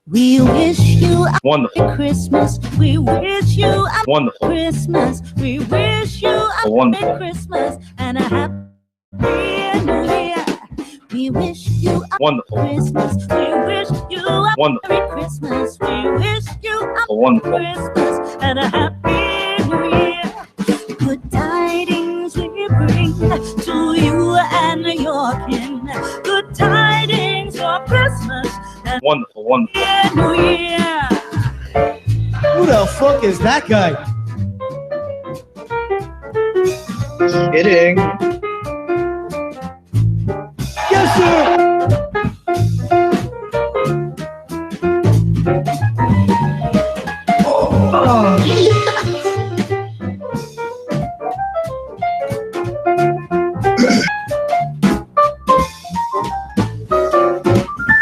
We wish you a Wonderful. Christmas. We wish you a Wonderful. Christmas. We wish you a Wonderful. Christmas and a happy New Year. We wish you a Wonderful. Christmas. We wish you a Wonderful. Merry Christmas. We wish you a Wonderful. Christmas and a happy New Year. Good tidings we bring to you and your kin. Good tidings for Christmas and Wonderful. Wonderful. New Year. Who the fuck is that guy? Kidding. Yes, sir.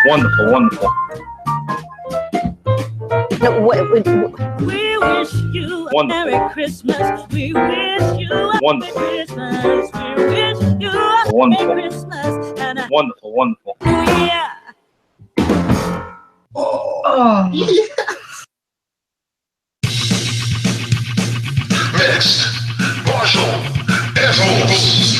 Wonderful. Wonderful. We wish you a Wonderful. Merry Christmas. We wish you a Wonderful. Merry Christmas. We wish you a Wonderful. Merry Christmas and a Wonderful. Wonderful. New Year. Mixed martial assholes.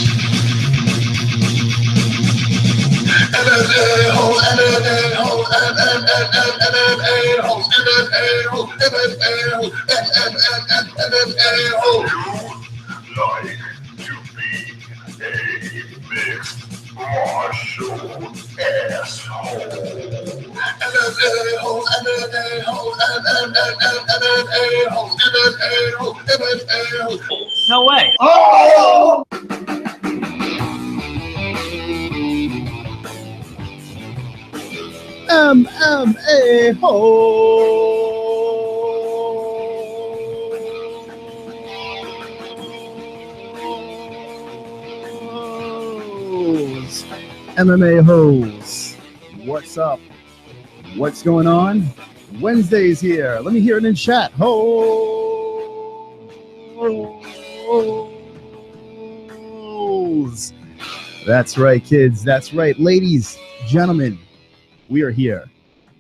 MMA-hole, MMA-hole, MMA-holes, MMA-hole, MMA-hole, MMA-hole. You like to be a mixed martial asshole. MMA-hole, MMA-hole, MMA-hole, MMA-hole, MMA-hole. No way. Oh! MMA-holes. MMA-holes. What's up? What's going on? Wednesday's here. Let me hear it in chat. Holes. That's right, kids. That's right. Ladies, gentlemen, we are here.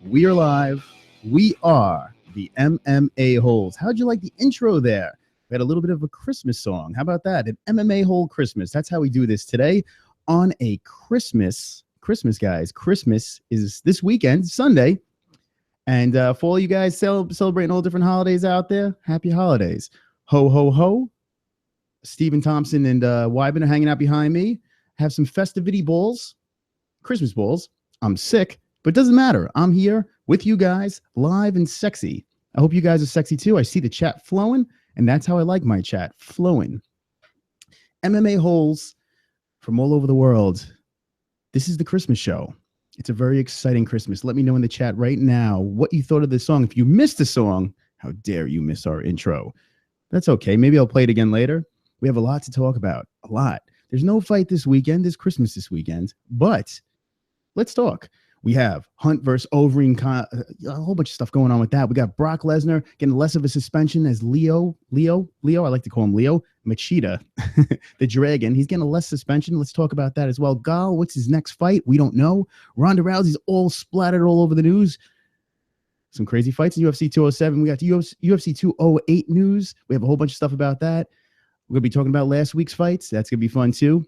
We are live. We are the MMA-holes. How'd you like the intro there? We had a little bit of a Christmas song. How about that? An MMA-hole Christmas. That's how we do this today on a Christmas, guys. Christmas is this weekend, Sunday. And for all you guys celebrating all different holidays out there, happy holidays. Ho, ho, ho. Stephen Thompson and Wyben are hanging out behind me. Have some festivity balls, Christmas balls. I'm sick, but it doesn't matter. I'm here with you guys, live and sexy. I hope you guys are sexy too. I see the chat flowing, and that's how I like my chat, flowing. MMA holes from all over the world. This is the Christmas show. It's a very exciting Christmas. Let me know in the chat right now what you thought of this song. If you missed the song, how dare you miss our intro? That's okay. Maybe I'll play it again later. We have a lot to talk about, a lot. There's no fight this weekend. There's Christmas this weekend, but let's talk. We have Hunt versus Overeem, a whole bunch of stuff going on with that. We got Brock Lesnar getting less of a suspension as Leo, I like to call him Leo, Machida, the Dragon. He's getting a less suspension. Let's talk about that as well. Gal, what's his next fight? We don't know. Ronda Rousey's all splattered all over the news. Some crazy fights in UFC 207. We got the UFC 208 news. We have a whole bunch of stuff about that. We're going to be talking about last week's fights. That's going to be fun too.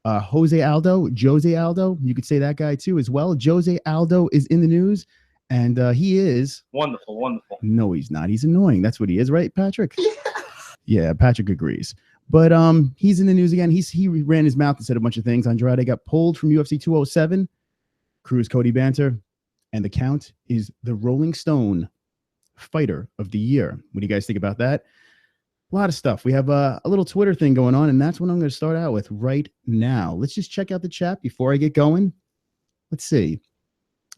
Jose Aldo, you could say that guy too as well. Jose Aldo is in the news, and he is Wonderful. Wonderful. No, he's not. He's annoying. That's what he is, right, Patrick? Yeah, Patrick agrees. But he's in the news again. He ran his mouth and said a bunch of things. Andrade got pulled from UFC 207. CRUZ Cody Banter, and the count is the Rolling Stone Fighter of the Year. What do you guys think about that? A lot of stuff. We have a little Twitter thing going on, and that's what I'm going to start out with right now. Let's just check out the chat before I get going. Let's see.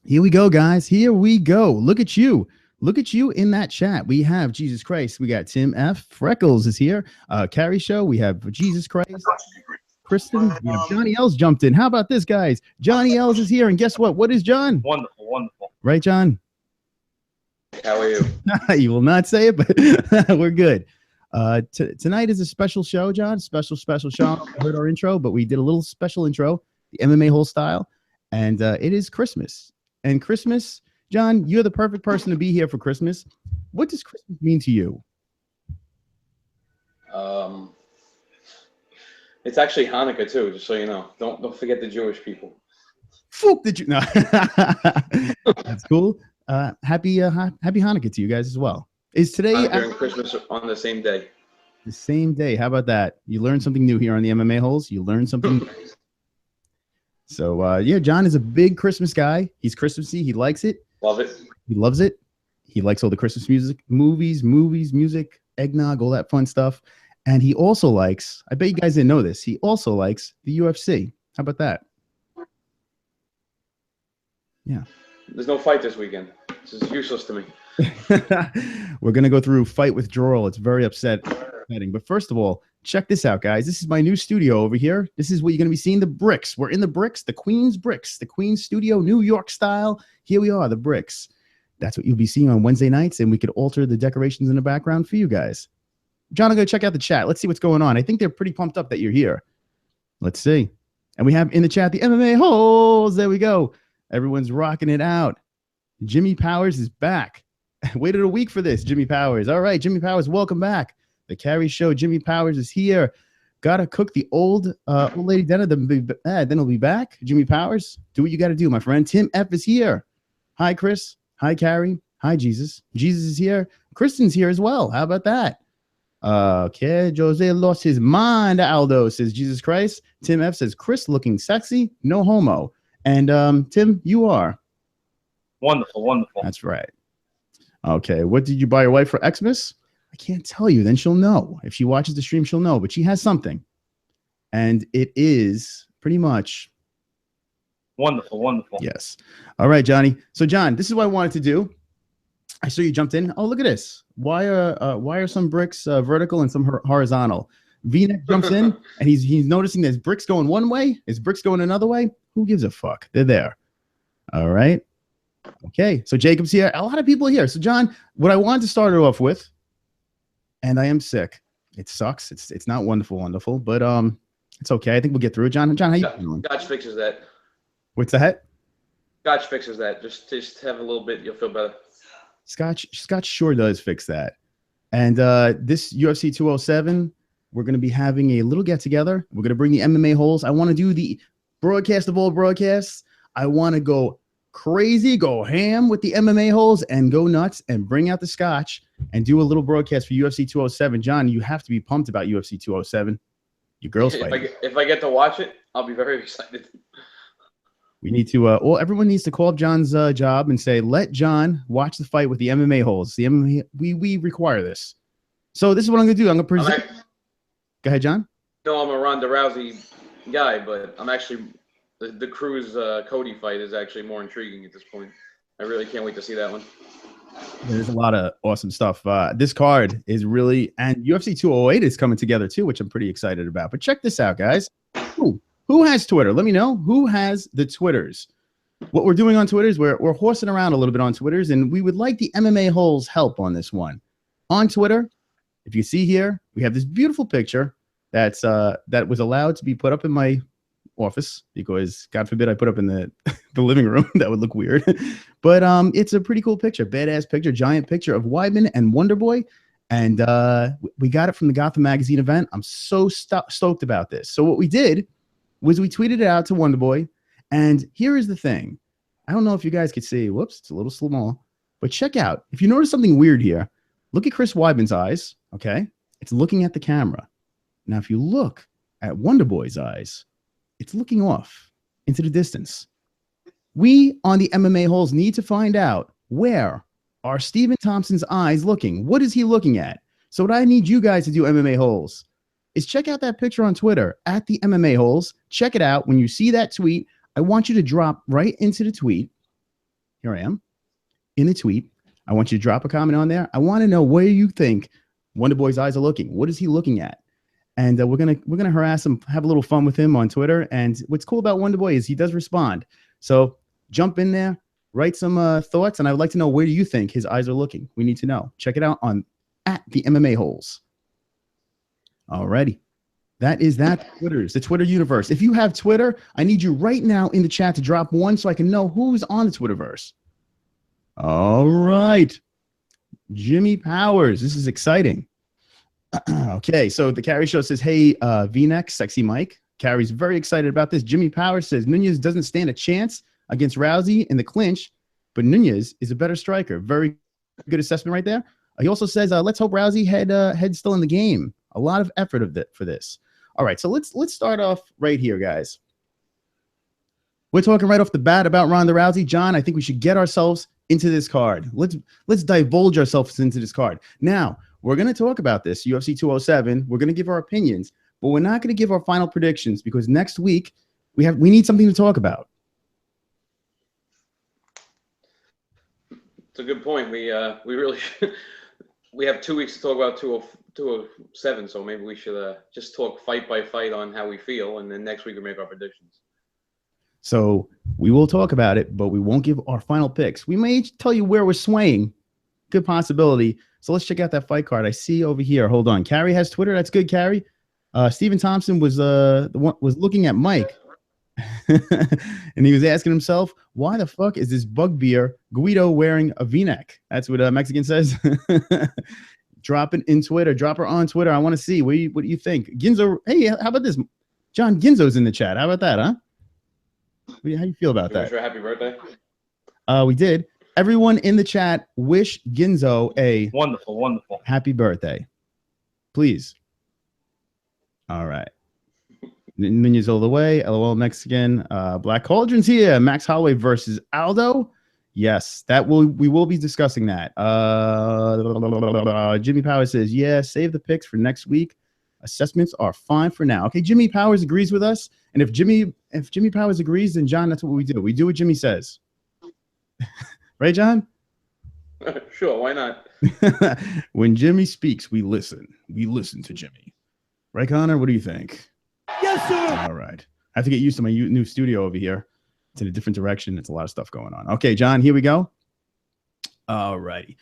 Here we go, guys. Here we go. Look at you. Look at you in that chat. We have Jesus Christ. We got Tim F. Freckles is here. Carrie Show. We have Jesus Christ. Kristen. We have Johnny L's jumped in. How about this, guys? Johnny L's is here, and guess what? What is John? Wonderful, wonderful. Right, John? How are you? You will not say it, but we're good. Tonight is a special show, John. Special show. I heard our intro, but we did a little special intro, the MMA-hole style, and it is Christmas. And Christmas, John, you're the perfect person to be here for Christmas. What does Christmas mean to you? It's actually Hanukkah too, just so you know. Don't forget the Jewish people. Fuck the Jew. No. That's cool. Happy Hanukkah to you guys as well. Is today Hanukkah and Christmas on the same day? The same day. How about that? You learned something new here on the MMA-holes. You learned something new. So yeah, John is a big Christmas guy. He's Christmassy. He likes it. Love it. He loves it. He likes all the Christmas music, movies, music, eggnog, all that fun stuff. And he also likes, I bet you guys didn't know this, he also likes the UFC. How about that? Yeah. There's no fight this weekend. This is useless to me. We're going to go through fight withdrawal. It's very upsetting. But first of all, check this out, guys. This is my new studio over here. This is what you're going to be seeing, the bricks. We're in the bricks, the Queen's bricks, the Queen's studio, New York style. Here we are, the bricks. That's what you'll be seeing on Wednesday nights, and we could alter the decorations in the background for you guys. John, I'm going to check out the chat. Let's see what's going on. I think they're pretty pumped up that you're here. Let's see. And we have in the chat the MMA-holes. There we go. Everyone's rocking it out. Jimmy Powers is back. Waited a week for this, Jimmy Powers. All right, Jimmy Powers, welcome back. The Carry Show, Jimmy Powers is here. Got to cook the old lady dinner, then he'll be back. Jimmy Powers, do what you got to do, my friend. Tim F is here. Hi, Chris. Hi, Carrie. Hi, Jesus. Jesus is here. Kristen's here as well. How about that? Okay, Jose lost his mind. Aldo says, Jesus Christ. Tim F says, Chris looking sexy, no homo. And Tim, you are. Wonderful, wonderful. That's right. Okay, what did you buy your wife for Xmas? I can't tell you. Then she'll know. If she watches the stream, she'll know. But she has something. And it is pretty much. Wonderful, wonderful. Yes. All right, Johnny. So, John, this is what I wanted to do. I saw you jumped in. Oh, look at this. Why are some bricks vertical and some horizontal? V-neck jumps in, and he's noticing there's bricks going one way. Is bricks going another way? Who gives a fuck? They're there. All right. Okay. So Jacob's here. A lot of people are here. So, John, what I wanted to start it off with, and I am sick. It sucks. It's not wonderful, but it's okay. I think we'll get through it. John, how you doing? Scotch fixes that. What's that? Scotch fixes that. Just have a little bit, you'll feel better. Scotch sure does fix that. And this UFC 207, we're going to be having a little get-together. We're going to bring the MMA-holes. I want to do the broadcast of all broadcasts. I want to go crazy, go ham with the MMA-holes and go nuts and bring out the scotch and do a little broadcast for UFC 207. John, you have to be pumped about UFC 207. Your girls fighting. If I get to watch it, I'll be very excited. We need to, everyone needs to call up John's job and say, let John watch the fight with the MMA-holes. The MMA, we require this. So this is what I'm going to do. I'm going to present. Go ahead, John. No, I'm a Ronda Rousey guy, but I'm actually, the CRUZ Cody fight is actually more intriguing at this point. I really can't wait to see that one. There's a lot of awesome stuff. This card is really, and UFC 208 is coming together too, which I'm pretty excited about. But check this out, guys. Who has Twitter? Let me know. Who has the Twitters? What we're doing on Twitter is we're horsing around a little bit on Twitters, and we would like the MMA-holes help on this one. On Twitter, if you see here, we have this beautiful picture that's that was allowed to be put up in my office because, God forbid, I put up in the living room. That would look weird. But it's a pretty cool picture, badass picture, giant picture of Weidman and Wonderboy. And we got it from the Gotham Magazine event. I'm so stoked about this. So what we did was we tweeted it out to Wonderboy. And here is the thing. I don't know if you guys could see. Whoops, it's a little small. But check out. If you notice something weird here, look at Chris Weidman's eyes, okay? It's looking at the camera. Now, if you look at Wonderboy's eyes, it's looking off into the distance. We on the MMA-holes need to find out, where are Stephen Thompson's eyes looking? What is he looking at? So what I need you guys to do, MMA-holes, is check out that picture on Twitter at the MMA-holes. Check it out. When you see that tweet, I want you to drop right into the tweet. Here I am in the tweet. I want you to drop a comment on there. I want to know where you think Wonderboy's eyes are looking. What is he looking at? and we're gonna harass him, have a little fun with him on Twitter. And what's cool about Wonder Boy is he does respond. So jump in there, write some thoughts, and I would like to know, where do you think his eyes are looking? We need to know. Check it out on @the MMA-Holes. Alrighty. That is that Twitter's, the Twitter universe. If you have Twitter, I need you right now in the chat to drop one so I can know who's on the Twitterverse. All right. Jimmy Powers. This is exciting. Okay, so the Carrie Show says, hey, V-neck, sexy Mike. Carrie's very excited about this. Jimmy Powers says, Nunez doesn't stand a chance against Rousey in the clinch, but Nunez is a better striker. Very good assessment right there. He also says, let's hope Rousey head still in the game. A lot of effort for this. All right, so let's start off right here, guys. We're talking right off the bat about Ronda Rousey. John, I think we should get ourselves into this card. Let's divulge ourselves into this card. Now, we're going to talk about this, UFC 207. We're going to give our opinions, but we're not going to give our final predictions because next week we need something to talk about. It's a good point. We really we have 2 weeks to talk about 207, so maybe we should just talk fight by fight on how we feel, and then next week we make our predictions. So we will talk about it, but we won't give our final picks. We may tell you where we're swaying. Good possibility. So let's check out that fight card. I see over here. Hold on. Carrie has Twitter. That's good, Carrie. Stephen Thompson was looking at Mike, and he was asking himself, why the fuck is this bugbear Guido wearing a V-neck? That's what Mexican says. Drop it in Twitter. Drop her on Twitter. I want to see. What do you think? Ginzo, hey, how about this? John Ginzo's in the chat. How about that, huh? How do you feel about that? Wish her a happy birthday. We did. Everyone in the chat, wish Ginzo a wonderful happy birthday, please. All right. Nunez all the way. LOL Mexican. Black Cauldron's here. Max Holloway versus Aldo. Yes, we will be discussing that. Jimmy Powers says, yeah, save the picks for next week. Assessments are fine for now. Okay, Jimmy Powers agrees with us. And if Jimmy Powers agrees, then John, that's what we do. We do what Jimmy says. Right, John? Sure, why not? When Jimmy speaks, we listen. We listen to Jimmy. Right, Connor? What do you think? Yes, sir. All right. I have to get used to my new studio over here. It's in a different direction. It's a lot of stuff going on. Okay, John, here we go. All righty.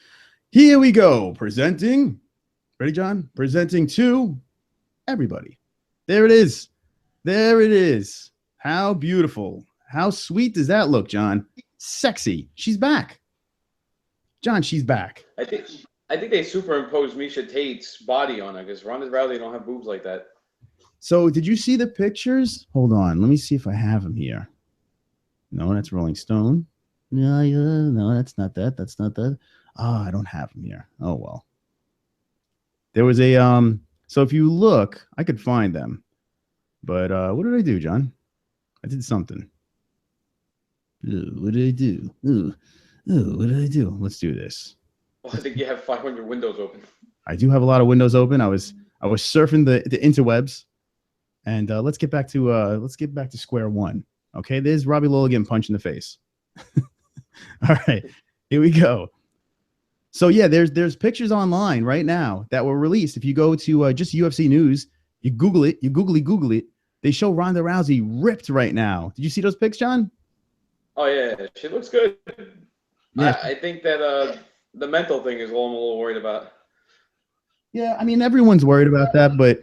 Here we go. Presenting. Ready, John? Presenting to everybody. There it is. There it is. How beautiful. How sweet does that look, John? Sexy. She's back. John, she's back. I think they superimposed Misha Tate's body on her because Ronda Rousey don't have boobs like that. So did you see the pictures? Hold on. Let me see if I have them here. No, that's Rolling Stone. No, that's not that. That's not that. Oh, I don't have them here. Oh, well. There was a, so if you look, I could find them. But what did I do, John? I did something. Ooh, what did I do? Ooh, what did I do? Let's do this. Well, I think you have 500 windows open. I do have a lot of windows open. I was surfing the interwebs, and let's get back to square one. Okay, there's Robbie Lawler getting punched in the face. All right, here we go. So yeah, there's pictures online right now that were released. If you go to just UFC News, you Google it, you Google it. They show Ronda Rousey ripped right now. Did you see those pics, John? Oh yeah, she looks good. Yeah. I think that the mental thing is what I'm a little worried about. Yeah, I mean everyone's worried about that, but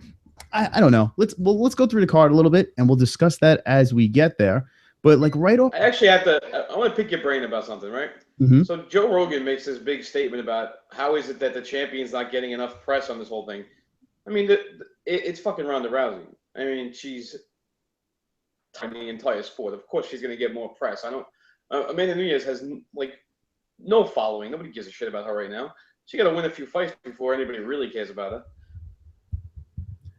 I don't know. Let's go through the card a little bit and we'll discuss that as we get there. But like right off, I actually have to. I want to pick your brain about something, right? Mm-hmm. So Joe Rogan makes this big statement about how is it that the champion's not getting enough press on this whole thing. I mean, it's fucking Ronda Rousey. I mean, she's the entire sport. Of course, she's going to get more press. I don't. Amanda Nunez has like no following. Nobody gives a shit about her right now. She got to win a few fights before anybody really cares about her.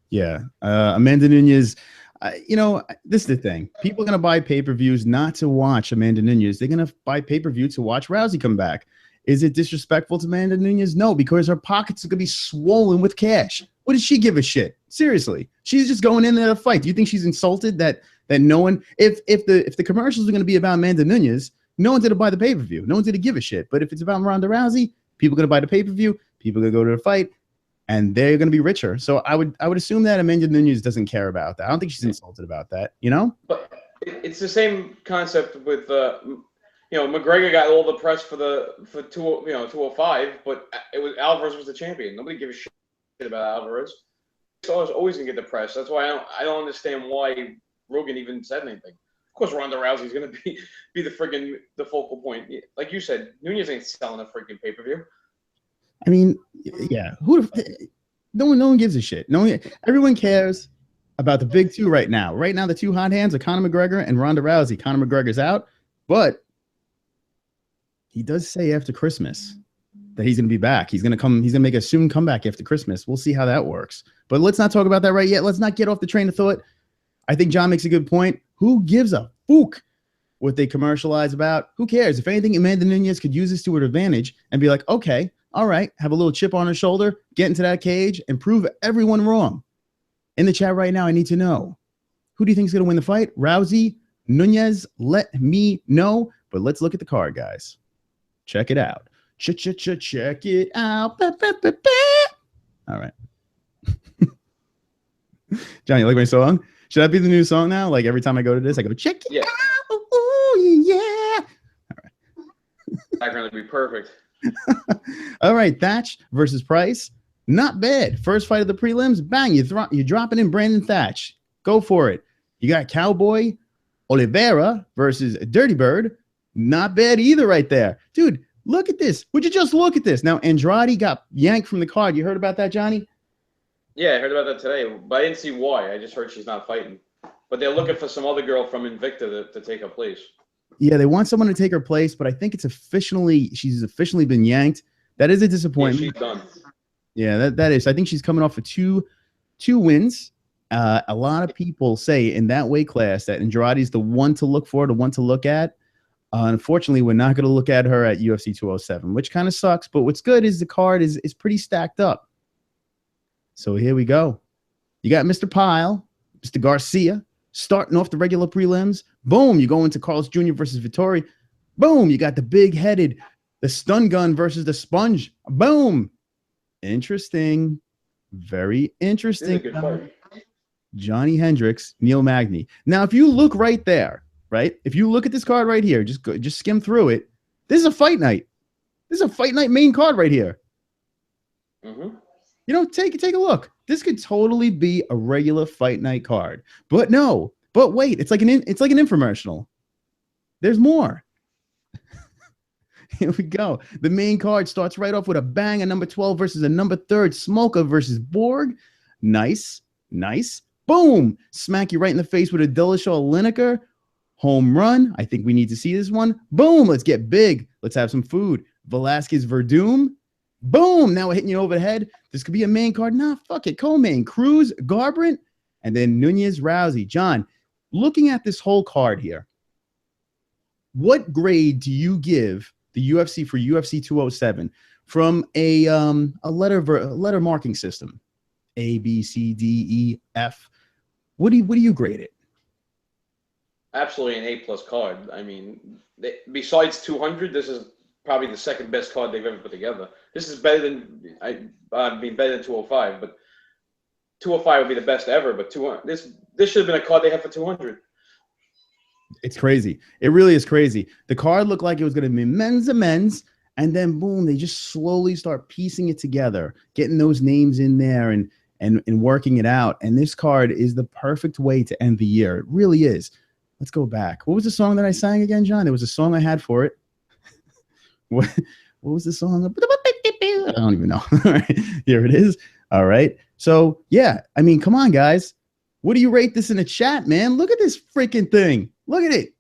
Yeah, Amanda Nunez. This is the thing. People are going to buy pay-per-views not to watch Amanda Nunez. They're going to buy pay-per-view to watch Rousey come back. Is it disrespectful to Amanda Nunez? No, because her pockets are going to be swollen with cash. What does she give a shit? Seriously, she's just going in there to fight. Do you think she's insulted that no one, if the commercials are going to be about Amanda Nunez, no one's going to buy the pay-per-view. No one's going to give a shit. But if it's about Ronda Rousey, people are going to buy the pay-per-view. People are going to go to the fight. and they're going to be richer. So I would assume that Amanda Nunes doesn't care about that. I don't think she's insulted about that, you know? But it's the same concept with McGregor got all the press for 205, but it was Alvarez was the champion. Nobody gives a shit about Alvarez. So I was always gonna get the press. That's why I don't understand why Rogan even said anything. Of course, Ronda Rousey's gonna be the focal point. Like you said, Nunes ain't selling a freaking pay-per-view. I mean, yeah, no one gives a shit. Everyone cares about the big two right now. Right now, the two hot hands are Conor McGregor and Ronda Rousey. Conor McGregor's out, but he does say after Christmas that he's going to be back. He's going to come. He's going to make a soon comeback after Christmas. We'll see how that works. But let's not talk about that right yet. Let's not get off the train of thought. I think John makes a good point. Who gives a fuck what they commercialize about? Who cares? If anything, Amanda Nunes could use this to her advantage and be like, okay, all right, have a little chip on her shoulder, get into that cage, and prove everyone wrong. In the chat right now, I need to know, who do you think is going to win the fight? Rousey, Nunes? Let me know. But let's look at the card, guys. Check it out. Check it out. All right. John, you like my song? Should that be the new song now? Like every time I go to this, I go, check it out. Ooh, yeah. All right. Background would be perfect. All right. Thatch versus Price. Not bad. First fight of the prelims. Bang. You're dropping in Brandon Thatch. Go for it. You got Cowboy Oliveira versus Dirty Bird. Not bad either right there. Dude, look at this. Would you just look at this? Now, Andrade got yanked from the card. You heard about that, Johnny? Yeah, I heard about that today, but I didn't see why. I just heard she's not fighting. But they're looking for some other girl from Invicta to take her place. Yeah, they want someone to take her place, but I think she's officially been yanked. That is a disappointment. Yeah, she's done. Yeah, that is. I think she's coming off of two wins. A lot of people say in that weight class that Andrade's the one to look for, the one to look at. Unfortunately, we're not going to look at her at UFC 207, which kind of sucks. But what's good is the card is pretty stacked up. So here we go. You got Mr. Pyle, Mr. Garcia, starting off the regular prelims. Boom, you go into Carlos Jr. versus Vittori. Boom, you got the big-headed, the stun gun versus the sponge. Boom. Interesting. Very interesting. Good fight. Johnny Hendricks, Neil Magny. Now, if you look right there, right? If you look at this card right here, just skim through it. This is a fight night. This is a fight night main card right here. Mm-hmm. You know, take a look. This could totally be a regular fight night card. But no. But wait, it's like an infomercial. There's more. Here we go. The main card starts right off with a bang, a number 12 versus a number 3, Smolka versus Borg. Nice. Nice. Boom. Smack you right in the face with a Dillashaw Lineker. Home run. I think we need to see this one. Boom. Let's get big. Let's have some food. VELASQUEZ VERDUM. Boom. Now we're hitting you over the head. This could be a main card. Nah, fuck it. Co-main. CRUZ, Garbrandt, and then Nunes, Rousey. John, looking at this whole card here, what grade do you give the UFC for UFC 207 from a letter marking system? A, B, C, D, E, F. What do you grade it? Absolutely an A+ card. I mean, besides 200, this is probably the second best card they've ever put together. This is better than better than 205, but 205 would be the best ever. But 200, this should have been a card they had for 200. It's crazy. It really is crazy. The card looked like it was going to be men's and men's, and then boom, they just slowly start piecing it together, getting those names in there and working it out. And this card is the perfect way to end the year. It really is. Let's go back. What was the song that I sang again, John? There was a song I had for it. What was the song? I don't even know. All right, here it is. All right. So, yeah, I mean, come on, guys. What do you rate this in the chat, man? Look at this freaking thing. Look at it.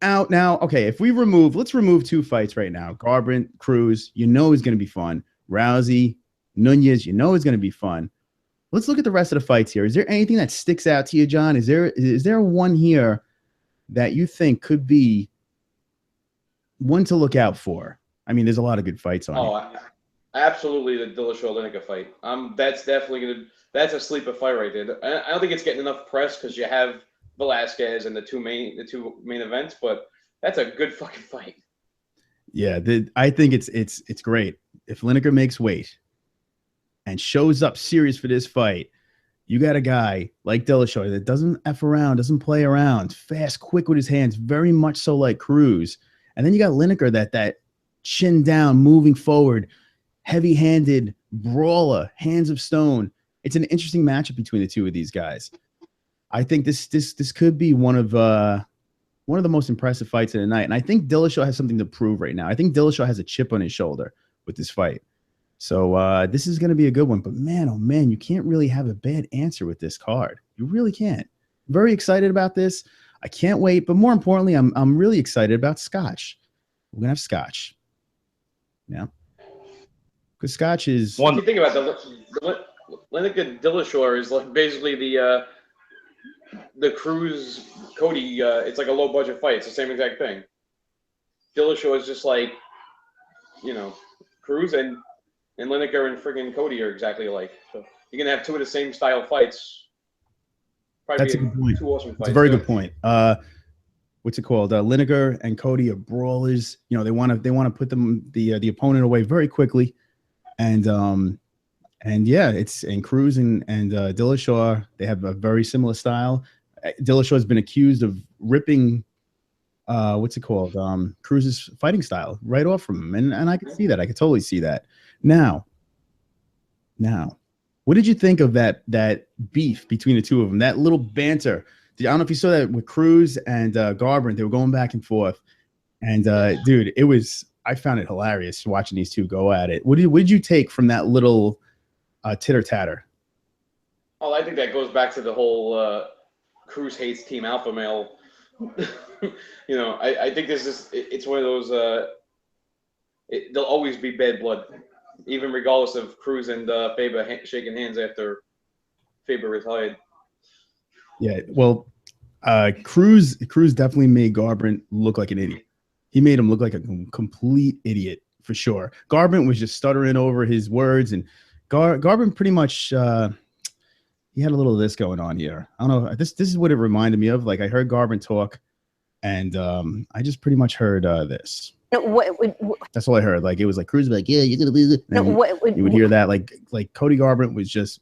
Out now. Okay, if let's remove 2 fights right now. Garbrandt, CRUZ, you know is going to be fun. Rousey, Nunes, you know is going to be fun. Let's look at the rest of the fights here. Is there anything that sticks out to you, John? Is there one here that you think could be one to look out for? I mean, there's a lot of good fights on it. Absolutely the Dillashaw Lineker fight. That's definitely that's a sleeper fight right there. I don't think it's getting enough press because you have VELASQUEZ and the two main events, but that's a good fucking fight. Yeah, I think it's great. If Lineker makes weight, and shows up serious for this fight, you got a guy like Dillashaw that doesn't F around, doesn't play around, fast, quick with his hands, very much so like CRUZ. And then you got Lineker, that chin down, moving forward, heavy-handed brawler, hands of stone. It's an interesting matchup between the two of these guys. I think this could be one of the most impressive fights of the night. And I think Dillashaw has something to prove right now. I think Dillashaw has a chip on his shoulder with this fight. So this is going to be a good one. But man, oh man, you can't really have a bad answer with this card. You really can't. Very excited about this. I can't wait. But more importantly, I'm really excited about Scotch. We're gonna have Scotch. Yeah, because Scotch is one. If you think about the Lineker Dillashaw is like basically the CRUZ Cody. It's like a low budget fight. It's the same exact thing. Dillashaw is just like, CRUZ and Lineker and friggin' Cody are exactly alike. So you're gonna have two of the same style fights. Probably that's a good point. Two awesome fights. That's a very good point. What's it called? Lineker and Cody are brawlers. They want to put the opponent away very quickly, and yeah, and CRUZ and Dillashaw, they have a very similar style. Dillashaw has been accused of ripping what's it called? CRUZ's fighting style right off from him, and I could see that. I could totally see that. Now, what did you think of that beef between the two of them? That little banter. I don't know if you saw that with CRUZ and GARBRANDT. They were going back and forth, and dude, I found it hilarious watching these two go at it. What did you take from that little titter tatter? Oh, I think that goes back to the whole CRUZ hates Team Alpha Male. I think it's one of those. There'll always be bad blood, even regardless of CRUZ and Faber shaking hands after Faber retired. Yeah, well, CRUZ definitely made GARBRANDT look like an idiot. He made him look like a complete idiot for sure. GARBRANDT was just stuttering over his words, and GARBRANDT pretty much he had a little of this going on here. I don't know. This is what it reminded me of. Like I heard GARBRANDT talk, and I just pretty much heard this. That's all I heard. Like it was like CRUZ like, yeah, you're gonna lose it. You would hear that like Cody GARBRANDT was just.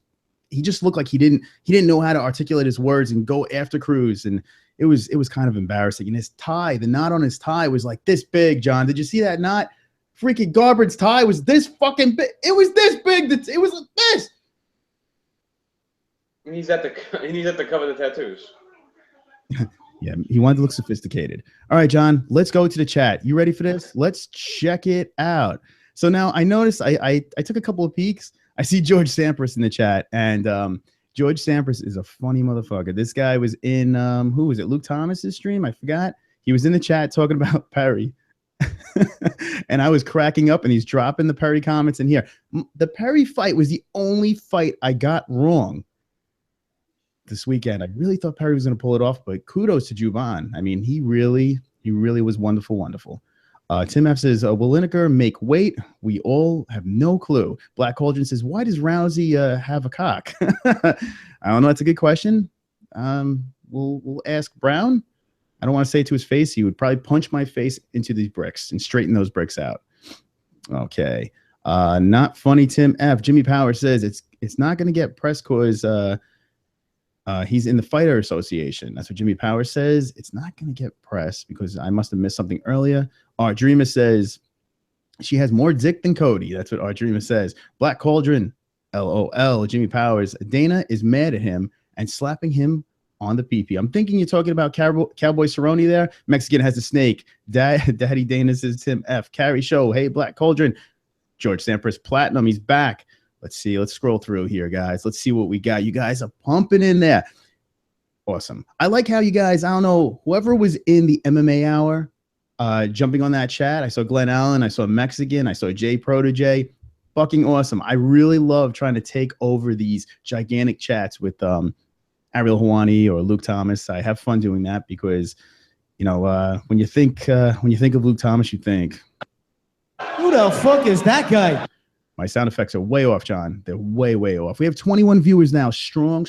He just looked like he didn't know how to articulate his words and go after CRUZ, and it was kind of embarrassing. And his tie, the knot on his tie was like this big. John, did you see that knot? Freaking GARBRANDT's tie was this fucking big. It was this big. It was like this. And he's at the cover of the tattoos. Yeah, he wanted to look sophisticated. All right, John, let's go to the chat. You ready for this? Let's check it out. So now I noticed I took a couple of peeks. I see George Sampras in the chat, and George Sampras is a funny motherfucker. This guy was in who was it? Luke Thomas's stream? I forgot. He was in the chat talking about Perry, and I was cracking up, and he's dropping the Perry comments in here. The Perry fight was the only fight I got wrong this weekend. I really thought Perry was going to pull it off, but kudos to Juban. I mean, he really was wonderful. Tim F says, will Lineker make weight? We all have no clue. Black Cauldron says, why does Rousey have a cock? I don't know. That's a good question. We'll ask Brown. I don't want to say it to his face. He would probably punch my face into these bricks and straighten those bricks out. Okay. Not funny, Tim F. Jimmy Power says it's not going to get press because he's in the Fighter Association. That's what Jimmy Power says. It's not going to get press because I must have missed something earlier. Art Dreamer says she has more dick than Cody. That's what Art Dreamer says. Black Cauldron, LOL. Jimmy Powers. Dana is mad at him and slapping him on the PP. I'm thinking you're talking about Cowboy Cerrone there. Mexican has a snake. Daddy Dana says Tim F. Carrie Show. Hey, Black Cauldron. George Sampras Platinum. He's back. Let's see. Let's scroll through here, guys. Let's see what we got. You guys are pumping in there. Awesome. I like how you guys, I don't know, whoever was in the MMA hour, jumping on that chat. I saw Glenn Allen. I saw Mexican. I saw Jay Protege. Fucking awesome. I really love trying to take over these gigantic chats with Ariel Hawani or Luke Thomas. I have fun doing that because, when you think of Luke Thomas, you think, who the fuck is that guy? My sound effects are way off, John. They're way, way off. We have 21 viewers now. Strong.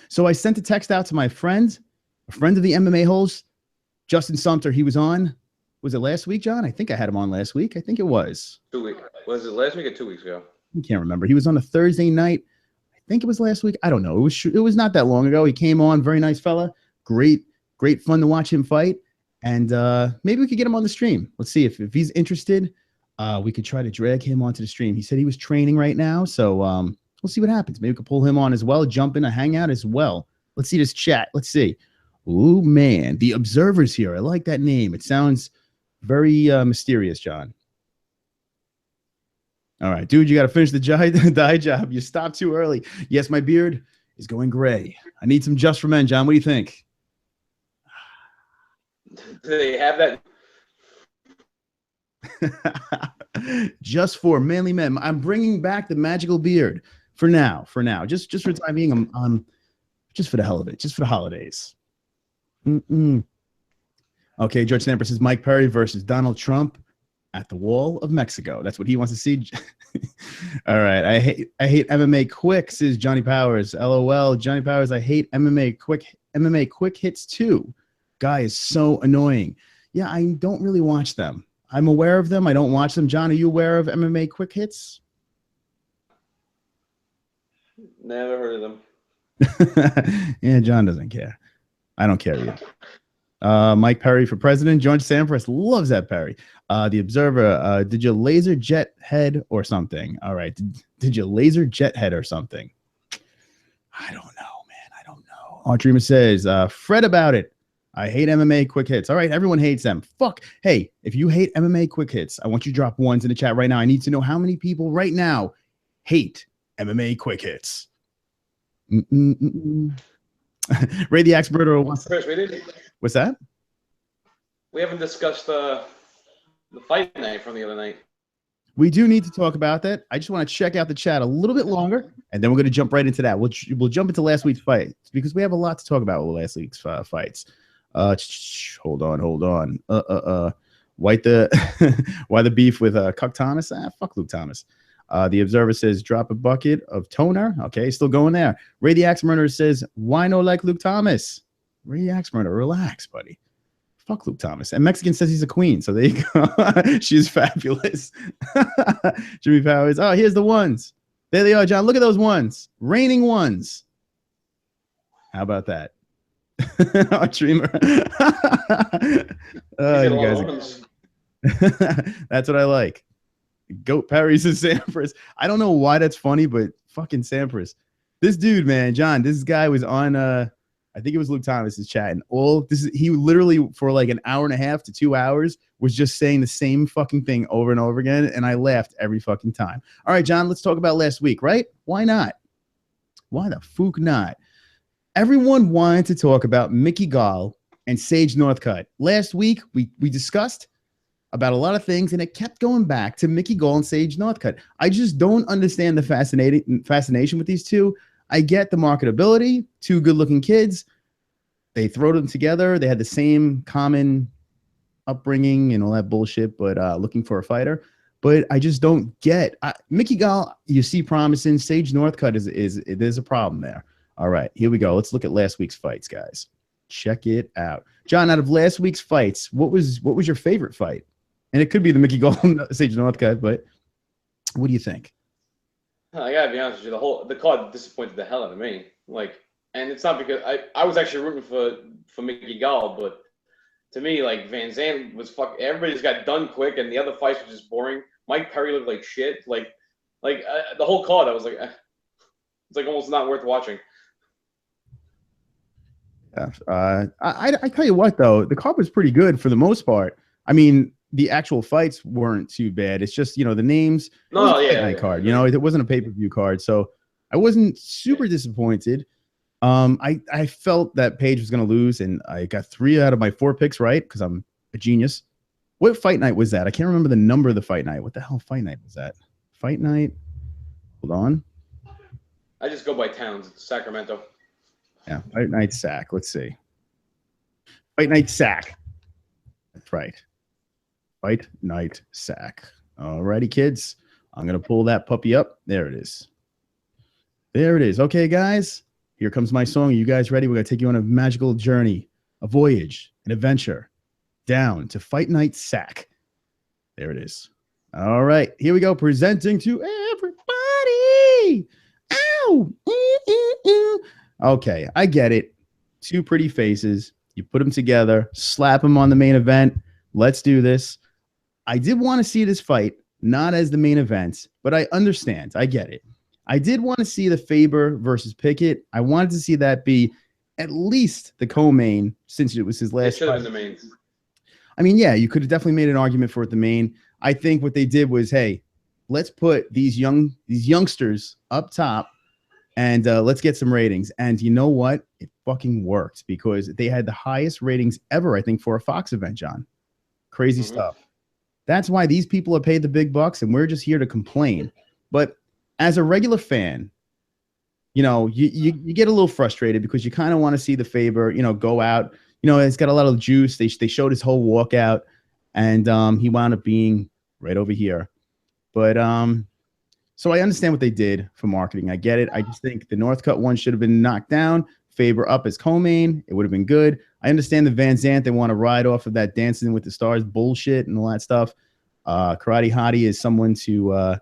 So I sent a text out to my friend, a friend of the MMA-HOLES, Justin Sumter. He was on. Was it last week, John? I think I had him on last week. I think it was. 2 weeks. Was it last week or 2 weeks ago? I can't remember. He was on a Thursday night. I think it was last week. I don't know. It was not that long ago. He came on. Very nice fella. Great fun to watch him fight. And maybe we could get him on the stream. Let's see if he's interested. We could try to drag him onto the stream. He said he was training right now. So we'll see what happens. Maybe we could pull him on as well. Jump in a hangout as well. Let's see this chat. Let's see. Ooh, man. The Observer's here. I like that name. It sounds very mysterious, John. All right, dude, you got to finish the dye job. You stopped too early. Yes, my beard is going gray. I need some Just for Men, John. What do you think? Do they have that? Just for manly men. I'm bringing back the magical beard for now. Just for the time being. I'm just for the hell of it. Just for the holidays. Okay, George Stamper says Mike Perry versus Donald Trump at the Wall of Mexico. That's what he wants to see. All right. I hate MMA quick, says Johnny Powers. LOL. Johnny Powers, I hate MMA quick hits too. Guy is so annoying. Yeah, I don't really watch them. I'm aware of them. I don't watch them. John, are you aware of MMA quick hits? Never heard of them. Yeah, John doesn't care. I don't care either. Mike Perry for president. George Sampras loves that Perry. The Observer, did you laser jet head or something? All right. Did you laser jet head or something? I don't know, man. I don't know. Dreamer says, fret about it. I hate MMA quick hits. All right. Everyone hates them. Fuck. Hey, if you hate MMA quick hits, I want you to drop ones in the chat right now. I need to know how many people right now hate MMA quick hits. Ray the Axe Murderer wants. Chris, we didn't. What's that? We haven't discussed the fight night from the other night. We do need to talk about that. I just want to check out the chat a little bit longer, and then we're going to jump right into that. We'll jump into last week's fight because we have a lot to talk about with last week's fights. Hold on. Why the beef with Cuck Thomas? Fuck Luke Thomas. The Observer says drop a bucket of toner. Okay, still going there. Ray the Axe Murderer says why no like Luke Thomas? Ray the Axe Murderer, relax, buddy. Fuck Luke Thomas. And Mexican says he's a queen, so there you go. She's fabulous. Jimmy Powers. Oh, here's the ones. There they are, John. Look at those ones. Raining ones. How about that? Our dreamer. You guys that's what I like. Goat Parries and Sampras. I don't know why that's funny, but fucking Sampras. This dude, man, John, this guy was on I think it was Luke Thomas's chat, and he literally for like an hour and a half to 2 hours was just saying the same fucking thing over and over again, and I laughed every fucking time. All right, John, let's talk about last week, right? Why not? Why the fuck not? Everyone wanted to talk about Mickey Gall and Sage Northcutt. Last week, we discussed about a lot of things, and it kept going back to Mickey Gall and Sage Northcutt. I just don't understand the fascination with these two. I get the marketability, two good-looking kids. They throw them together. They had the same common upbringing and all that bullshit, but looking for a fighter. But I just don't get Mickey Gall. You see promising. Sage Northcutt there's a problem there. All right, here we go. Let's look at last week's fights, guys. Check it out, John. Out of last week's fights, what was your favorite fight? And it could be the Mickey Gall Sage Northcutt, but what do you think? I gotta be honest with you, the card disappointed the hell out of me. Like, and it's not because I was actually rooting for Mickey Gall, but to me, like Van Zandt was everybody just got done quick, and the other fights were just boring. Mike Perry looked like shit. Like the whole card, I was like, it's like almost not worth watching. Yeah, I tell you what though, the card was pretty good for the most part. I mean, the actual fights weren't too bad. It's just, the names. No, yeah. Card. It wasn't a pay-per-view card, so I wasn't super disappointed. I felt that Paige was going to lose, and I got 3 out of my 4 picks right because I'm a genius. What fight night was that? I can't remember the number of the fight night. What the hell fight night was that? Fight night. Hold on. I just go by towns. It's Sacramento. Yeah, Fight Night Sac. Let's see. Fight Night Sac. That's right. Fight Night Sac. Alrighty, kids. I'm going to pull that puppy up. There it is. There it is. Okay, guys. Here comes my song. Are you guys ready? We're going to take you on a magical journey, a voyage, an adventure down to Fight Night Sack. There it is. All right, here we go. Presenting to everybody. Ow! Okay, I get it. Two pretty faces. You put them together, slap them on the main event. Let's do this. I did want to see this fight, not as the main event, but I understand. I get it. I did want to see the Faber versus Pickett. I wanted to see that be at least the co-main, since it was his last It should have fight. been the main. I mean, yeah, you could have definitely made an argument for it the main. I think what they did was, hey, let's put these youngsters up top and let's get some ratings. And you know what? It fucking worked because they had the highest ratings ever, I think, for a Fox event, John. Crazy stuff. That's why these people are paid the big bucks and we're just here to complain. But as a regular fan, you know, you get a little frustrated because you kind of want to see the Faber, you know, go out. You know, it's got a lot of juice. They showed his whole walkout, and he wound up being right over here. But so I understand what they did for marketing. I get it. I just think the Northcutt one should have been knocked down. Faber up as co-main. It would have been good. I understand the Van Zandt. They want to ride off of that Dancing with the Stars bullshit and all that stuff. Karate Hottie is someone to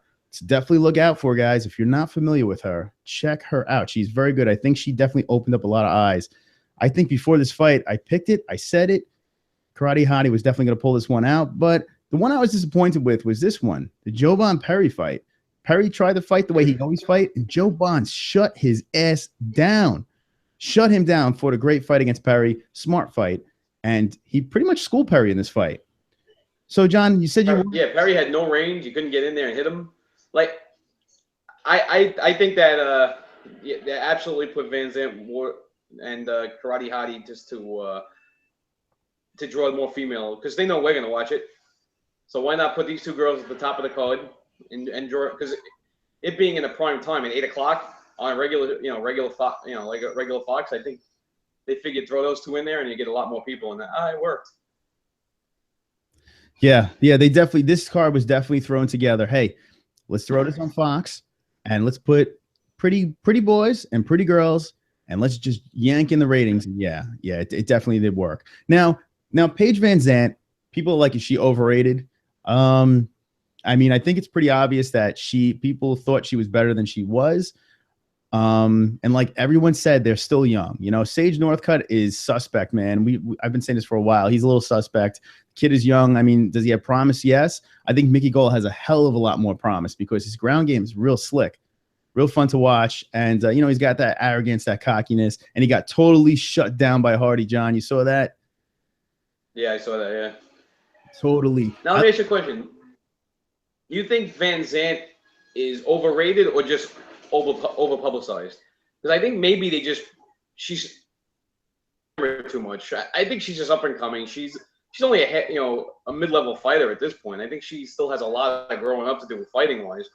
definitely look out for, guys. If you're not familiar with her, check her out. She's very good. I think she definitely opened up a lot of eyes. I think before this fight, I picked it. I said it. Karate Hottie was definitely going to pull this one out. But the one I was disappointed with was this one, the Jovan Perry fight. Perry tried to fight the way he always fight, and Joe Bonds shut his ass down. Shut him down for the great fight against Perry. Smart fight. And he pretty much schooled Perry in this fight. So, John, you said Yeah, Perry had no range. You couldn't get in there and hit him. Like, I think that yeah, they absolutely put Van Zandt and Karate Hottie just to draw more female, because they know we're gonna watch it. So why not put these two girls at the top of the card and draw? Because it being in a prime time at 8 o'clock on regular Fox, I think they figured throw those two in there and you get a lot more people, and it worked. Yeah, they definitely. This card was definitely thrown together. Hey, let's throw this on Fox, and let's put pretty boys and pretty girls, and let's just yank in the ratings. Yeah, it definitely did work. Now Paige Van Zandt, people are like, is she overrated? I mean, I think it's pretty obvious that people thought she was better than she was. And like everyone said, they're still young. You know, Sage Northcutt is suspect, man. I've been saying this for a while. He's a little suspect. Kid is young. I mean, does he have promise? Yes. I think Mickey Gall has a hell of a lot more promise because his ground game is real slick, real fun to watch. And, you know, he's got that arrogance, that cockiness, and he got totally shut down by Hardy. John, you saw that? Yeah, I saw that, yeah. Totally. Now, let me ask you a question. You think Van Zandt is overrated or just over publicized? Because I think maybe she's too much. I think she's just up and coming. She's only a mid-level fighter at this point. I think she still has a lot of growing up to do with fighting wise.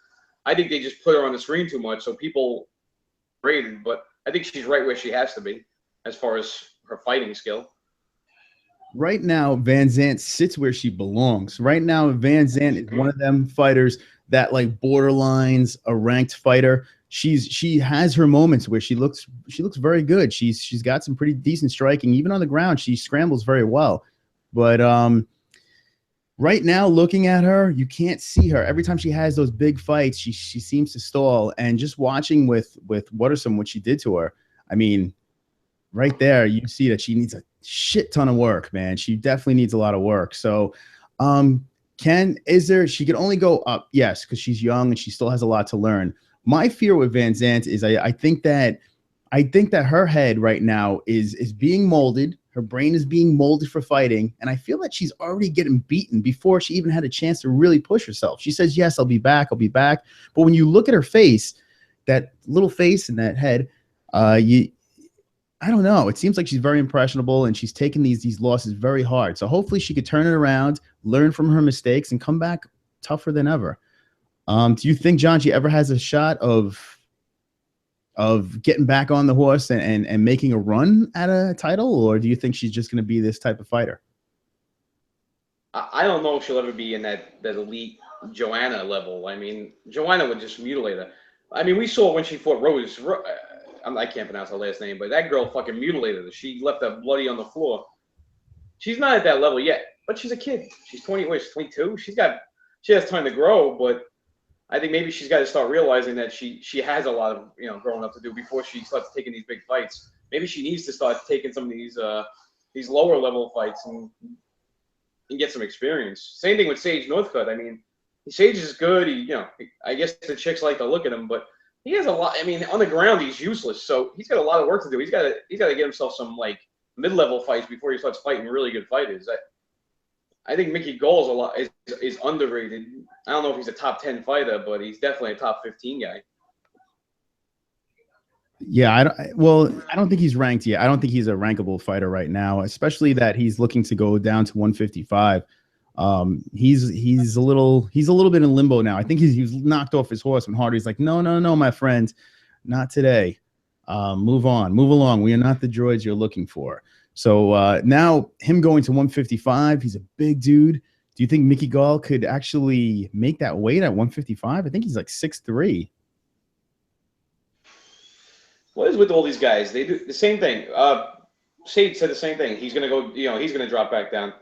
I think they just put her on the screen too much, so people rated. But I think she's right where she has to be as far as her fighting skill. Right now, Van Zandt sits where she belongs. Right now, Van Zandt is one of them fighters that like borderlines a ranked fighter. She has her moments where she looks very good. She's got some pretty decent striking. Even on the ground, she scrambles very well. But right now, looking at her, you can't see her. Every time she has those big fights, she seems to stall. And just watching with Wutterson, what she did to her, I mean, right there, you see that she needs a shit ton of work, man. She definitely needs a lot of work. So she could only go up, yes, because she's young and she still has a lot to learn. My fear with Van Zandt is I think that her head right now is being molded. Her brain is being molded for fighting, and I feel that she's already getting beaten before she even had a chance to really push herself. She says, yes, I'll be back. But when you look at her face, that little face and that head, I don't know. It seems like she's very impressionable, and she's taken these losses very hard. So hopefully she could turn it around, learn from her mistakes, and come back tougher than ever. Do you think, John, she ever has a shot of getting back on the horse and making a run at a title, or do you think she's just going to be this type of fighter? I don't know if she'll ever be in that elite Joanna level. I mean, Joanna would just mutilate her. I mean, we saw when she fought Rose. I can't pronounce her last name, but that girl fucking mutilated her. She left her bloody on the floor. She's not at that level yet. but she's a kid. She's 20. Wait, she's 22. She has time to grow, but I think maybe she's got to start realizing that she has a lot of growing up to do before she starts taking these big fights. Maybe she needs to start taking some of these lower level fights and get some experience. Same thing with Sage Northcutt. I mean, Sage is good. I guess the chicks like to look at him, but he has a lot. I mean, on the ground he's useless. So he's got a lot of work to do. He's got to get himself some like mid-level fights before he starts fighting really good fighters. I think Mickey Gall is underrated. I don't know if he's a top 10 fighter, but he's definitely a top 15 guy. Yeah, I don't think he's ranked yet. I don't think he's a rankable fighter right now, especially that he's looking to go down to 155. He's a little bit in limbo now. I think he's knocked off his horse when Hardy's like, no, my friend, not today. Move along. We are not the droids you're looking for. So now him going to 155, he's a big dude. Do you think Mickey Gall could actually make that weight at 155? I think he's like 6'3". What is with all these guys? They do the same thing. Sage said the same thing. He's gonna go. He's gonna drop back down.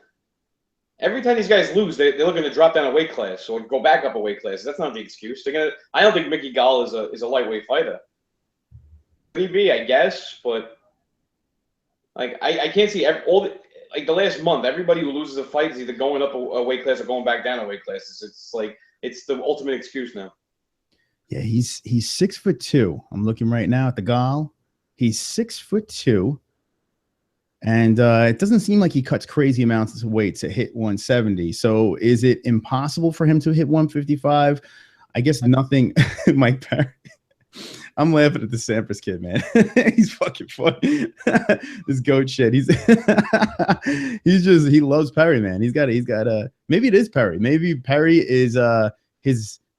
Every time these guys lose, they're looking to drop down a weight class or go back up a weight class. That's not the excuse. I don't think Mickey Gall is a lightweight fighter. Maybe, I guess, but like I can't see the last month. Everybody who loses a fight is either going up a weight class or going back down a weight class. It's the ultimate excuse now. Yeah, he's 6'2". I'm looking right now at the Gall. He's 6'2". And it doesn't seem like he cuts crazy amounts of weight to hit 170. So is it impossible for him to hit 155? I guess nothing. Mike Perry. I'm laughing at the Sampras kid, man. He's fucking funny. This goat shit. He loves Perry, man. He's got maybe it is Perry. Maybe Perry is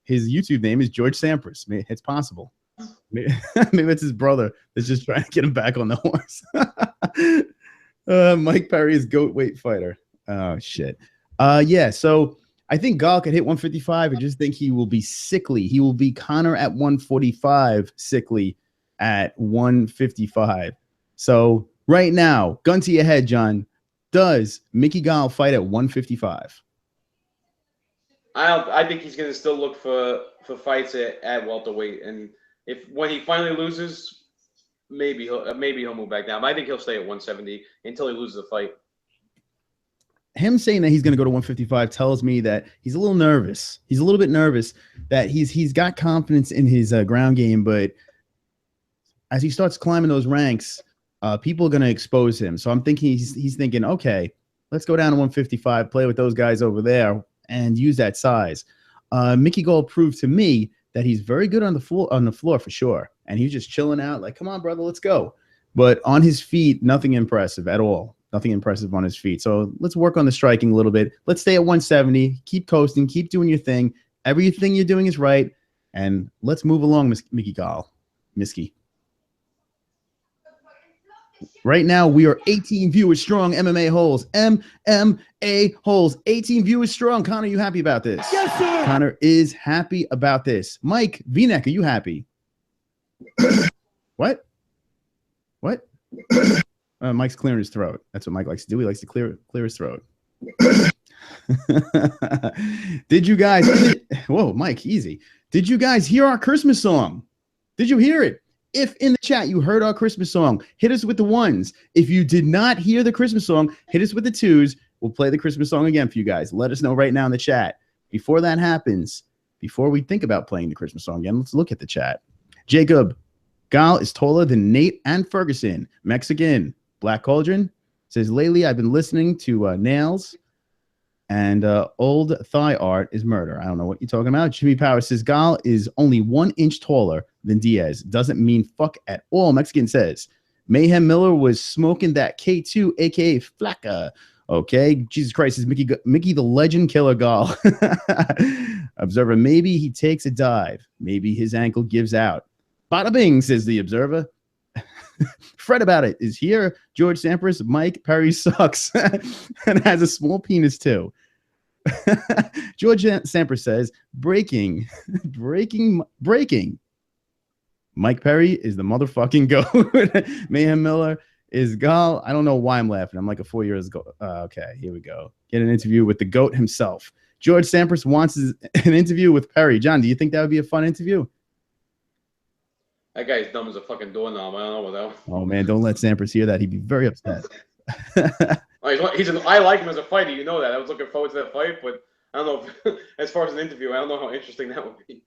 his YouTube name is George Sampras. It's possible. Maybe it's his brother that's just trying to get him back on the horse. Mike Perry is goat weight fighter. Oh shit. Yeah. So I think Gall could hit 155. I just think he will be sickly. He will be Conor at 145, sickly at 155. So right now, gun to your head, John. Does Mickey Gall fight at 155? I think he's going to still look for fights at welterweight, and when he finally loses, maybe he'll move back down. But I think he'll stay at 170 until he loses the fight. Him saying that he's going to go to 155 tells me that he's a little nervous. He's a little bit nervous that he's got confidence in his ground game, but as he starts climbing those ranks, people are going to expose him. So I'm thinking he's thinking, okay, let's go down to 155, play with those guys over there, and use that size. Mickey Gall proved to me that he's very good on the floor for sure. And he's just chilling out like, come on, brother, let's go. But on his feet, nothing impressive at all. Nothing impressive on his feet. So let's work on the striking a little bit. Let's stay at 170. Keep coasting. Keep doing your thing. Everything you're doing is right. And let's move along, Mickey Gall. Miskey. Right now, we are 18 viewers strong. MMA holes. MMA holes. 18 viewers strong. Connor, you happy about this? Yes, sir. Connor is happy about this. Mike V-neck, are you happy? What? Mike's clearing his throat. That's what Mike likes to do. He likes to clear his throat. Did you guys? Whoa, Mike, easy. Did you guys hear our Christmas song? Did you hear it? If in the chat you heard our Christmas song, hit us with the ones. If you did not hear the Christmas song, hit us with the twos. We'll play the Christmas song again for you guys. Let us know right now in the chat. Before that happens, before we think about playing the Christmas song again, let's look at the chat. Jacob, Gall is taller than Nate and Ferguson. Mexican. Black Cauldron says, lately I've been listening to Nails and old thigh art is murder. I don't know what you're talking about. Jimmy Power says, Gall is only 1 inch taller than Diaz. Doesn't mean fuck at all. Mexican says, Mayhem Miller was smoking that K2, a.k.a. Flacca. Okay. Jesus Christ, is Mickey the legend killer Gall. Observer, maybe he takes a dive. Maybe his ankle gives out. Bada bing, says the observer. Fred about it is here. George Sampras, Mike Perry sucks and has a small penis too. George Sampras says, breaking. Mike Perry is the motherfucking goat. Mayhem Miller Is Gal? I don't know why I'm laughing. I'm like a 4 years ago. Okay, here we go. Get an interview with the GOAT himself. George Sampras wants an interview with Perry. John, do you think that would be a fun interview? That guy's dumb as a fucking doorknob. I don't know what that. Oh man, don't let Sampras hear that. He'd be very upset. I like him as a fighter. You know that. I was looking forward to that fight, but I don't know. As far as an interview, I don't know how interesting that would be.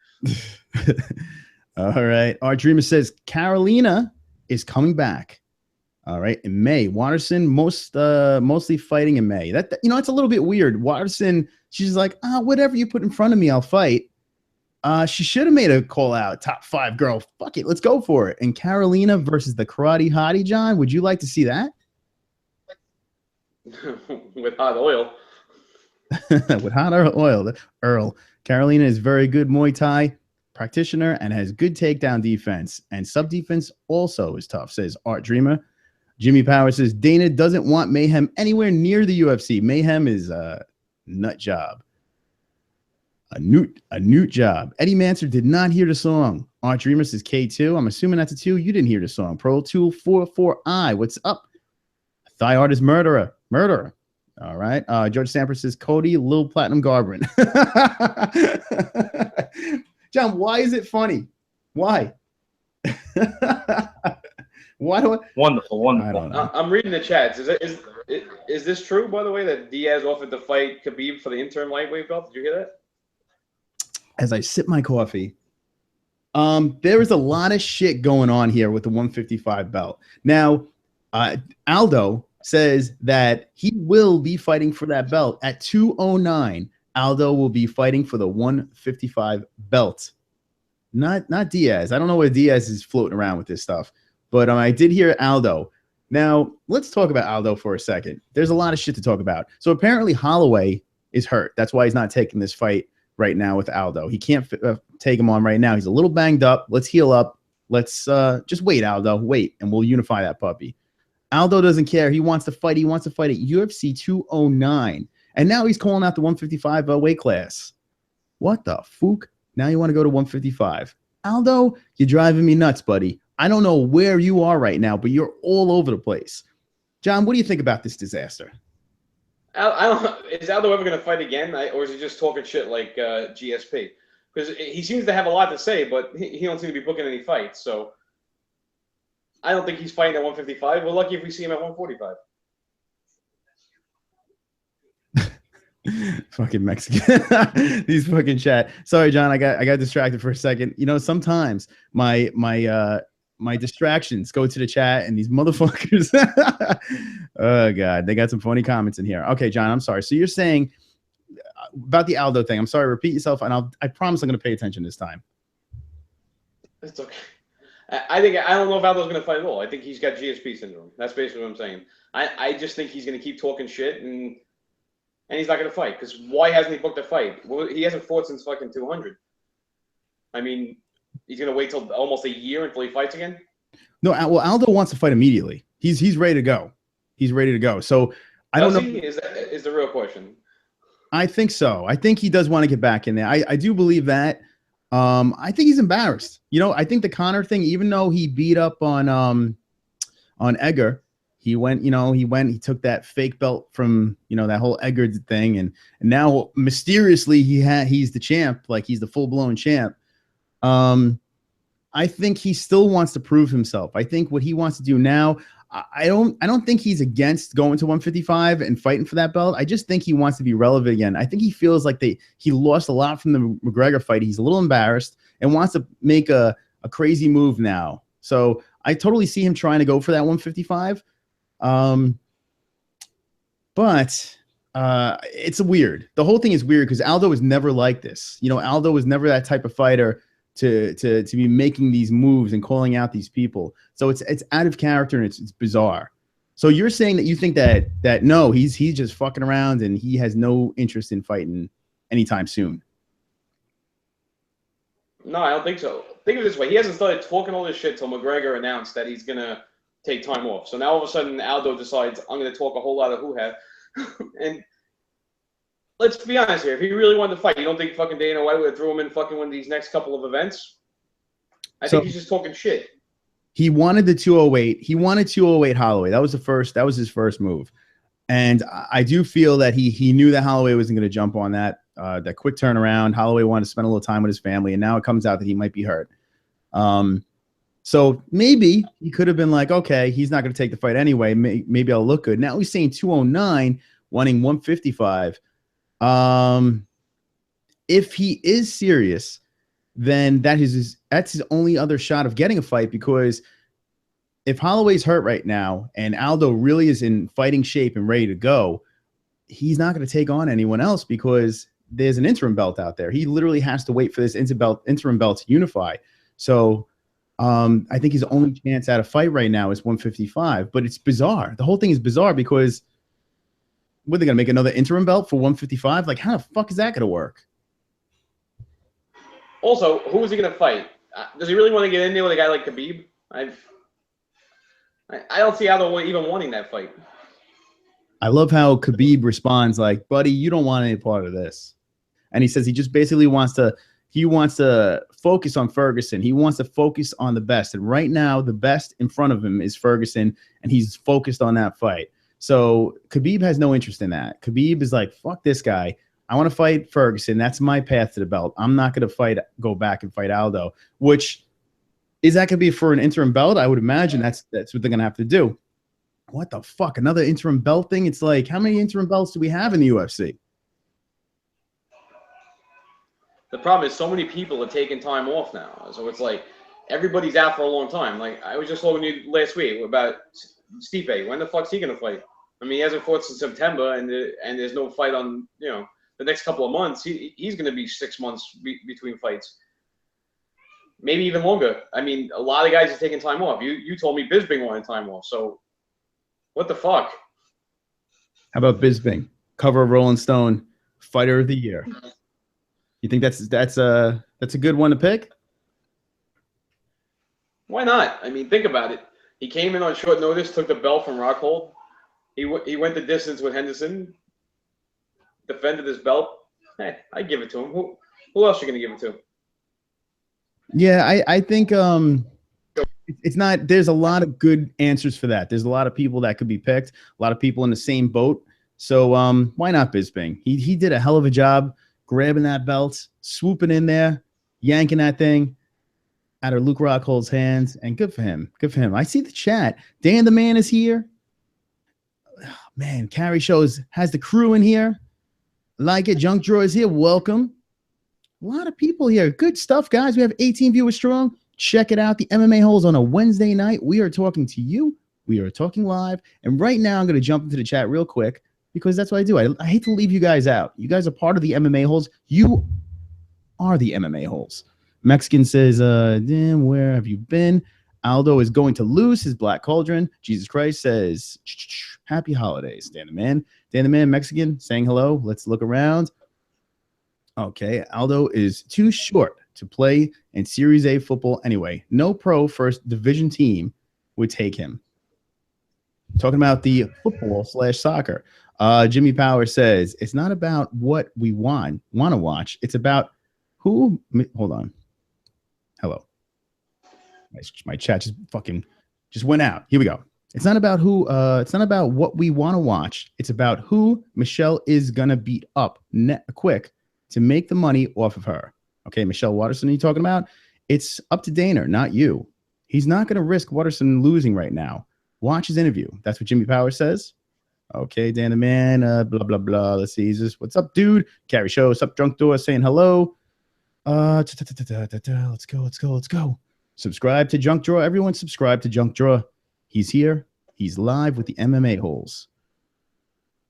All right. Our Dreamer says Carolina is coming back. All right, in May. Watterson mostly fighting in May. That it's a little bit weird. Watterson, she's like, whatever you put in front of me, I'll fight. She should have made a call out. Top 5 girl. Fuck it, let's go for it. And Carolina versus the Karate Hottie, John. Would you like to see that? With hot oil. With hot oil. Earl. Carolina is very good Muay Thai practitioner and has good takedown defense. And sub defense also is tough, says Art Dreamer. Jimmy Power says Dana doesn't want Mayhem anywhere near the UFC. Mayhem is a nut job. A newt job. Eddie Manser did not hear the song. Art Dreamer says K2. I'm assuming that's a 2. You didn't hear the song. Pro Tool 44I. What's up? Thigh Artist Murderer. All right. George Sampras says Cody, Lil Platinum Garbrandt. John, why is it funny? Why? Why do I? Wonderful. I don't know. I'm reading the chats. Is this true, by the way, that Diaz offered to fight Khabib for the interim lightweight belt? Did you hear that? As I sip my coffee, there is a lot of shit going on here with the 155 belt. Now, Aldo says that he will be fighting for that belt at 209. Aldo will be fighting for the 155 belt. Not Diaz. I don't know where Diaz is floating around with this stuff. But I did hear Aldo. Now, let's talk about Aldo for a second. There's a lot of shit to talk about. So apparently Holloway is hurt. That's why he's not taking this fight right now with Aldo. He can't take him on right now. He's a little banged up. Let's heal up. Let's just wait, Aldo. Wait, and we'll unify that puppy. Aldo doesn't care. He wants to fight. He wants to fight at UFC 209. And now he's calling out the 155 weight class. What the fuck? Now you want to go to 155. Aldo, you're driving me nuts, buddy. I don't know where you are right now, but you're all over the place. John, what do you think about this disaster? I don't know. Is Aldo ever going to fight again, or is he just talking shit like GSP? Because he seems to have a lot to say, but he don't seem to be booking any fights. So I don't think he's fighting at 155. We're lucky if we see him at 145. Fucking Mexican. These fucking chat. Sorry, John. I got distracted for a second. Sometimes my distractions go to the chat and these motherfuckers. Oh God, they got some funny comments in here. Okay, John, I'm sorry. So you're saying about the Aldo thing. I'm sorry, repeat yourself, and I promise I'm going to pay attention this time. It's okay. I don't know if Aldo's going to fight at all. I think he's got GSP syndrome. That's basically what I'm saying. I just think he's going to keep talking shit and he's not going to fight. Because why hasn't he booked a fight? Well, he hasn't fought since fucking 200. I mean, he's going to wait till almost a year until he fights again? No, well, Aldo wants to fight immediately. He's ready to go. He's ready to go. So I don't know. Is the real question. I think so. I think he does want to get back in there. I do believe that. I think he's embarrassed. I think the Conor thing, even though he beat up on Edgar, he took that fake belt from, that whole Edgar thing. And now mysteriously he's the champ, like he's the full blown champ. I think he still wants to prove himself. I think what he wants to do now, I don't think he's against going to 155 and fighting for that belt. I just think he wants to be relevant again. I think he feels like he lost a lot from the McGregor fight. He's a little embarrassed and wants to make a crazy move now. So I totally see him trying to go for that 155. But it's weird. The whole thing is weird because Aldo was never like this. Aldo was never that type of fighter to be making these moves and calling out these people. So it's out of character and it's bizarre. So you're saying that you think that no, he's just fucking around and he has no interest in fighting anytime soon. No, I don't think so. Think of it this way. He hasn't started talking all this shit till McGregor announced that he's going to take time off. So now all of a sudden Aldo decides I'm going to talk a whole lot of hoo-ha. And let's be honest here. If he really wanted to fight, you don't think fucking Dana White would have threw him in fucking one of these next couple of events? I think he's just talking shit. He wanted the 208. He wanted 208 Holloway. That was his first move. And I do feel that he knew that Holloway wasn't going to jump on that quick turnaround. Holloway wanted to spend a little time with his family, and now it comes out that he might be hurt. So maybe he could have been like, okay, he's not going to take the fight anyway. Maybe I'll look good. Now he's saying 209, wanting 155. If he is serious, then that's his only other shot of getting a fight, because if Holloway's hurt right now and Aldo really is in fighting shape and ready to go, he's not going to take on anyone else because there's an interim belt out there. He literally has to wait for this interim belt to unify. So I think his only chance at a fight right now is 155. But it's bizarre. The whole thing is bizarre because what, they're going to make another interim belt for 155? Like, how the fuck is that going to work? Also, who is he going to fight? Does he really want to get in there with a guy like Khabib? I don't see Aldo even wanting that fight. I love how Khabib responds like, buddy, you don't want any part of this. And he says he just basically wants to focus on Ferguson. He wants to focus on the best. And right now, the best in front of him is Ferguson, and he's focused on that fight. So Khabib has no interest in that. Khabib is like, fuck this guy. I want to fight Ferguson. That's my path to the belt. I'm not going to go back and fight Aldo, which is that could be for an interim belt. I would imagine that's what they're going to have to do. What the fuck? Another interim belt thing? It's like, how many interim belts do we have in the UFC? The problem is so many people are taking time off now. So it's like everybody's out for a long time. Like I was just talking to you last week about Stipe. When the fuck's he going to fight? I mean, he hasn't fought since September, and there's no fight on, the next couple of months. He's going to be 6 months between fights. Maybe even longer. I mean, a lot of guys are taking time off. You told me Bisping wanted time off. So what the fuck? How about Bisping? Cover of Rolling Stone, Fighter of the Year. You think that's a good one to pick? Why not? I mean, think about it. He came in on short notice, took the belt from Rockhold. He went the distance with Henderson, defended his belt. Hey, I give it to him. Who else are you going to give it to? Yeah, I think it's not. There's a lot of good answers for that. There's a lot of people that could be picked. A lot of people in the same boat. So why not Bisping? He did a hell of a job grabbing that belt, swooping in there, yanking that thing out of Luke Rockhold's hands, and good for him. Good for him. I see the chat. Dan the Man is here. Oh, man, Carrie has the crew in here. Like it. Junk Drawer is here. Welcome. A lot of people here. Good stuff, guys. We have 18 viewers strong. Check it out. The MMA Holes on a Wednesday night. We are talking to you. We are talking live. And right now, I'm going to jump into the chat real quick because that's what I do. I hate to leave you guys out. You guys are part of the MMA Holes. You are the MMA Holes. Mexican says, damn, where have you been? Aldo is going to lose his Black Cauldron. Jesus Christ says, happy holidays. Dan the Man. Dan the Man, Mexican, saying hello. Let's look around. Okay, Aldo is too short to play in Series A football anyway. No pro first division team would take him. Talking about the football/soccer. Jimmy Power says, it's not about what we want to watch. It's about who. Hold on. Hello. My chat just went out. Here we go. It's not about who. It's not about what we want to watch. It's about who Michelle is going to beat up quick to make the money off of her. Okay, Michelle Watterson, are you talking about? It's up to Dana, not you. He's not going to risk Watterson losing right now. Watch his interview. That's what Jimmy Power says. Okay, Dan the Man, blah, blah, blah. Let's see. What's up, dude? Carrie Show. What's up, Drunk Door? Saying hello. Let's go. Subscribe to Junk Drawer. Everyone subscribe to Junk Drawer. He's here. He's live with the MMA Holes.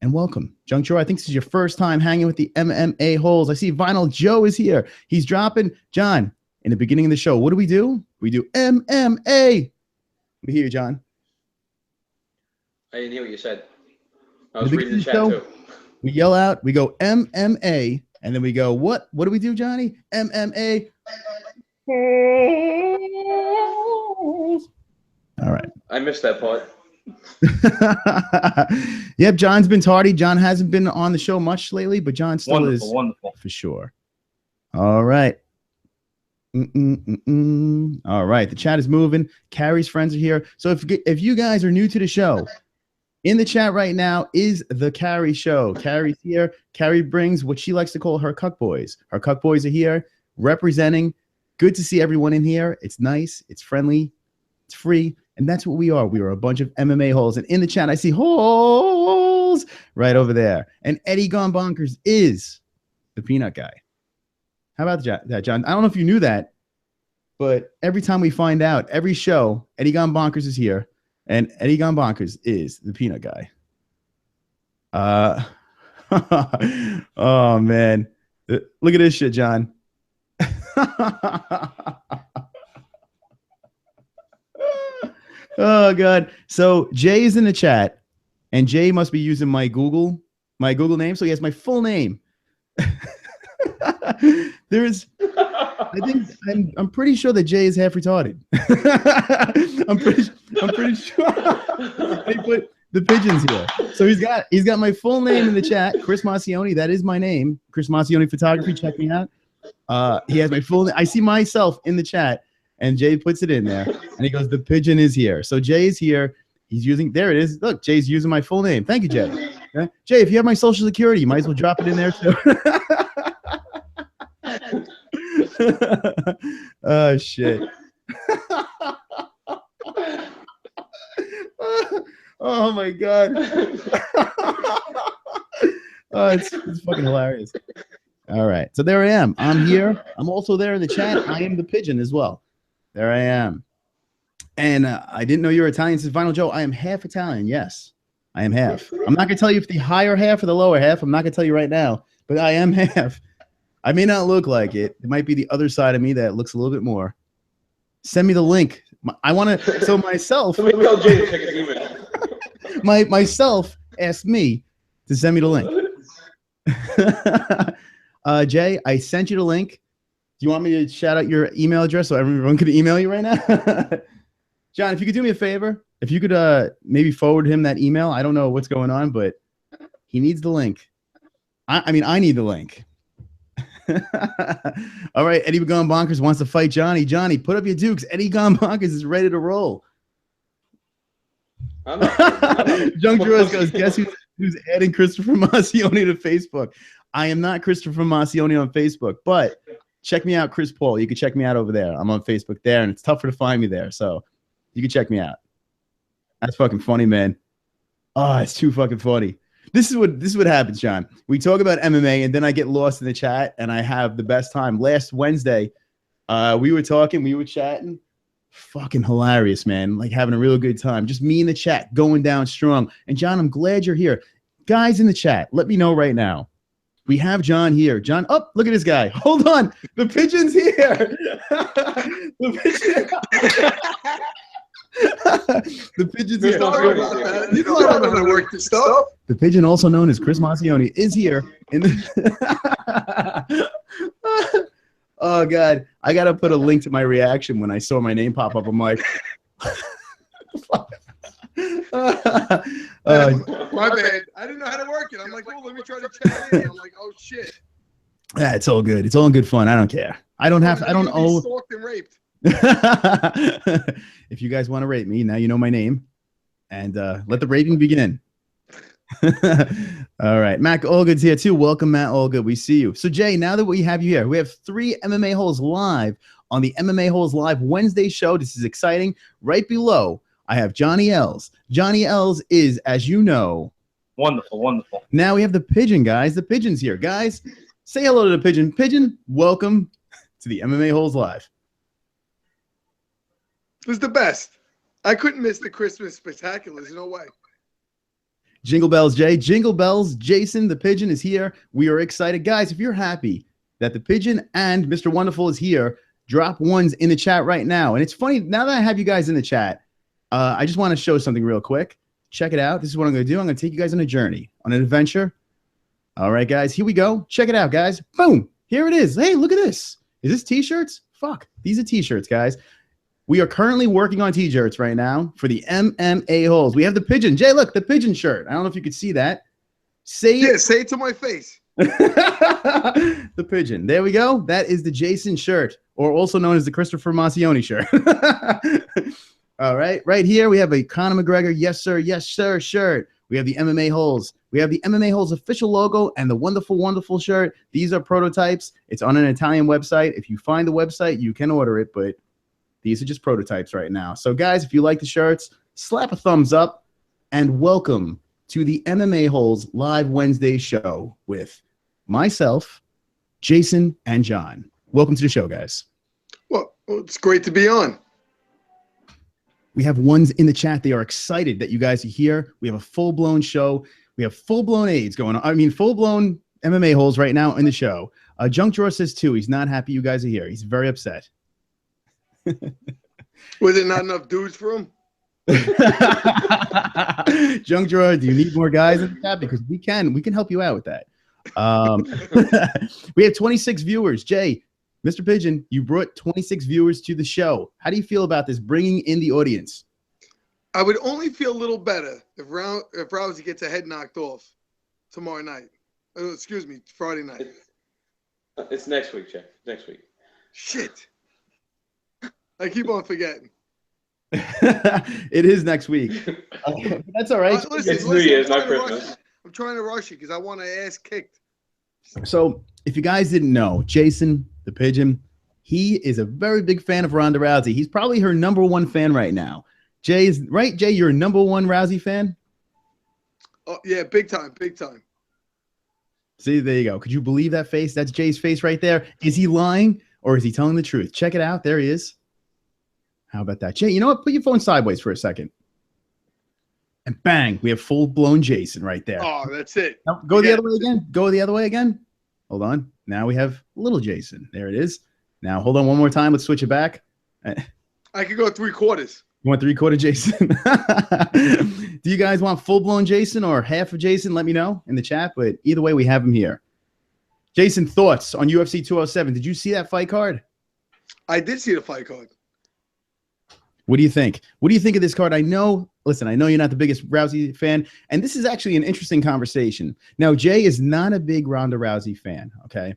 And welcome, Junk Drawer. I think this is your first time hanging with the MMA Holes. I see Vinyl Joe is here. He's dropping. John, in the beginning of the show, what do? We do MMA. We hear you, John. I didn't hear what you said. I was reading the chat too. We yell out, we go MMA, and then we go, what? What do we do, Johnny? MMA. All right. I missed that part. Yep, John's been tardy. John hasn't been on the show much lately, but John still is wonderful for sure. All right. All right, the chat is moving. Carrie's friends are here. So if you guys are new to the show, in the chat right now is the Carrie Show. Carrie's here. Carrie brings what she likes to call her cuck boys. Her cuck boys are here representing. Good to see everyone in here. It's nice. It's friendly. It's free. And that's what we are. We are a bunch of MMA holes. And in the chat, I see holes right over there. And Eddie Gone Bonkers is the peanut guy. How about that, John? I don't know if you knew that, but every time we find out, every show, Eddie Gone Bonkers is here. And Eddie Gone Bonkers is the peanut guy. Oh, man. Look at this shit, John. Oh, God. So Jay is in the chat, and Jay must be using my Google name. So he has my full name. I'm pretty sure that Jay is half retarded. I'm pretty sure. They put the pigeons here. So he's got my full name in the chat, Chris Marcioni. That is my name, Chris Marcioni Photography. Check me out. He has my full name. I see myself in the chat, and Jay puts it in there, and he goes, "The pigeon is here." So Jay is here. He's using. There it is. Look, Jay's using my full name. Thank you, Jay. Okay? Jay, if you have my social security, you might as well drop it in there too. Oh shit. Oh my God. Oh, it's fucking hilarious. All right, so there I am. I'm here. I'm also there in the chat. I am the pigeon as well. There I am. And I didn't know you were Italian. Says Vinyl Joe. I am half Italian. Yes, I am half. I'm not gonna tell you if the higher half or the lower half. I'm not gonna tell you right now, but I am half. I may not look like it. It might be the other side of me that looks a little bit more. Send me the link. I want to. So myself. Let me tell Jay to check his email. Myself asked me to send me the link. Jay, I sent you the link. Do you want me to shout out your email address so everyone could email you right now? John, if you could do me a favor, if you could maybe forward him that email. I don't know what's going on, but he needs the link. I mean, I need the link. All right, Eddie Gone Bonkers wants to fight Johnny. Johnny, put up your dukes. Eddie Gone Bonkers is ready to roll. Junk Drawers goes, guess who's adding Christopher Marcioni to Facebook? I am not Christopher Marcioni on Facebook, but check me out, Chris Paul. You can check me out over there. I'm on Facebook there, and it's tougher to find me there, so you can check me out. That's fucking funny, man. Oh, it's too fucking funny. This is what happens, John. We talk about MMA, and then I get lost in the chat, and I have the best time. Last Wednesday, we were talking, we were chatting. Fucking hilarious, man. Like having a real good time. Just me in the chat, going down strong. And John, I'm glad you're here. Guys in the chat, let me know right now. We have John here. John, oh, look at this guy. Hold on. The pigeon's here. The pigeon. The pigeon's here. You know I don't know how to work this stuff. The pigeon, also known as Chris Marcioni, is here. In the Oh, God. I got to put a link to my reaction when I saw my name pop up. I'm like, my bad. I didn't know how to work it. I'm like, oh, let me try to chat in. I'm like, oh, shit. Yeah, it's all good. It's all in good fun. I don't care. I don't owe. Stalked and raped. If you guys want to rape me, now you know my name. And let the raping begin. All right, Matt Allgood's here too. Welcome, Matt Allgood. We see you. So Jay, now that we have you here, we have 3 MMA holes live on the MMA Holes Live Wednesday show. This is exciting. Right below, I have Johnny Els. Johnny Els is, as you know, wonderful, wonderful. Now we have the pigeon, guys. The pigeon's here, guys. Say hello to the pigeon. Pigeon, welcome to the MMA Holes Live. It was the best. I couldn't miss the Christmas spectacular. There's no way. Jingle bells, Jay. Jingle bells. Jason, the pigeon, is here. We are excited. Guys, if you're happy that the pigeon and Mr. Wonderful is here, drop ones in the chat right now. And it's funny, now that I have you guys in the chat, I just want to show something real quick. Check it out. This is what I'm going to do. I'm going to take you guys on a journey, on an adventure. All right, guys, here we go. Check it out, guys. Boom. Here it is. Hey, look at this. Is this T-shirts? Fuck. These are T-shirts, guys. We are currently working on T-shirts right now for the MMA-HOLES. We have the pigeon. Jay, look, the pigeon shirt. I don't know if you could see that. Say it to my face. The pigeon. There we go. That is the Jason shirt. or also known as the Christopher Macione shirt. All right. Right here, we have a Conor McGregor, yes, sir, shirt. We have the MMA-HOLES. We have the MMA-HOLES official logo and the wonderful, wonderful shirt. These are prototypes. It's on an Italian website. If you find the website, you can order it, but these are just prototypes right now. So, guys, if you like the shirts, slap a thumbs up, and welcome to the MMA-HOLES Live Wednesday show with myself, Jason, and John. Welcome to the show, guys. Well, it's great to be on. We have ones in the chat. They are excited that you guys are here. We have a full-blown show. We have full-blown AIDS going on. I mean, full-blown MMA-HOLES right now in the show. Junk Drawer says, too, he's not happy you guys are here. He's very upset. Was there not enough dudes for him? Junk Drawer, do you need more guys in the chat? Because we can help you out with that. We have 26 viewers. Jay, Mr. Pigeon, you brought 26 viewers to the show. How do you feel about this, bringing in the audience? I would only feel a little better if Rousey gets a head knocked off tomorrow night. Excuse me, Friday night. It's next week, Jay. Next week. Shit. I keep on forgetting. It is next week. That's all right. It's New Year's, not Christmas. I'm trying to rush you because I want to ass kicked. So, if you guys didn't know, Jason, the Pigeon, he is a very big fan of Ronda Rousey. He's probably her #1 fan right now. Jay, is right? Jay, you're a #1 Rousey fan? Oh, yeah, big time, big time. See, there you go. Could you believe that face? That's Jay's face right there. Is he lying or is he telling the truth? Check it out. There he is. How about that? Jay, you know what? Put your phone sideways for a second. And bang, we have full-blown Jason right there. Oh, that's it. Now, go the other way again. Go the other way again. Hold on. Now we have little Jason. There it is. Now, hold on one more time. Let's switch it back. I could go 3/4. You want 3/4 Jason? Do you guys want full-blown Jason or half of Jason? Let me know in the chat. But either way, we have him here. Jason, thoughts on UFC 207? Did you see that fight card? I did see the fight card. What do you think? What do you think of this card? I know, listen, I know you're not the biggest Rousey fan, and this is actually an interesting conversation. Now, Jay is not a big Ronda Rousey fan, okay?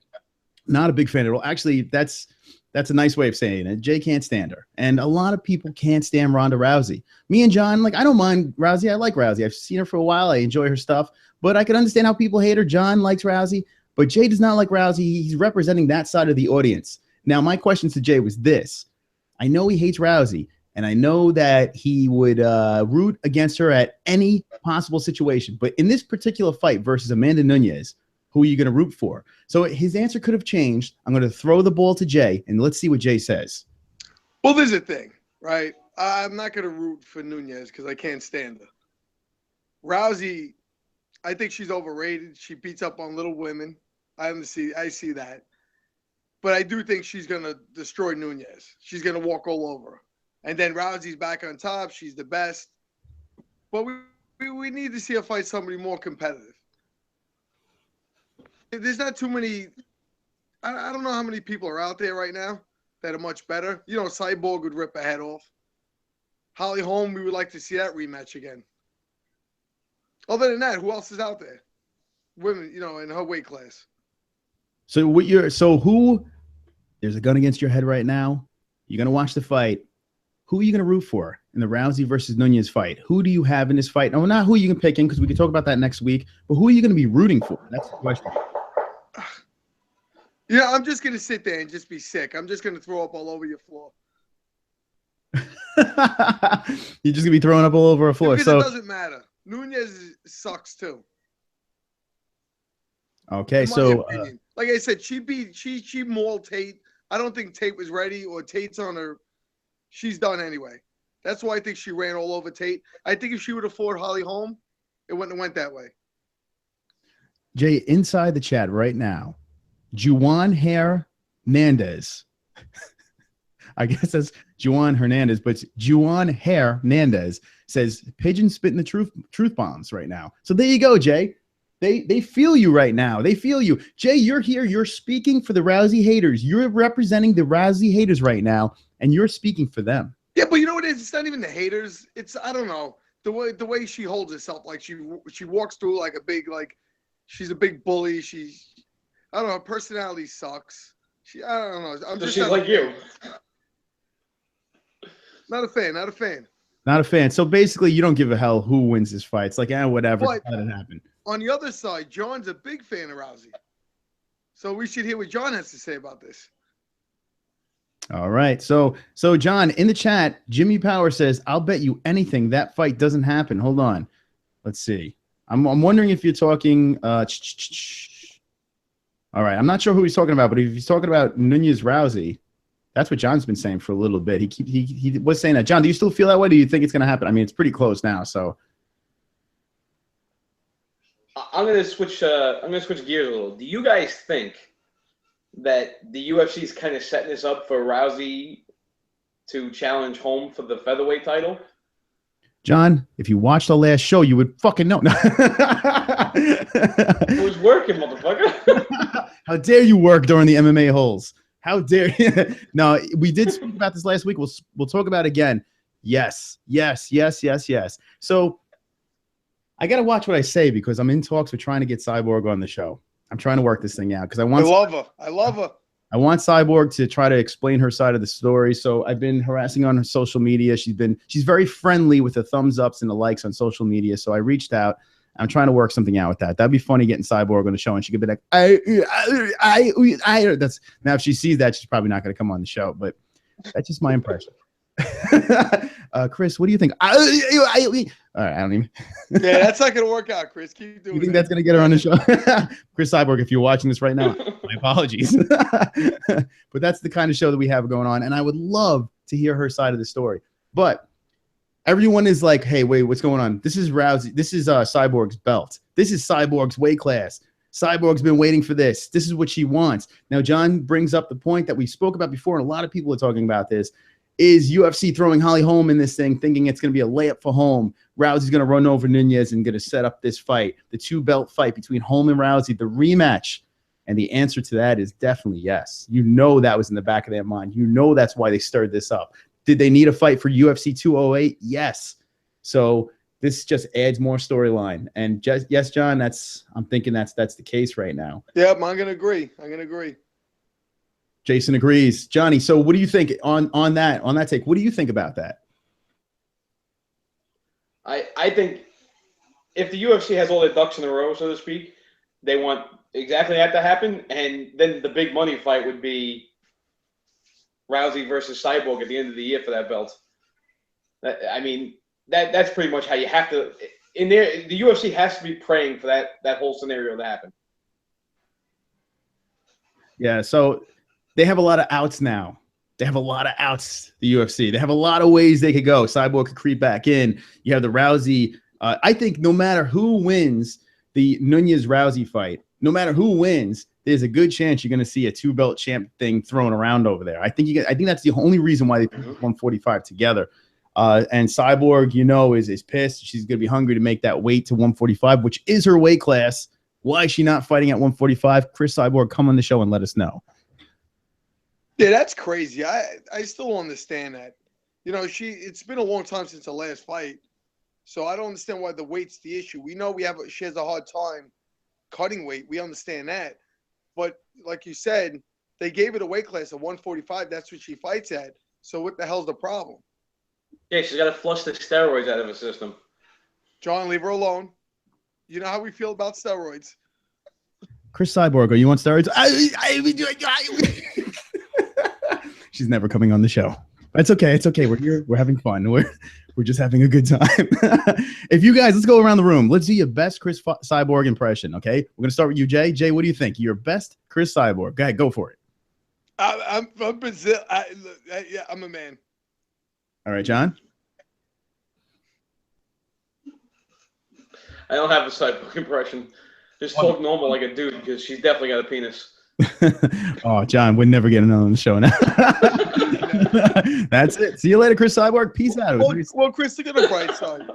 Not a big fan at all. Actually, that's a nice way of saying it. Jay can't stand her, and a lot of people can't stand Ronda Rousey. Me and John, like, I don't mind Rousey. I like Rousey. I've seen her for a while. I enjoy her stuff, but I can understand how people hate her. John likes Rousey, but Jay does not like Rousey. He's representing that side of the audience. Now, my question to Jay was this. I know he hates Rousey, and I know that he would root against her at any possible situation. But in this particular fight versus Amanda Nunes, who are you going to root for? So his answer could have changed. I'm going to throw the ball to Jay, and let's see what Jay says. Well, there's a thing, right? I'm not going to root for Nunes because I can't stand her. Rousey, I think she's overrated. She beats up on little women. I see that. But I do think she's going to destroy Nunes. She's going to walk all over her. And then Rousey's back on top. She's the best. But we need to see her fight somebody more competitive. There's not too many. I don't know how many people are out there right now that are much better. You know, Cyborg would rip a head off. Holly Holm, we would like to see that rematch again. Other than that, who else is out there? Women, you know, in her weight class. So who? There's a gun against your head right now. You're gonna watch the fight. Who are you going to root for in the Rousey versus Nunes fight? Who do you have in this fight? No, not who you can pick in, because we can talk about that next week. But who are you going to be rooting for? That's the question. Yeah, I'm just going to sit there and just be sick. I'm just going to throw up all over your floor. You're just going to be throwing up all over a floor. Because it doesn't matter. Nunes sucks too. Okay, so like I said, she mauled Tate. I don't think Tate was ready, or Tate's on her. She's done anyway. That's why I think she ran all over Tate. I think if she would have fought Holly Holm, it wouldn't have went that way. Jay, inside the chat right now, Juan Hernandez. I guess that's Juan Hernandez, but Juan Hernandez says Pigeon spitting the truth bombs right now. So there you go, Jay. They feel you right now. They feel you. Jay, you're here. You're speaking for the Rousey haters. You're representing the Rousey haters right now, and you're speaking for them. Yeah, but you know what it is? It's not even the haters. It's, I don't know, the way she holds herself. Like she walks through like a big, like she's a big bully. I don't know, her personality sucks. I don't know. I'm So just she's not like a you. fan. Not a fan. Not a fan. Not a fan. So basically, you don't give a hell who wins this fight. It's like, whatever. But- Let it happen. On the other side, John's a big fan of Rousey. So we should hear what John has to say about this. All right. So John, in the chat, Jimmy Power says, I'll bet you anything that fight doesn't happen. Hold on. Let's see. I'm wondering if you're talking. All right. I'm not sure who he's talking about, but if he's talking about Nunez Rousey, that's what John's been saying for a little bit. He was saying that. John, do you still feel that way? Do you think it's going to happen? I mean, it's pretty close now. So I'm gonna switch gears a little. Do you guys think that the UFC is kind of setting this up for Rousey to challenge Holm for the featherweight title? John, if you watched the last show, you would fucking know. It was working, motherfucker. How dare you work during the MMA holes? How dare you? No, we did speak about this last week. We'll talk about it again. Yes. So I got to watch what I say because I'm in talks with trying to get Cyborg on the show. I'm trying to work this thing out because I love her. I love her. I want Cyborg to try to explain her side of the story. So I've been harassing on her social media. She's very friendly with the thumbs ups and the likes on social media. So I reached out. I'm trying to work something out with that. That'd be funny getting Cyborg on the show and she could be like, that's now if she sees that, she's probably not going to come on the show, but that's just my impression. Chris, what do you think? All right, I don't even. Yeah, that's not going to work out, Chris. Keep doing You think that's going to get her on the show? Chris Cyborg, if you're watching this right now, my apologies. But that's the kind of show that we have going on, and I would love to hear her side of the story. But everyone is like, hey, wait, what's going on? This is Rousey. This is Cyborg's belt. This is Cyborg's weight class. Cyborg's been waiting for this. This is what she wants. Now, John brings up the point that we spoke about before, and a lot of people are talking about this. Is UFC throwing Holly Holm in this thing, thinking it's going to be a layup for Holm? Rousey's going to run over Nunez and going to set up this fight, the two-belt fight between Holm and Rousey, the rematch. And the answer to that is definitely yes. You know that was in the back of their mind. You know that's why they stirred this up. Did they need a fight for UFC 208? Yes. So this just adds more storyline. And just yes, John, I'm thinking that's the case right now. Yep, I'm going to agree. Jason agrees. Johnny, so what do you think on that take? What do you think about that? I think if the UFC has all their ducks in a row, so to speak, they want exactly that to happen, and then the big money fight would be Rousey versus Cyborg at the end of the year for that belt. I mean, that's pretty much how you have to. In there, the UFC has to be praying for that whole scenario to happen. Yeah, so they have a lot of outs now. They have a lot of outs, the UFC. They have a lot of ways they could go. Cyborg could creep back in. You have the Rousey. I think no matter who wins the Nunez-Rousey fight, no matter who wins, there's a good chance you're going to see a two-belt champ thing thrown around over there. I think that's the only reason why they put 145 together. And Cyborg, is pissed. She's going to be hungry to make that weight to 145, which is her weight class. Why is she not fighting at 145? Chris Cyborg, come on the show and let us know. Yeah, that's crazy. I still don't understand that. It's been a long time since the last fight, so I don't understand why the weight's the issue. We know she has a hard time cutting weight. We understand that, but like you said, they gave it a weight class of 145. That's what she fights at. So what the hell's the problem? Yeah, she's got to flush the steroids out of her system. John, leave her alone. You know how we feel about steroids. Chris Cyborg, are you on steroids? She's never coming on the show. It's okay. It's okay. We're here. We're having fun. We're just having a good time. If you guys, let's go around the room. Let's do your best Chris Cyborg impression, okay? We're going to start with you, Jay. Jay, what do you think? Your best Chris Cyborg. Go ahead. Go for it. I'm Brazil. Yeah, I'm a man. All right, John? I don't have a Cyborg impression. Just talk normal like a dude because she's definitely got a penis. Oh, John, we're never getting on the show now. That's it. See you later, Chris Cyborg. Peace out. Well, Chris, look at the bright side.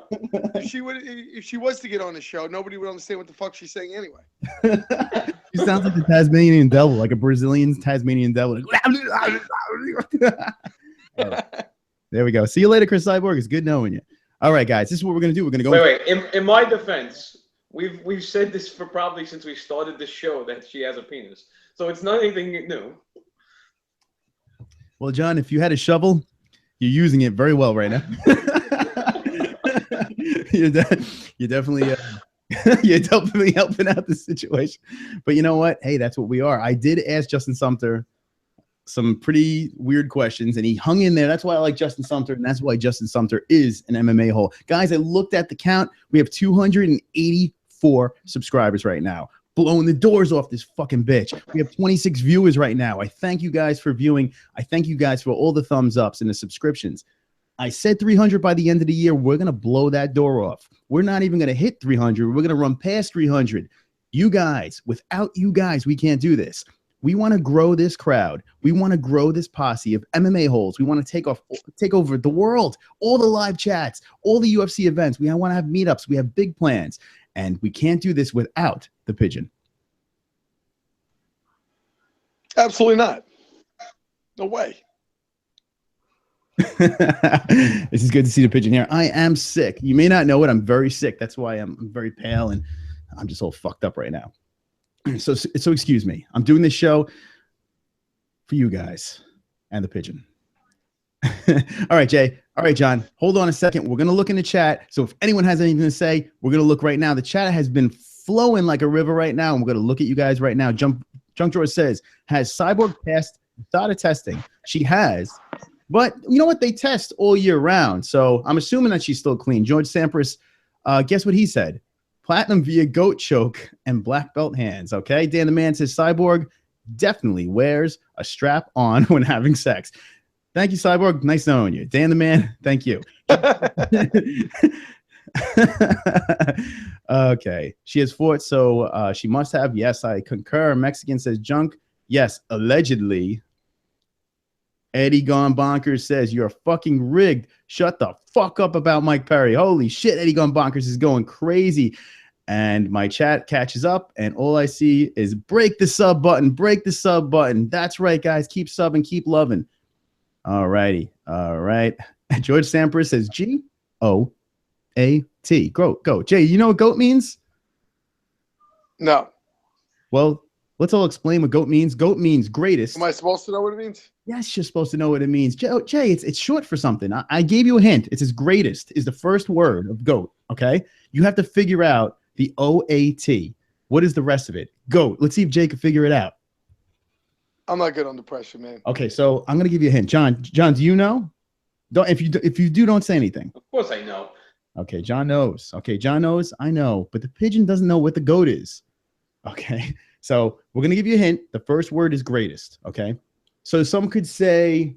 If she was to get on the show, nobody would understand what the fuck she's saying anyway. She sounds like the Tasmanian devil, like a Brazilian Tasmanian devil. There we go. See you later, Chris Cyborg. It's good knowing you. All right, guys, this is what we're gonna do. We're gonna go. Wait. In my defense, we've said this for probably since we started the show that she has a penis. So it's not anything new. Well, John, if you had a shovel, you're using it very well right now. you're definitely you're definitely helping out the situation. But you know what? Hey, that's what we are. I did ask Justin Sumter some pretty weird questions, and he hung in there. That's why I like Justin Sumter, and that's why Justin Sumter is an MMA hole. Guys, I looked at the count. We have 284 subscribers right now, blowing the doors off this fucking bitch. We have 26 viewers right now. I thank you guys for viewing. I thank you guys for all the thumbs ups and the subscriptions. I said 300 by the end of the year. We're going to blow that door off. We're not even going to hit 300. We're going to run past 300. You guys, without you guys, we can't do this. We want to grow this crowd. We want to grow this posse of MMA holes. We want to take over the world, all the live chats, all the UFC events. We want to have meetups. We have big plans. And we can't do this without the pigeon. Absolutely not. No way. This is good to see the pigeon here. I am sick. You may not know it. I'm very sick. That's why I'm very pale and I'm just all fucked up right now. So excuse me. I'm doing this show for you guys and the pigeon. All right, Jay. All right, John. Hold on a second. We're going to look in the chat. So if anyone has anything to say, we're going to look right now. The chat has been flowing like a river right now. And we're going to look at you guys right now. Junk Drawer says, has Cyborg passed data testing? She has. But you know what? They test all year round. So I'm assuming that she's still clean. George Sampras, guess what he said? Platinum via goat choke and black belt hands. Okay. Dan the Man says Cyborg definitely wears a strap on when having sex. Thank you, Cyborg. Nice knowing you. Dan the Man, thank you. Okay. She has fought, so she must have. Yes, I concur. Mexican says junk. Yes, allegedly. Eddie Gone Bonkers says, you're fucking rigged. Shut the fuck up about Mike Perry. Holy shit, Eddie Gone Bonkers is going crazy. And my chat catches up, and all I see is break the sub button. Break the sub button. That's right, guys. Keep subbing. Keep loving. All righty. All right. George Sampras says G-O-A-T. Go. Jay, you know what GOAT means? No. Well, let's all explain what GOAT means. GOAT means greatest. Am I supposed to know what it means? Yes, you're supposed to know what it means. Jay, it's short for something. I gave you a hint. It's his greatest is the first word of GOAT, okay? You have to figure out the O-A-T. What is the rest of it? GOAT. Let's see if Jay can figure it out. I'm not good under pressure, man. Okay, so I'm going to give you a hint. John, do you know? Don't if you do, don't say anything. Of course I know. Okay, John knows. Okay, John knows. I know. But the pigeon doesn't know what the GOAT is. Okay, so we're going to give you a hint. The first word is greatest, okay? So some could say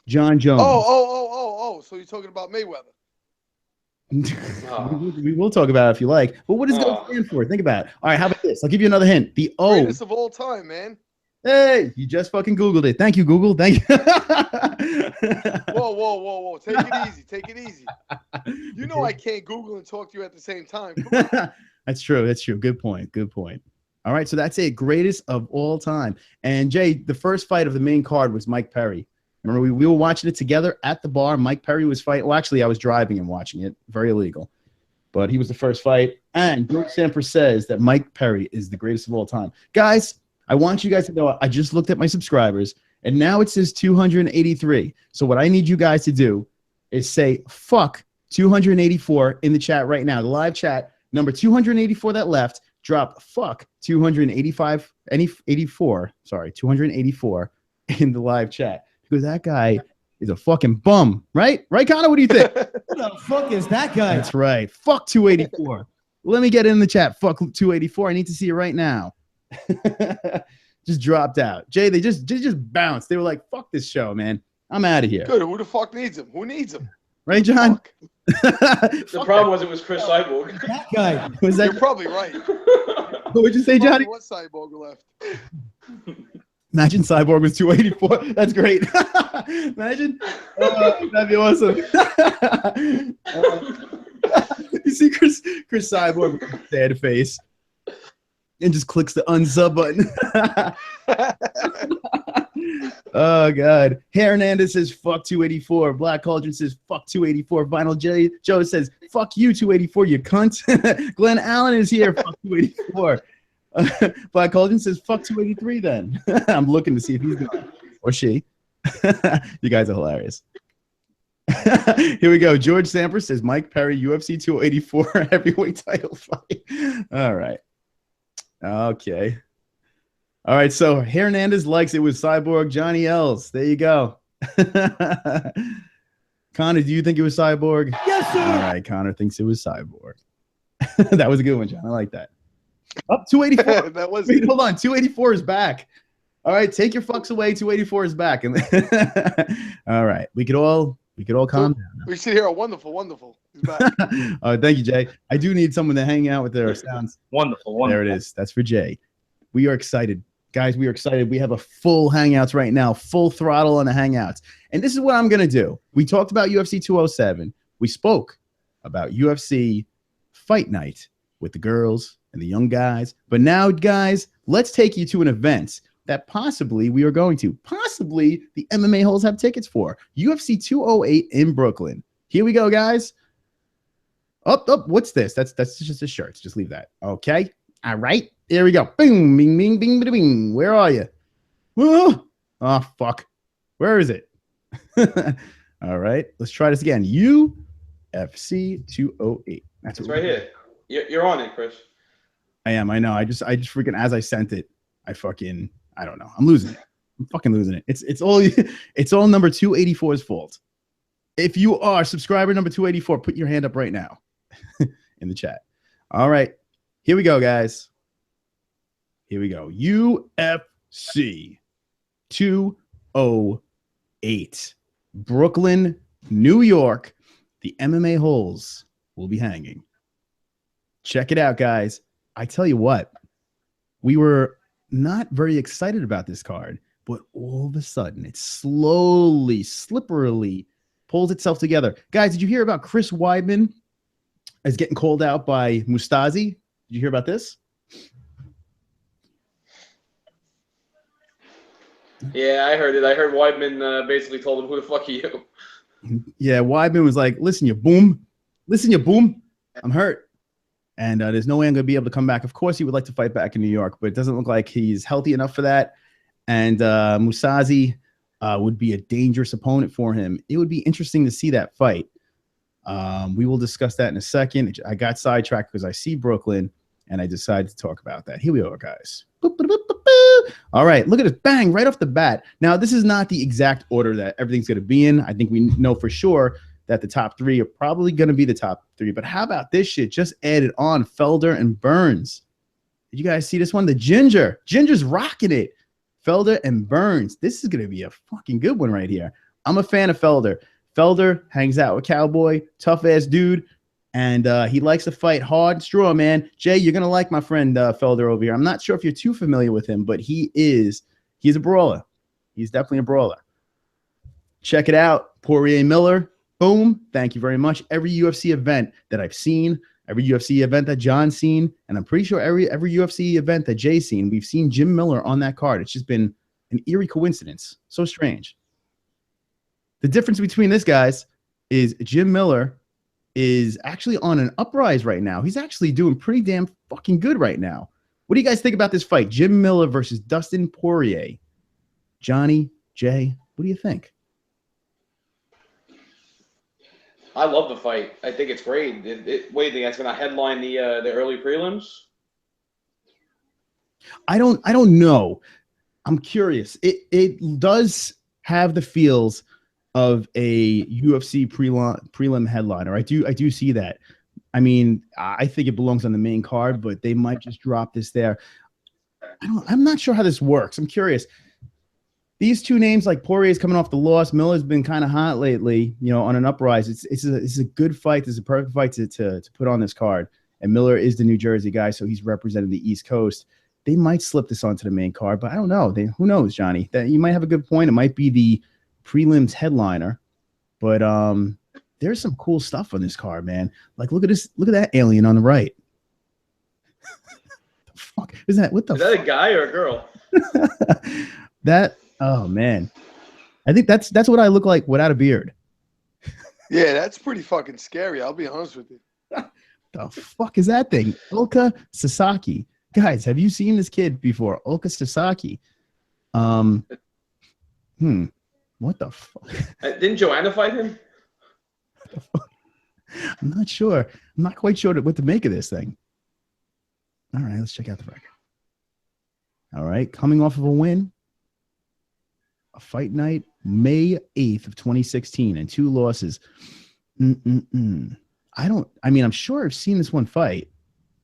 John Jones. Oh. So you're talking about Mayweather. We will talk about it if you like. But what does GOAT stand for? Think about it. All right, how about this? I'll give you another hint. The O. Greatest of all time, man. Hey, you just fucking Googled it. Thank you, Google. Thank you. Whoa. Take it easy. You know I can't Google and talk to you at the same time. Come on. That's true. Good point. All right, so that's it. Greatest of all time. And Jay, the first fight of the main card was Mike Perry. Remember, we were watching it together at the bar. Mike Perry was fighting. Well, actually, I was driving and watching it. Very illegal. But he was the first fight. And George Sampras says that Mike Perry is the greatest of all time. Guys, I want you guys to know I just looked at my subscribers, and now it says 283. So what I need you guys to do is say fuck 284 in the chat right now. The live chat, number 284 that left, drop fuck 284 in the live chat. Because that guy is a fucking bum, right? Right, Connor? What do you think? Who the fuck is that guy? That's right. Fuck 284. Let me get it in the chat. Fuck 284. I need to see it right now. Just dropped out. Jay, they just bounced. They were like, fuck this show, man. I'm out of here. Good. Who the fuck needs him? Who needs him? Right, John? The problem was it was Chris Cyborg. That guy. Was that? You're probably right. What would you say, Johnny? What Cyborg left? Imagine Cyborg was 284. That's great. Imagine. That'd be awesome. You see Chris Cyborg with a sad face and just clicks the unsub button. Oh, God. Hernandez says, fuck 284. Black Cauldron says, fuck 284. Vinyl Joe says, fuck you, 284, you cunt. Glenn Allen is here. Fuck 284. Black Cauldron says, fuck 283 then. I'm looking to see if he's gone. Or she. You guys are hilarious. Here we go. George Samper says Mike Perry, UFC 284 heavyweight title fight. All right. Okay. All right. So Hernandez likes it with Cyborg. Johnny L's. There you go. Connor, do you think it was Cyborg? Yes, sir. All right. Connor thinks it was Cyborg. That was a good one, John. I like that. Up 284. That was Wait, hold on. 284 is back. All right. Take your fucks away. 284 is back. All right. We could all calm down. We sit here. Wonderful. He's back. Thank you, Jay. I do need someone to hang out with their sounds. Wonderful. There it is. That's for Jay. We are excited. Guys, we are excited. We have a full Hangouts right now, full throttle on the Hangouts. And this is what I'm going to do. We talked about UFC 207. We spoke about UFC Fight Night with the girls and the young guys. But now, guys, let's take you to an event that possibly we are going to. Possibly the MMA holes have tickets for. UFC 208 in Brooklyn. Here we go, guys. What's this? That's just a shirt. Just leave that. Okay. All right. There we go. Bing, bing, bing, bing, bing, bing. Where are you? Oh, fuck. Where is it? All right. Let's try this again. UFC 208. It's right here. You're on it, Chris. I am. I know. I just freaking, as I sent it, I don't know. I'm losing it. I'm fucking losing it. It's all number 284's fault. If you are subscriber number 284, put your hand up right now in the chat. All right. Here we go, guys. Here we go. UFC 208. Brooklyn, New York. The MMA holes will be hanging. Check it out, guys. I tell you what, we were not very excited about this card, but all of a sudden it slowly, slipperily pulls itself together. Guys, did you hear about Chris Weidman as getting called out by Mustazi? Did you hear about this? Yeah, I heard it. I heard Weidman basically told him, "Who the fuck are you?" Yeah, Weidman was like, "Listen, you boom. I'm hurt. And there's no way I'm going to be able to come back." Of course, he would like to fight back in New York, but it doesn't look like he's healthy enough for that. And Musazi would be a dangerous opponent for him. It would be interesting to see that fight. We will discuss that in a second. I got sidetracked because I see Brooklyn, and I decided to talk about that. Here we are, guys. Boop, boop, boop, boop, boop. All right, look at this. Bang, right off the bat. Now, this is not the exact order that everything's going to be in. I think we know for sure that the top three are probably going to be the top three. But how about this shit? Just added on Felder and Burns. Did you guys see this one? The Ginger. Ginger's rocking it. Felder and Burns. This is going to be a fucking good one right here. I'm a fan of Felder. Felder hangs out with Cowboy, tough-ass dude, and he likes to fight hard, straw, man. Jay, you're going to like my friend Felder over here. I'm not sure if you're too familiar with him, but he's a brawler. He's definitely a brawler. Check it out. Poirier Miller. Boom. Thank you very much. Every UFC event that I've seen, every UFC event that John's seen, and I'm pretty sure every UFC event that Jay's seen, we've seen Jim Miller on that card. It's just been an eerie coincidence. So strange. The difference between this, guys, is Jim Miller is actually on an uprise right now. He's actually doing pretty damn fucking good right now. What do you guys think about this fight? Jim Miller versus Dustin Poirier. Johnny, Jay, what do you think? I love the fight. I think it's great. What do you think? That's going to headline the early prelims? I don't know. I'm curious. It does have the feels of a UFC prelim headliner. I do see that. I mean, I think it belongs on the main card, but they might just drop this there. I'm not sure how this works. I'm curious. These two names, like Poirier's coming off the loss, Miller's been kind of hot lately, you know, on an uprise. It's a good fight. This is a perfect fight to put on this card. And Miller is the New Jersey guy, so he's representing the East Coast. They might slip this onto the main card, but I don't know. Who knows, Johnny? That you might have a good point. It might be the prelims headliner, but there's some cool stuff on this card, man. Like, look at this. Look at that alien on the right. The fuck is that? What the? Is that a guy or a girl? Oh man, I think that's what I look like without a beard. Yeah, that's pretty fucking scary. I'll be honest with you. The fuck is that thing? Ulka Sasaki. Guys, have you seen this kid before? Ulka Sasaki. What the fuck? Didn't Joanna fight him? I'm not sure. I'm not quite sure what to make of this thing. All right, let's check out the record. All right, coming off of a win, a fight night, May 8th of 2016, and 2 losses. I'm sure I've seen this one fight.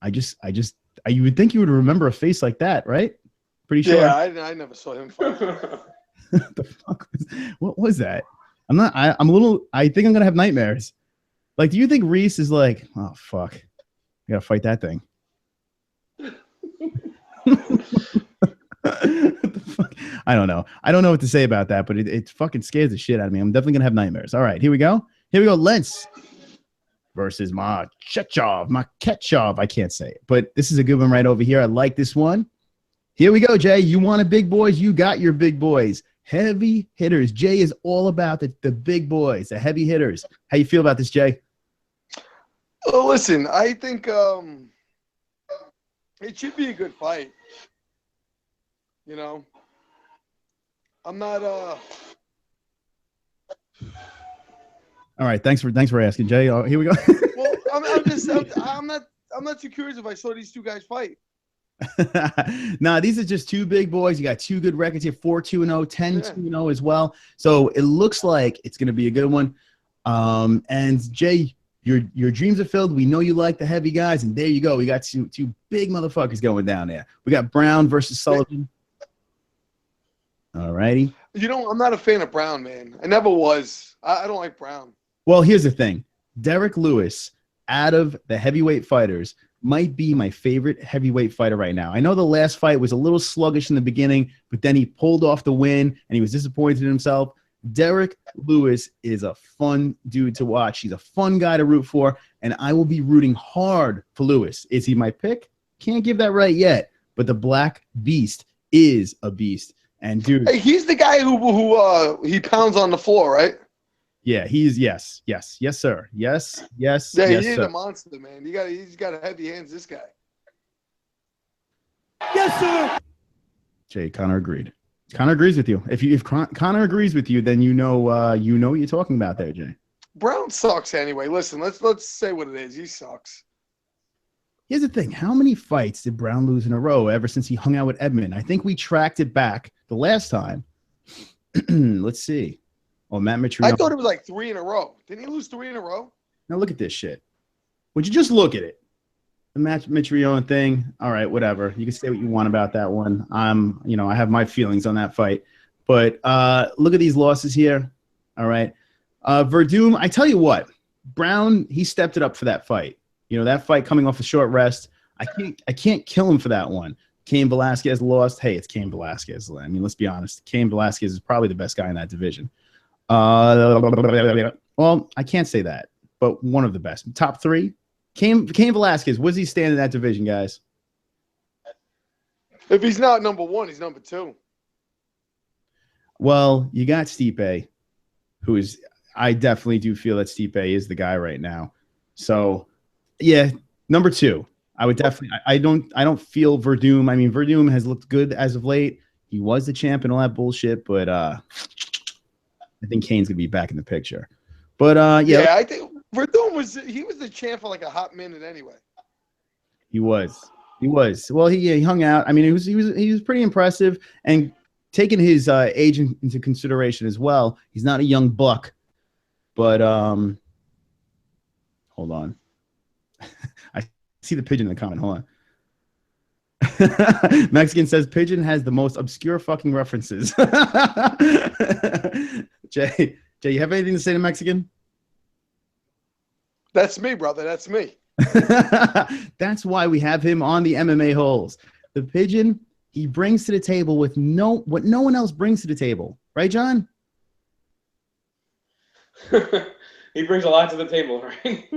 You would think you would remember a face like that, right? Pretty sure. Yeah, I never saw him fight. The fuck what was that? I think I'm gonna have nightmares. Like, do you think Reese is like, oh fuck, I gotta fight that thing? What the fuck? I don't know. I don't know what to say about that, but it fucking scares the shit out of me. I'm definitely gonna have nightmares. All right, here we go. Lentz versus Maketchov. I can't say it, but this is a good one right over here. I like this one. Here we go, Jay. You wanted big boys. You got your big boys. Heavy hitters. Jay is all about the big boys, the heavy hitters. How you feel about this, Jay? Well, listen, I think it should be a good fight. You know, I'm not. All right, thanks for asking, Jay. Here we go. Well, I'm not too curious if I saw these two guys fight. Nah, these are just 2 big boys. You got 2 good records here, 4-2-0, 10-2-0 as well. So it looks like it's going to be a good one. And Jay, your dreams are filled. We know you like the heavy guys, and there you go. We got two big motherfuckers going down there. We got Brown versus Sullivan. All righty. You know, I'm not a fan of Brown, man. I never was. I don't like Brown. Well, here's the thing. Derek Lewis, out of the heavyweight fighters, might be my favorite heavyweight fighter right now. I know the last fight was a little sluggish in the beginning, but then he pulled off the win, and he was disappointed in himself. Derek Lewis is a fun dude to watch. He's a fun guy to root for, and I will be rooting hard for Lewis. Is he my pick? Can't give that right yet, but the Black Beast is a beast. And dude, hey, he's the guy who he pounds on the floor, right? Yeah, he's yes, sir. Yes, Yeah, yes, he's sir. a monster, man. He's got heavy hands, this guy. Yes, sir. Jay, Connor agreed. Connor agrees with you. If Connor agrees with you, then you know what you're talking about there, Jay. Brown sucks anyway. Listen, let's say what it is. He sucks. Here's the thing. How many fights did Brown lose in a row ever since he hung out with Edmund? I think we tracked it back the last time. Let's see. Oh, Matt Mitrione. I thought it was like 3 in a row. Didn't he lose 3 in a row? Now look at this shit. Would you just look at it? The Matt Mitrione thing. All right, whatever. You can say what you want about that one. I have my feelings on that fight. But look at these losses here. All right. Verdum, I tell you what, Brown, he stepped it up for that fight. You know, that fight coming off a short rest. I can't kill him for that one. Cain Velasquez lost. Hey, it's Cain Velasquez. I mean, let's be honest. Cain Velasquez is probably the best guy in that division. Well, I can't say that, but one of the best. Top 3. Cain Velasquez. Where does he stand in that division, guys? If he's not number 1, he's number 2. Well, you got Stipe, who is. I definitely do feel that Stipe is the guy right now. So, yeah, number 2. I would definitely. I don't feel Verdum. I mean, Verdum has looked good as of late. He was the champ and all that bullshit, but I think Cain's gonna be back in the picture. But yeah, I think Verdum was the champ for like a hot minute anyway. He was. Well, he hung out. I mean, he was pretty impressive, and taking his age into consideration as well. He's not a young buck, but hold on. I see the pigeon in the comment. Hold on. Mexican says Pigeon has the most obscure fucking references. Jay, you have anything to say to Mexican? That's me, brother. That's me. That's why we have him on the MMA-HOLES. The Pigeon, he brings to the table what no one else brings to the table. Right, John? He brings a lot to the table, right?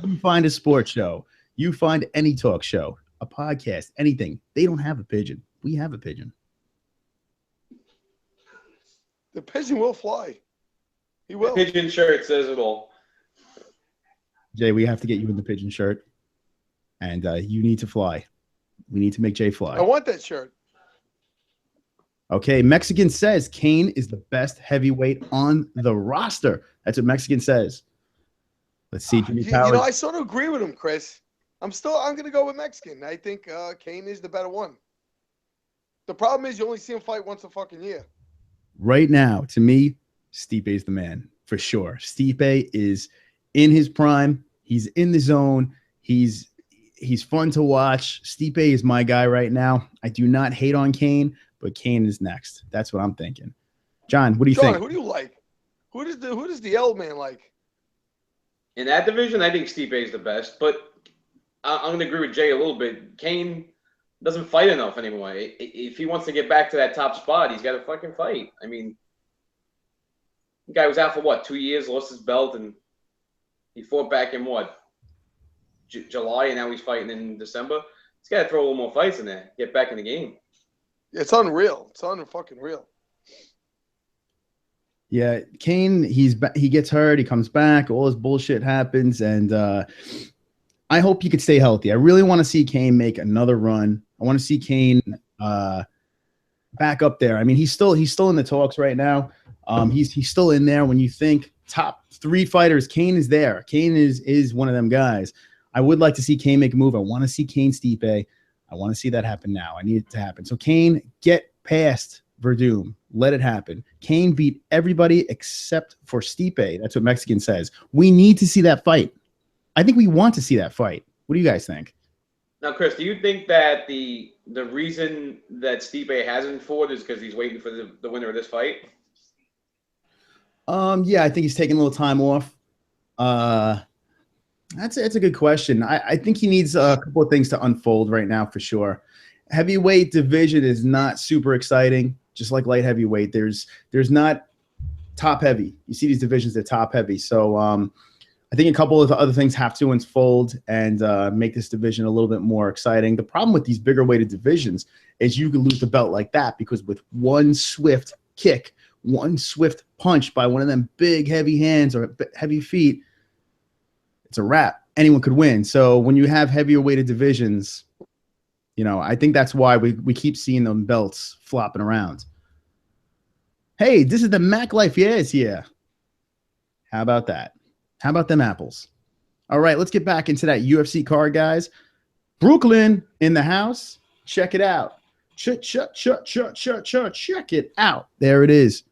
You find a sports show. You find any talk show, a podcast, anything. They don't have a Pigeon. We have a Pigeon. The Pigeon will fly. He will. The Pigeon shirt says it all. Jay, we have to get you in the Pigeon shirt. And you need to fly. We need to make Jay fly. I want that shirt. Okay, Mexican says Kane is the best heavyweight on the roster. That's what Mexican says. Let's see. Jimmy You Powers. know, I sort of agree with him, Chris. I'm going to go with Mexican. I think Kane is the better one. The problem is you only see him fight once a fucking year. Right now, to me, Stipe is the man for sure. Stipe is in his prime. He's in the zone. He's fun to watch. Stipe is my guy right now. I do not hate on Kane, but Kane is next. That's what I'm thinking. John, what do you think? Who do you like? Who does the L man like? In that division, I think Stipe is the best, but I'm going to agree with Jay a little bit. Kane doesn't fight enough anymore. If he wants to get back to that top spot, he's got to fucking fight. I mean, the guy was out for what, 2 years, lost his belt, and he fought back in what, July, and now he's fighting in December. He's got to throw a little more fights in there, get back in the game. It's unreal. It's fucking real. Yeah, Kane, he gets hurt, he comes back, all this bullshit happens, and I hope he could stay healthy. I really want to see Kane make another run. I want to see Kane back up there. I mean, he's still in the talks right now. He's still in there. When you think top 3 fighters, Kane is there. Kane is one of them guys. I would like to see Kane make a move. I want to see Kane Stipe. I want to see that happen now. I need it to happen. So Kane, get past Verdum. Let it happen. Kane beat everybody except for Stipe. That's what Mexican says. We need to see that fight. I think we want to see that fight. What do you guys think? Now, Chris, do you think that the reason that Stipe hasn't fought is because he's waiting for the winner of this fight? Yeah, I think he's taking a little time off. That's a good question. I think he needs a couple of things to unfold right now for sure. Heavyweight division is not super exciting, just like light heavyweight. There's not top heavy. You see these divisions, they're top heavy. So I think a couple of other things have to unfold and make this division a little bit more exciting. The problem with these bigger weighted divisions is you can lose the belt like that because with one swift kick, one swift punch by one of them big heavy hands or heavy feet, it's a wrap. Anyone could win. So when you have heavier weighted divisions, you know, I think that's why we keep seeing them belts flopping around. Hey, this is the Mac Life. Yeah, it's here. How about that? How about them apples? All right, let's get back into that UFC card, guys. Brooklyn in the house. Check it out. Check it out. There it is.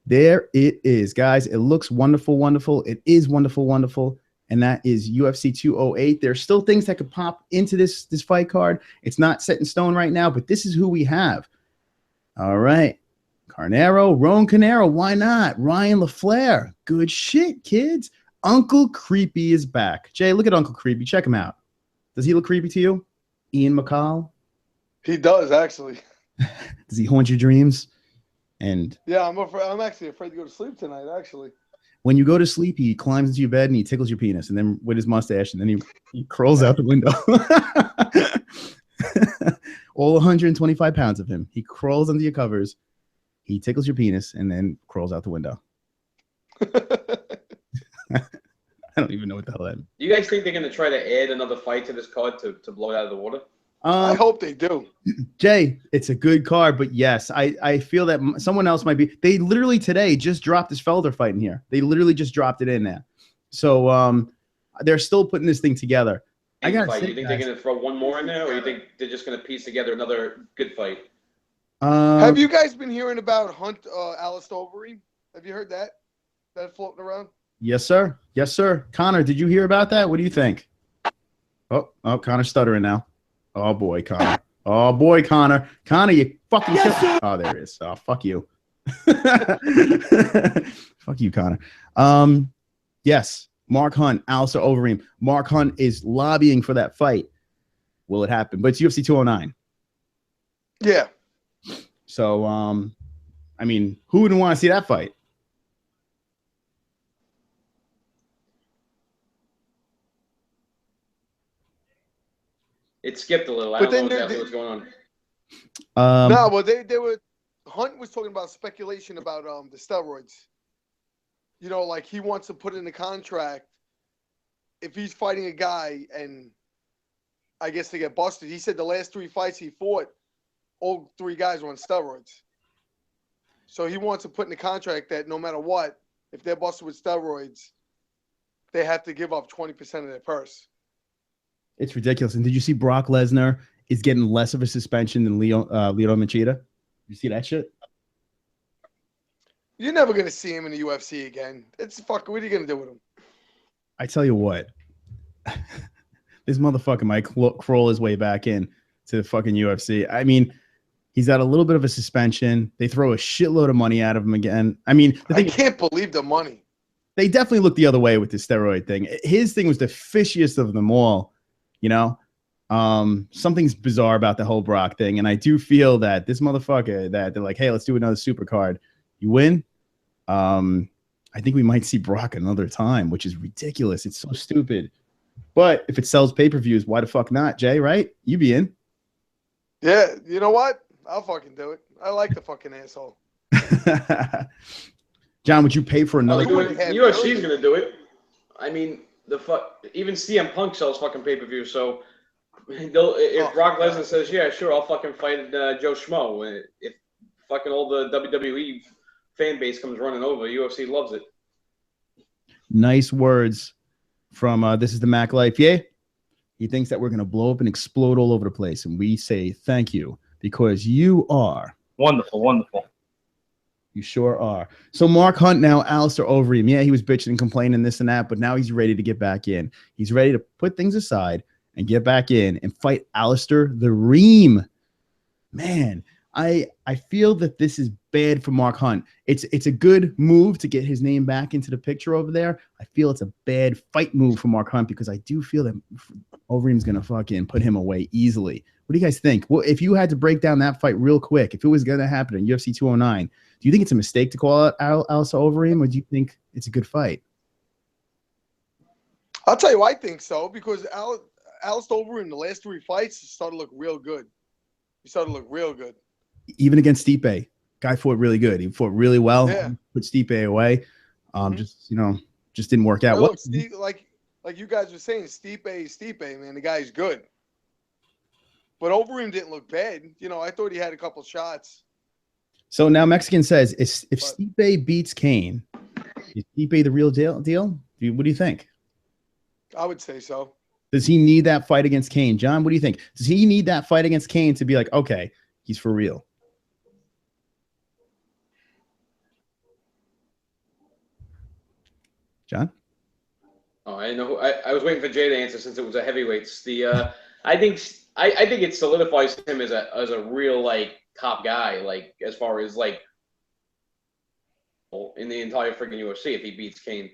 There it is, guys. It looks wonderful, wonderful. It is wonderful, wonderful. And that is UFC 208. There's still things that could pop into this fight card. It's not set in stone right now, but this is who we have. All right. Carnero, Roan Carnero. Why not? Ryan LaFleur. Good shit, kids. Uncle Creepy is back. Jay, look at Uncle Creepy. Check him out. Does he look creepy to you? Ian McCall? He does, actually. Does he haunt your dreams? And yeah, I'm actually afraid to go to sleep tonight, actually. When you go to sleep, he climbs into your bed and he tickles your penis, and then with his mustache, and then he crawls out the window. All 125 pounds of him. He crawls under your covers. He tickles your penis and then crawls out the window. I don't even know what the hell that means. Do you guys think they're going to try to add another fight to this card to blow it out of the water? I hope they do. Jay, it's a good card, but yes, I feel that someone else might be. They literally today just dropped this Felder fight in here. They literally just dropped it in there. So they're still putting this thing together. I got. You think they're going to throw one more in there, or you think they're just going to piece together another good fight? Have you guys been hearing about Hunt Alice Overeem? Have you heard that? That floating around? Yes, sir. Yes, sir. Connor, did you hear about that? What do you think? Oh, Connor's stuttering now. Oh boy, Connor. Oh boy, Connor. Connor, you fucking shit. Oh, there it is. Oh, fuck you. Fuck you, Connor. Yes, Mark Hunt, Alistair Overeem. Mark Hunt is lobbying for that fight. Will it happen? But it's UFC 209. Yeah. So, I mean, who wouldn't want to see that fight? It skipped a little. I don't know exactly what's going on. No, well, they were. Hunt was talking about speculation about the steroids. You know, like he wants to put in the contract if he's fighting a guy and I guess they get busted. He said the last 3 fights he fought, all 3 guys were on steroids. So he wants to put in the contract that no matter what, if they're busted with steroids, they have to give up 20% of their purse. It's ridiculous. And did you see Brock Lesnar is getting less of a suspension than Leo Machida? You see that shit? You're never going to see him in the UFC again. It's fucking, what are you going to do with him? I tell you what, this motherfucker might crawl his way back in to the fucking UFC. I mean, he's got a little bit of a suspension. They throw a shitload of money out of him again. I mean, I can't believe the money. They definitely look the other way with the steroid thing. His thing was the fishiest of them all, you know? Something's bizarre about the whole Brock thing. And I do feel that this motherfucker, that they're like, hey, let's do another super card. You win. I think we might see Brock another time, which is ridiculous. It's so stupid. But if it sells pay-per-views, why the fuck not, Jay, right? You be in. Yeah, you know what? I'll fucking do it. I like the fucking asshole. John, would you pay for another? UFC's gonna do it. I mean, even CM Punk sells fucking pay-per-view, so if Brock Lesnar says, yeah, sure, I'll fucking fight Joe Schmo. If fucking all the WWE fan base comes running over, UFC loves it. Nice words from This Is the Mac Life. Yeah, he thinks that we're going to blow up and explode all over the place. And we say thank you because you are wonderful, wonderful. You sure are. So Mark Hunt now, Alistair Overeem. Yeah, he was bitching and complaining this and that, but now he's ready to get back in. He's ready to put things aside and get back in and fight Alistair the Ream. Man, I feel that this is bad for Mark Hunt. It's a good move to get his name back into the picture over there. I feel it's a bad fight move for Mark Hunt because I do feel that Overeem's going to fucking put him away easily. What do you guys think? Well, if you had to break down that fight real quick, if it was going to happen in UFC 209, do you think it's a mistake to call out Alistair Overeem, or do you think it's a good fight? I'll tell you, I think so, because Alistair Overeem, the last 3 fights, started to look real good. He started to look real good. Even against Stipe, guy fought really good. He fought really well. Yeah. Put Stipe away. Just didn't work out. Yeah, look, Steve, like you guys were saying, Stipe, man, the guy's good. But Overeem didn't look bad. You know, I thought he had a couple shots. So now Mexican says, if Stipe beats Kane, is Stipe the real deal? What do you think? I would say so. Does he need that fight against Kane? John, what do you think? Does he need that fight against Kane to be like, okay, he's for real? John? Oh, I know. I was waiting for Jay to answer since it was a heavyweights. I think it solidifies him as a real like top guy, like as far as like in the entire freaking UFC if he beats Kane.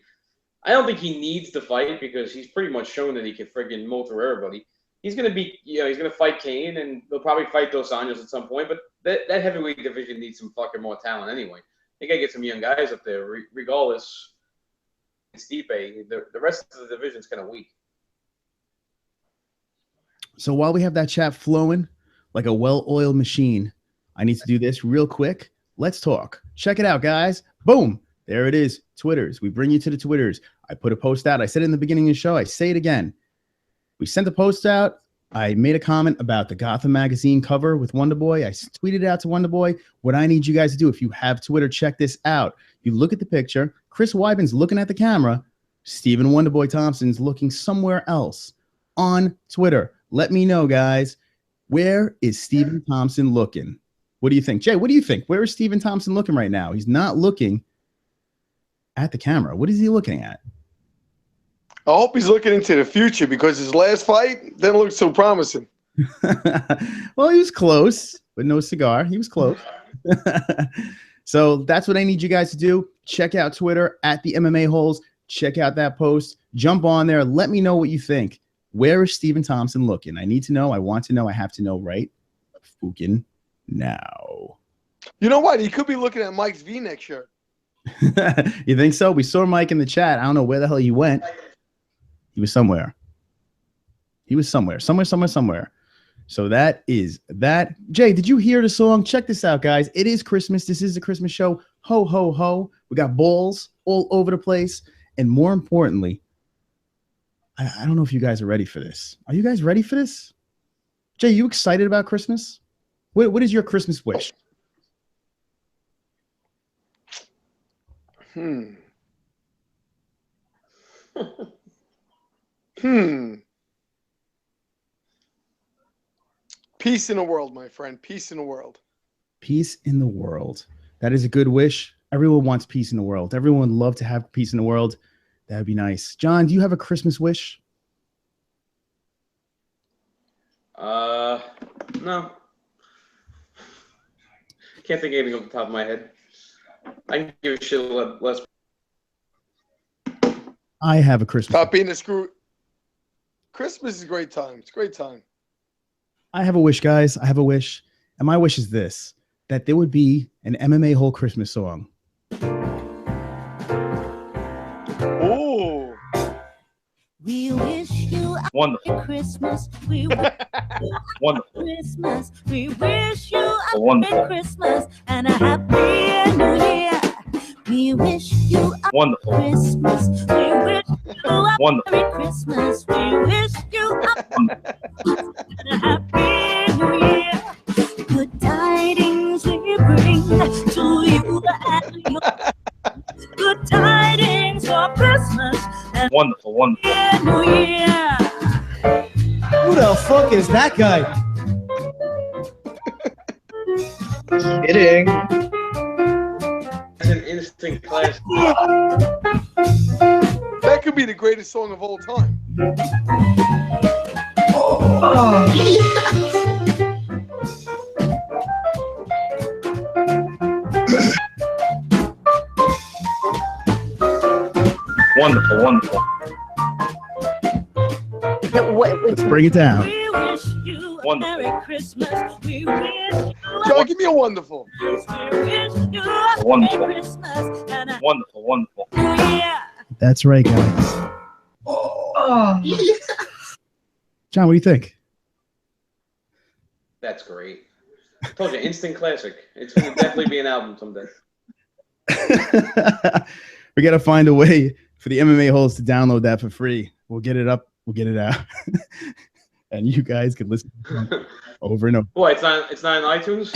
I don't think he needs to fight because he's pretty much shown that he can freaking motor everybody. He's gonna he's gonna fight Kane and they'll probably fight Dos Anjos at some point. But that heavyweight division needs some fucking more talent anyway. They gotta get some young guys up there, regardless. Stipe, the rest of the division's kind of weak. So while we have that chat flowing like a well-oiled machine, I need to do this real quick. Let's talk. Check it out, guys. Boom. There it is. Twitters. We bring you to the Twitters. I put a post out. I said it in the beginning of the show. I say it again. We sent the post out. I made a comment about the Gotham magazine cover with Wonderboy. I tweeted it out to Wonderboy. What I need you guys to do, if you have Twitter, check this out. You look at the picture. Chris Weidman's looking at the camera. Stephen Wonderboy Thompson's looking somewhere else on Twitter. Let me know, guys. Where is Stephen Thompson looking? What do you think? Jay, what do you think? Where is Stephen Thompson looking right now? He's not looking at the camera. What is he looking at? I hope he's looking into the future because his last fight didn't look so promising. Well, he was close, but no cigar. He was close. So that's what I need you guys to do. Check out Twitter at the MMA-HOLES. Check out that post. Jump on there. Let me know what you think. Where is Stephen Thompson looking? I need to know. I want to know. I have to know right fucking now. You know what? He could be looking at Mike's V-neck shirt. You think so? We saw Mike in the chat. I don't know where the hell he went. He was somewhere. He was somewhere. Somewhere. So that is that. Jay, did you hear the song? Check this out, guys. It is Christmas. This is the Christmas show. Ho, ho, ho. We got balls all over the place. And more importantly, I don't know if you guys are ready for this. Are you guys ready for this? Jay, you excited about Christmas? What is your Christmas wish? Peace in the world, my friend. Peace in the world. Peace in the world. That is a good wish. Everyone wants peace in the world. Everyone would love to have peace in the world. That would be nice. John, do you have a Christmas wish? No. Can't think of anything off the top of my head. I can give a shit less. I have a Christmas. Stop being a screw. Christmas is a great time. It's a great time. I have a wish, guys. I have a wish. And my wish is this, that there would be an MMA-hole Christmas song. Oh. We wish you a Wonderful. Christmas. We wish you a Wonderful. Christmas. We wish you a Wonderful. Christmas and a happy New Year. We wish you a Wonderful. Christmas. We wish you a Wonderful. Merry Christmas. We wish you a and a happy New Year. Good tidings we bring to you and your good tidings for Christmas and Wonderful. Wonderful. New Year. Who the fuck is that guy? Kidding. It's an instant classic. That could be the greatest song of all time. Wonderful. Wonderful. Let's bring it down. We wish you a Wonderful. Merry Christmas. We wish you a John, give me a wonderful. we wish you a Wonderful. Merry Christmas and a Wonderful. Wonderful. New Year. That's right, guys. John, what do you think? That's great. I told you, instant classic. It's going to definitely be an album someday. We got to find a way for the MMA holes to download that for free. We'll get it up. We'll get it out. And you guys can listen to it over and over. Boy, it's not on iTunes?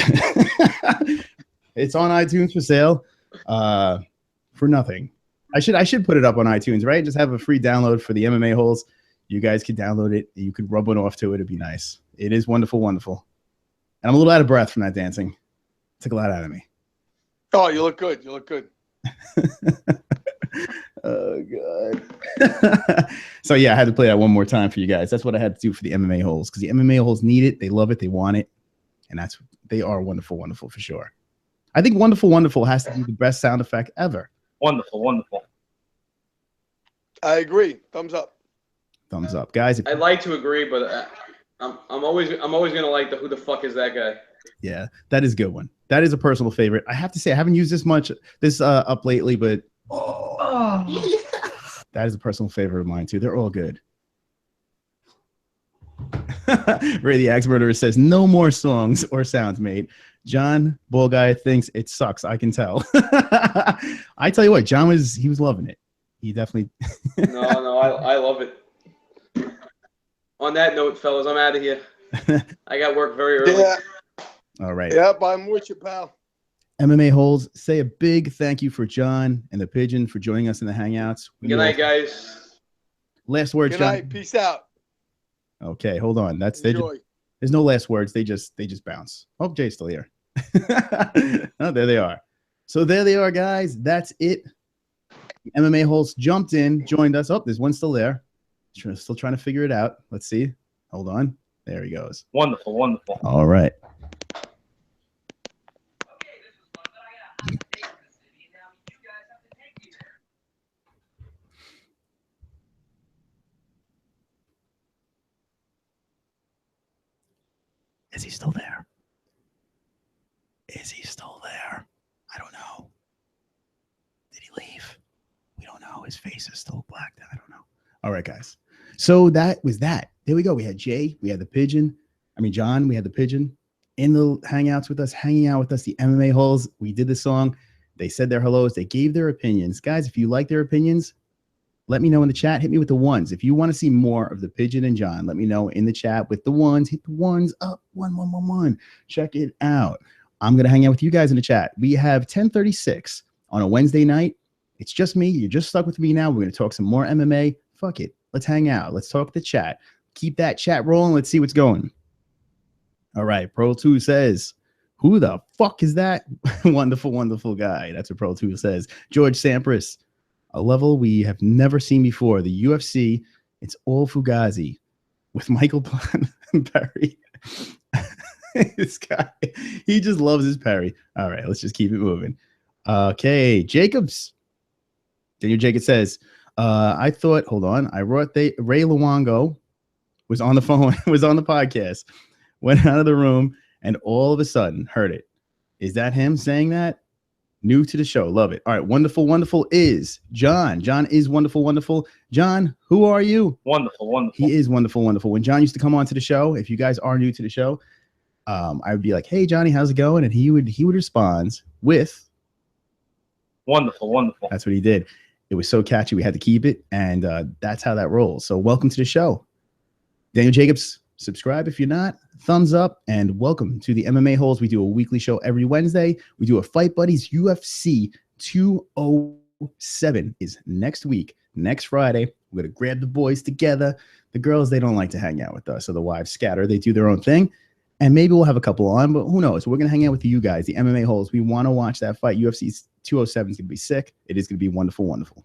It's on iTunes for sale for nothing. I should put it up on iTunes, right? Just have a free download for the MMA holes. You guys could download it. You could rub one off to it. It'd be nice. It is wonderful, wonderful. And I'm a little out of breath from that dancing. Took a lot out of me. Oh, you look good. You look good. Oh god. So yeah, I had to play that one more time for you guys. That's what I had to do for the MMA holes, because the MMA holes need it, they love it, they want it, and they are wonderful, wonderful for sure. I think wonderful, wonderful has to be the best sound effect ever. Wonderful. Wonderful. I agree. Thumbs up. Thumbs up, guys. I'd like to agree, but I'm always gonna like the who the fuck is that guy? Yeah, that is a good one. That is a personal favorite. I have to say, I haven't used this up lately, but that is a personal favorite of mine too. They're all good. Ray the Axe Murderer says, no more songs or sounds made. John Bull Guy thinks it sucks. I can tell. I tell you what, John he was loving it. He definitely. No, I love it. On that note, fellas, I'm out of here. I got work very early. Yeah. All right. Yep, I'm with you, pal. MMA holes, say a big thank you for John and the Pigeon for joining us in the Hangouts. Good night, guys. Last words, Good John. night. Peace out. Okay, hold on. There's no last words. They just bounce. Oh, Jay's still here. Oh, there they are. So there they are, guys. That's it. The MMA holes jumped in, joined us. Oh, there's one still there. Still trying to figure it out. Let's see. Hold on. There he goes. Wonderful. Wonderful. All right. Is he still there? Is he still there? I don't know. Did he leave? We don't know. His face is still blacked out. I don't know. All right, guys. So that was that. There we go. We had Jay. We had the Pigeon. I mean, John. We had the Pigeon in the Hangouts with us, hanging out with us. The MMA holes. We did the song. They said their hellos. They gave their opinions. Guys, if you like their opinions, let me know in the chat. Hit me with the ones. If you want to see more of the Pigeon and John, let me know in the chat with the ones. Hit the ones up. 1. Check it out. I'm going to hang out with you guys in the chat. We have 10:36 on a Wednesday night. It's just me. You're just stuck with me now. We're going to talk some more MMA. Fuck it. Let's hang out. Let's talk the chat. Keep that chat rolling. Let's see what's going. All right. Pro 2 says, who the fuck is that? Wonderful, wonderful guy. That's what Pro 2 says. George Sampras, a level we have never seen before. The UFC, it's all Fugazi with Michael Perry. This guy, he just loves his Perry. All right, let's just keep it moving. Okay, Jacobs. Daniel Jacobs says, I thought, hold on, I wrote Ray Luongo was on the phone, was on the podcast, went out of the room, and all of a sudden heard it. Is that him saying that? New to the show. Love it. All right. Wonderful, wonderful is John. John is wonderful, wonderful. John, who are you? Wonderful, wonderful. He is wonderful, wonderful. When John used to come on to the show, if you guys are new to the show, I would be like, hey, Johnny, how's it going? And he would respond with Wonderful, wonderful. That's what he did. It was so catchy. We had to keep it. And that's how that rolls. So welcome to the show. Daniel Jacobs, subscribe if you're not. Thumbs up. And welcome to the MMA-Holes. We do a weekly show every Wednesday. We do a Fight Buddies. UFC 207 is next week. Next Friday. We're going to grab the boys together. The girls, they don't like to hang out with us. So the wives scatter. They do their own thing. And maybe we'll have a couple on, but who knows? We're going to hang out with you guys, the MMA-Holes. We want to watch that fight. UFC 207 is going to be sick. It is going to be wonderful, wonderful.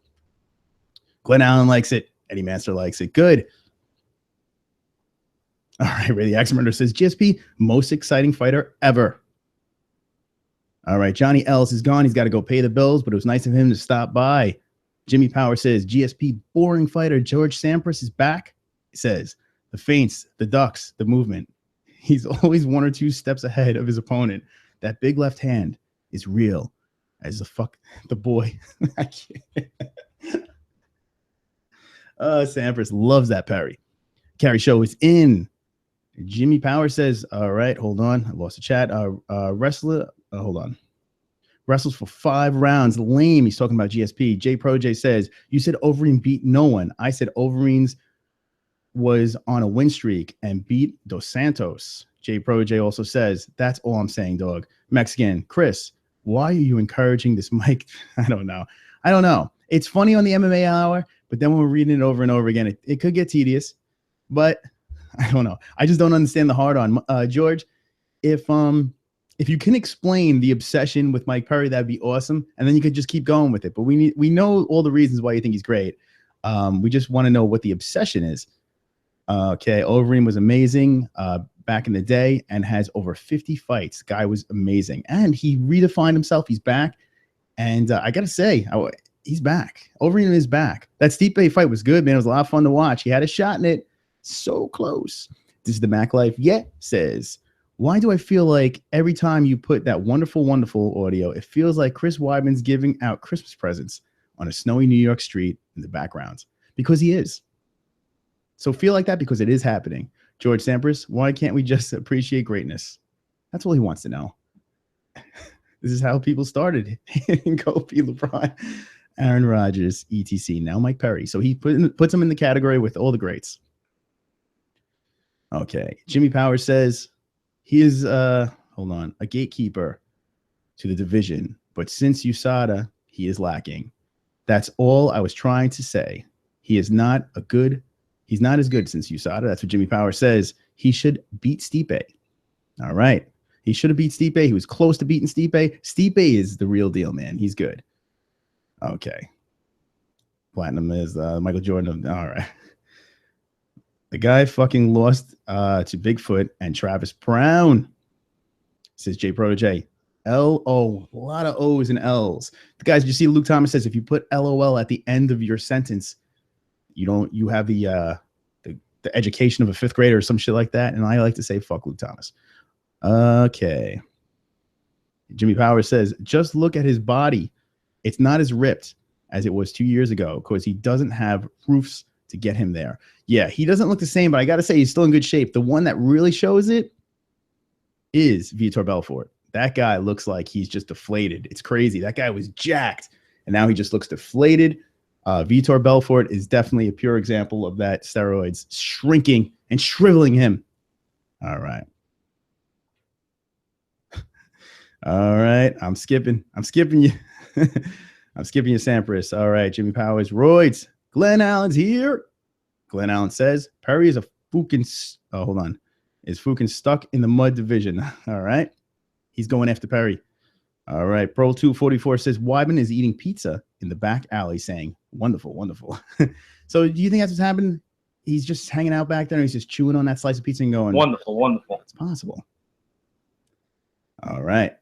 Glenn Allen likes it. Eddie Master likes it. Good. All right, Ray the Axe Murderer says, GSP, most exciting fighter ever. All right, Johnny Ellis is gone. He's got to go pay the bills, but it was nice of him to stop by. Jimmy Power says, GSP, boring fighter. George Sampras is back. He says, the feints, the ducks, the movement. He's always one or two steps ahead of his opponent. That big left hand is real as the boy. I can't. Sampras loves that parry. Carry Show is in. Jimmy Power says, all right, hold on. I lost the chat. Wrestler, hold on. Wrestles for 5 rounds. Lame. He's talking about GSP. J Pro J says, you said Overeem beat no one. I said Overeem's was on a win streak and beat Dos Santos. J Pro J also says, that's all I'm saying, dog. Mexican. Chris, why are you encouraging this mic? I don't know. It's funny on the MMA hour, but then when we're reading it over and over again, it could get tedious. But I don't know. I just don't understand the hard on. George, if you can explain the obsession with Mike Perry, that'd be awesome. And then you could just keep going with it. But we know all the reasons why you think he's great. We just want to know what the obsession is. Okay, Overeem was amazing back in the day and has over 50 fights. Guy was amazing. And he redefined himself. He's back. And I got to say, he's back. Overeem is back. That Stipe fight was good, man. It was a lot of fun to watch. He had a shot in it. So close. This is the Mac Life. Says, why do I feel like every time you put that wonderful, wonderful audio, it feels like Chris Weidman's giving out Christmas presents on a snowy New York street in the background? Because he is. So feel like that because it is happening. George Sampras, why can't we just appreciate greatness? That's all he wants to know. This is how people started. Kobe, LeBron, Aaron Rodgers, etc. Now Mike Perry. So he puts him in the category with all the greats. Okay. Jimmy Power says he is, hold on, a gatekeeper to the division. But since USADA, he is lacking. That's all I was trying to say. He's not as good since USADA. That's what Jimmy Power says. He should beat Stipe. All right. He should have beat Stipe. He was close to beating Stipe. Stipe is the real deal, man. He's good. Okay. Platinum is Michael Jordan. All right. The guy fucking lost to Bigfoot and Travis Brown, says J Protege. L-O. A lot of O's and L's. The guys, you see Luke Thomas says if you put LOL at the end of your sentence, you have the education of a 5th grader or some shit like that. And I like to say fuck Luke Thomas. Okay. Jimmy Powers says, just look at his body. It's not as ripped as it was 2 years ago because he doesn't have roofs to get him there. Yeah, he doesn't look the same, but I got to say he's still in good shape. The one that really shows it is Vitor Belfort. That guy looks like he's just deflated. It's crazy. That guy was jacked, and now he just looks deflated. Vitor Belfort is definitely a pure example of that steroids shrinking and shriveling him. All right. All right. I'm skipping you. I'm skipping you, Sampras. All right, Jimmy Powers. Roids. Glenn Allen's here. Glenn Allen says Perry is a fucking. Oh, hold on. Is fucking stuck in the mud division. All right. He's going after Perry. All right. Pro 244 says Wyman is eating pizza in the back alley, saying, wonderful, wonderful. So do you think that's what's happened? He's just hanging out back there and he's just chewing on that slice of pizza and going, wonderful, wonderful. It's possible. All right.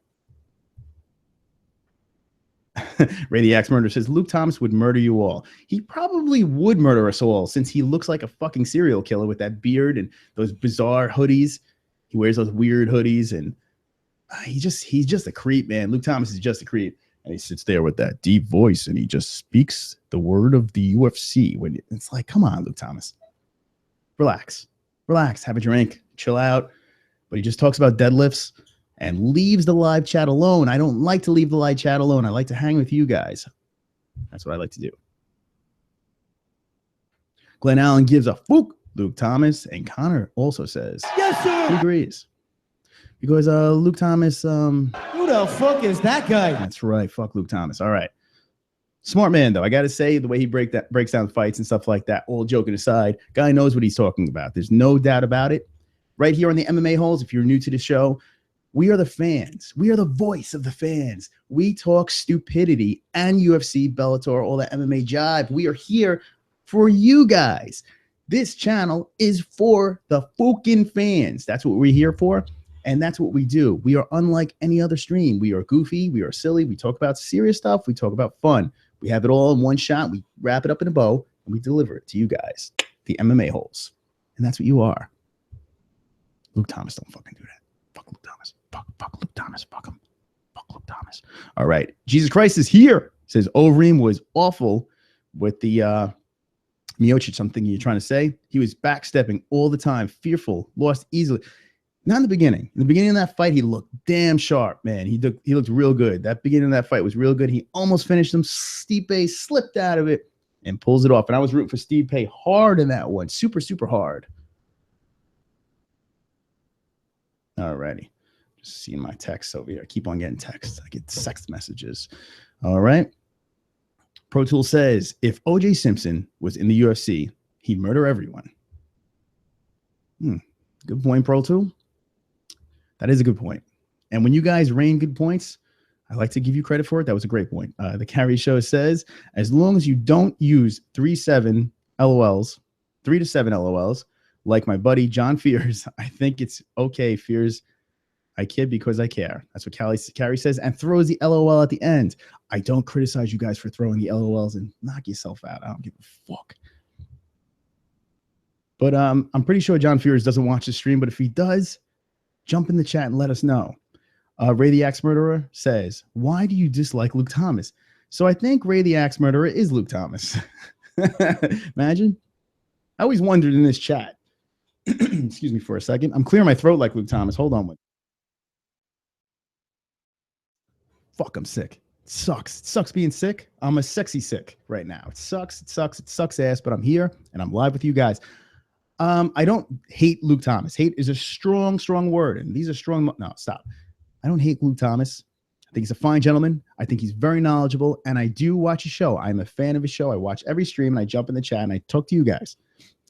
Ray the Axe Murder says Luke Thomas would murder you all. He probably would murder us all since he looks like a fucking serial killer with that beard and those bizarre hoodies. He wears those weird hoodies and he's just a creep, man. Luke Thomas is just a creep. And he sits there with that deep voice and he just speaks the word of the UFC. When it's like, come on, Luke Thomas. Relax. Relax. Have a drink. Chill out. But he just talks about deadlifts and leaves the live chat alone. I don't like to leave the live chat alone. I like to hang with you guys. That's what I like to do. Glenn Allen gives a fuck Luke Thomas. And Connor also says, Yes, sir. he agrees. Because Luke Thomas, Who the fuck is that guy? that's right. Fuck Luke Thomas. All right. Smart man, though. I got to say, the way he breaks down fights and stuff like that, all joking aside, guy knows what he's talking about. There's no doubt about it. Right here on the MMA Holes, if you're new to the show, we are the fans. We are the voice of the fans. We talk stupidity and UFC, Bellator, all that MMA jive. We are here for you guys. This channel is for the fucking fans. That's what we're here for. And that's what we do. We are unlike any other stream. We are goofy. We are silly. We talk about serious stuff. We talk about fun. We have it all in one shot. We wrap it up in a bow and we deliver it to you guys, the MMA holes. And that's what you are. Luke Thomas, don't fucking do that. Fuck Luke Thomas. Fuck Luke Thomas. Fuck him. Fuck Luke Thomas. All right. Jesus Christ is here. Says Overeem was awful with the Miocic. Something you're trying to say. He was backstepping all the time, fearful, lost easily. Not in the beginning. In the beginning of that fight, he looked damn sharp, man. He looked real good. That beginning of that fight was real good. He almost finished him. Stipe slipped out of it and pulls it off. And I was rooting for Stipe hard in that one. Super, super hard. All righty. Just seeing my texts over here. I keep on getting texts. I get text messages. All right. Pro Tool says, if O.J. Simpson was in the UFC, he'd murder everyone. Good point, Pro Tool. That is a good point. And when you guys rain good points, I like to give you credit for it. That was a great point. The Carry Show says, as long as you don't use 3-7 LOLs, 3 to 7 LOLs, like my buddy John Fears, I think it's okay, Fears. I kid because I care. That's what Carrie says, and throws the LOL at the end. I don't criticize you guys for throwing the LOLs and knock yourself out. I don't give a fuck. But I'm pretty sure John Fears doesn't watch the stream, but if he does, jump in the chat and let us know. Ray the Axe Murderer says, why do you dislike Luke Thomas? So I think Ray the Axe Murderer is Luke Thomas. Imagine. I always wondered in this chat. Excuse me for a second. I'm clearing my throat like Luke Thomas. Hold on. Fuck, I'm sick. It sucks. It sucks being sick. I'm a sexy sick right now. It sucks. It sucks. It sucks ass, but I'm here and I'm live with you guys. I don't hate Luke Thomas. Hate is a strong, strong word. And these are strong. No, stop. I don't hate Luke Thomas. I think he's a fine gentleman. I think he's very knowledgeable. And I do watch his show. I'm a fan of his show. I watch every stream and I jump in the chat and I talk to you guys.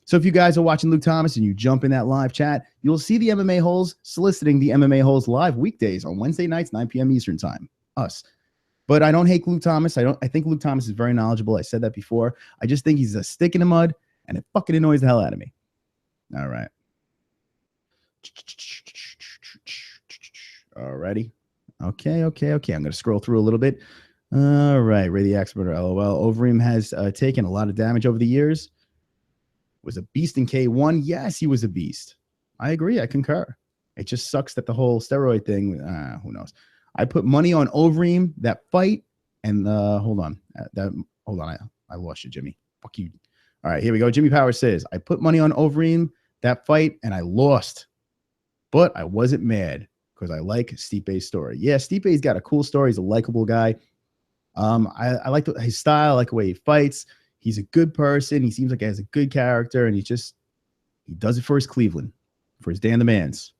So if you guys are watching Luke Thomas and you jump in that live chat, you'll see the MMA Holes soliciting the MMA Holes live weekdays on Wednesday nights, 9 p.m. Eastern time. Us. But I don't hate Luke Thomas. I think Luke Thomas is very knowledgeable. I said that before. I just think he's a stick in the mud and it fucking annoys the hell out of me. All right. Alrighty. Okay. I'm going to scroll through a little bit. All right. Ray the Axe Murderer, LOL. Overeem has taken a lot of damage over the years. Was a beast in K1. Yes, he was a beast. I agree. I concur. It just sucks that the whole steroid thing, who knows. I put money on Overeem, that fight, and hold on. I lost you, Jimmy. Fuck you. All right, here we go. Jimmy Power says, I put money on Overeem, that fight, and I lost. But I wasn't mad because I like Stipe's story. Yeah, Stipe's got a cool story. He's a likable guy. I like his style. I like the way he fights. He's a good person. He seems like he has a good character, and he does it for his Cleveland, for his Dan the Mans.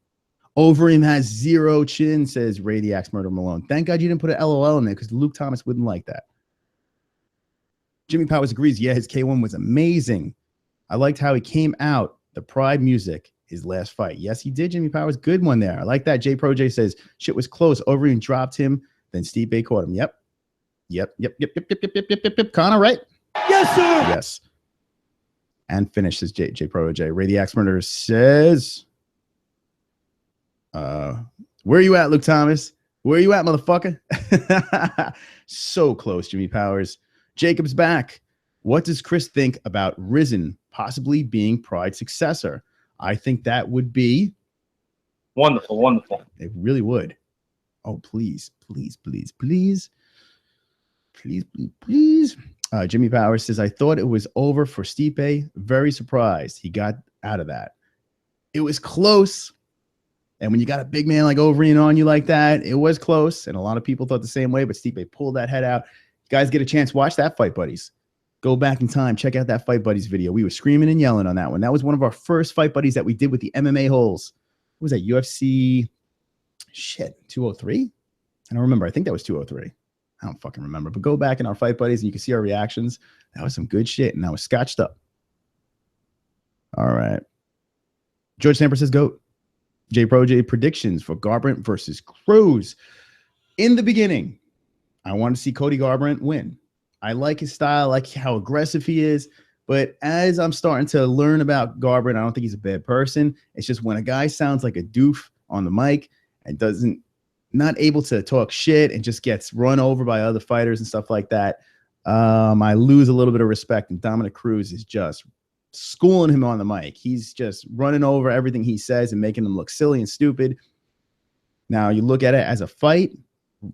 Overeem has zero chin, says Ray the Axe Murder Malone. Thank God you didn't put an LOL in there because Luke Thomas wouldn't like that. Jimmy Powers agrees. Yeah, his K1 was amazing. I liked how he came out. The Pride music, his last fight. Yes, he did, Jimmy Powers. Good one there. I like that. J Pro J says, shit was close. Overeem dropped him. Then Steve Bay caught him. Yep. Connor, right? Yes, sir. Yes. And finishes J Pro J. Ray the Axe Murderer says, where are you at, Luke Thomas? Where are you at, motherfucker? So close, Jimmy Powers. Jacob's back. What does Chris think about Risen possibly being Pride's successor? I think that would be wonderful, wonderful. It really would. Oh, please, please, please, please. Please, please, please. Jimmy Powers says, I thought it was over for Stipe. Very surprised he got out of that. It was close. And when you got a big man like Overeem on you like that, it was close. And a lot of people thought the same way, but Stipe pulled that head out. You guys get a chance, watch that Fight Buddies. Go back in time, check out that Fight Buddies video. We were screaming and yelling on that one. That was one of our first Fight Buddies that we did with the MMA-holes. What was that, UFC? Shit, 203? I don't remember. I think that was 203. I don't fucking remember. But go back in our Fight Buddies and you can see our reactions. That was some good shit, and that was scotched up. All right. George Stamper says, GOAT. J Pro J predictions for Garbrandt versus CRUZ. In the beginning, I want to see Cody Garbrandt win. I like his style, I like how aggressive he is. But as I'm starting to learn about Garbrandt, I don't think he's a bad person. It's just when a guy sounds like a doof on the mic and not able to talk shit and just gets run over by other fighters and stuff like that, I lose a little bit of respect. And Dominic Cruz is just schooling him on the mic. He's just running over everything he says and making him look silly and stupid. Now, you look at it as a fight,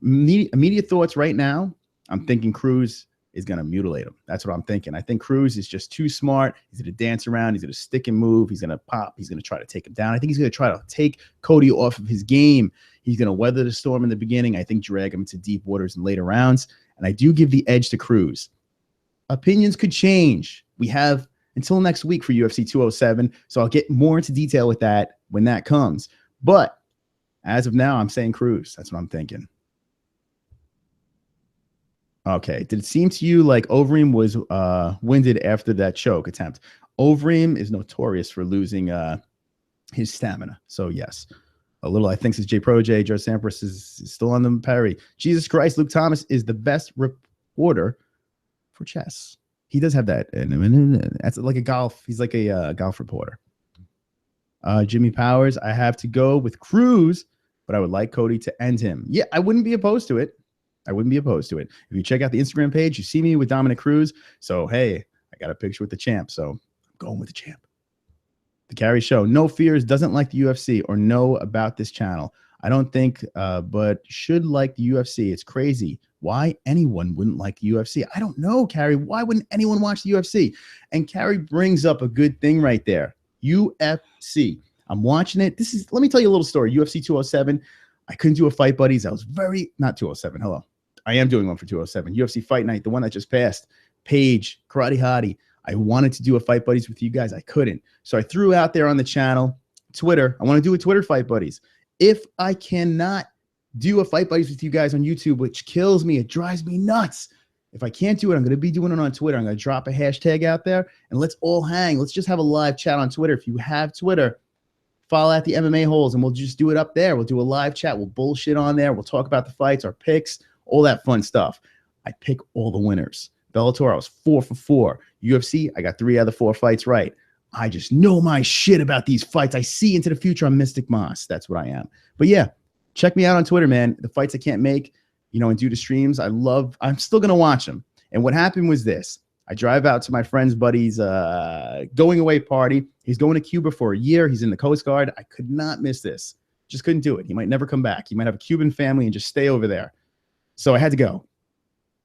immediate thoughts right now, I'm thinking Cruz is going to mutilate him. That's what I'm thinking. I think Cruz is just too smart. He's going to dance around. He's going to stick and move. He's going to pop. He's going to try to take him down. I think he's going to try to take Cody off of his game. He's going to weather the storm in the beginning. I think drag him into deep waters in later rounds. And I do give the edge to Cruz. Opinions could change. We have until next week for UFC 207. So I'll get more into detail with that when that comes. But as of now, I'm saying Cruz. That's what I'm thinking. Okay. Did it seem to you like Overeem was winded after that choke attempt? Overeem is notorious for losing his stamina. So, yes. A little, I think, says J Pro J. Joe Sampras is still on the parry. Jesus Christ, Luke Thomas is the best reporter for chess. He does have that. That's like a golf. He's like a golf reporter. Jimmy Powers, I have to go with Cruz, but I would like Cody to end him. Yeah, I wouldn't be opposed to it. I wouldn't be opposed to it. If you check out the Instagram page, you see me with Dominic Cruz. So, hey, I got a picture with the champ. So I'm going with the champ. The Carry Show. No fears. Doesn't like the UFC or know about this channel. I don't think, but should like the UFC. It's crazy. Why anyone wouldn't like the UFC? I don't know, Carrie. Why wouldn't anyone watch the UFC? And Carrie brings up a good thing right there. UFC. I'm watching it. Let me tell you a little story. UFC 207. I couldn't do a Fight Buddies. I was not 207. Hello. I am doing one for 207. UFC Fight Night, the one that just passed. Paige, Karate Hottie. I wanted to do a Fight Buddies with you guys. I couldn't. So I threw out there on the channel, Twitter. I want to do a Twitter Fight Buddies. If I cannot do a Fight Buddies with you guys on YouTube, which kills me, it drives me nuts. If I can't do it, I'm going to be doing it on Twitter. I'm going to drop a hashtag out there and let's all hang. Let's just have a live chat on Twitter. If you have Twitter, follow at the MMA-holes and we'll just do it up there. We'll do a live chat. We'll bullshit on there. We'll talk about the fights, our picks, all that fun stuff. I pick all the winners. Bellator, I was 4 for 4. UFC, I got 3 out of the 4 fights right. I just know my shit about these fights. I see into the future. I'm Mystic Moss. That's what I am. But yeah, check me out on Twitter, man. The fights I can't make, and do the streams. I'm still going to watch them. And what happened was this. I drive out to my friend's buddy's going away party. He's going to Cuba for a year. He's in the Coast Guard. I could not miss this. Just couldn't do it. He might never come back. He might have a Cuban family and just stay over there. So I had to go.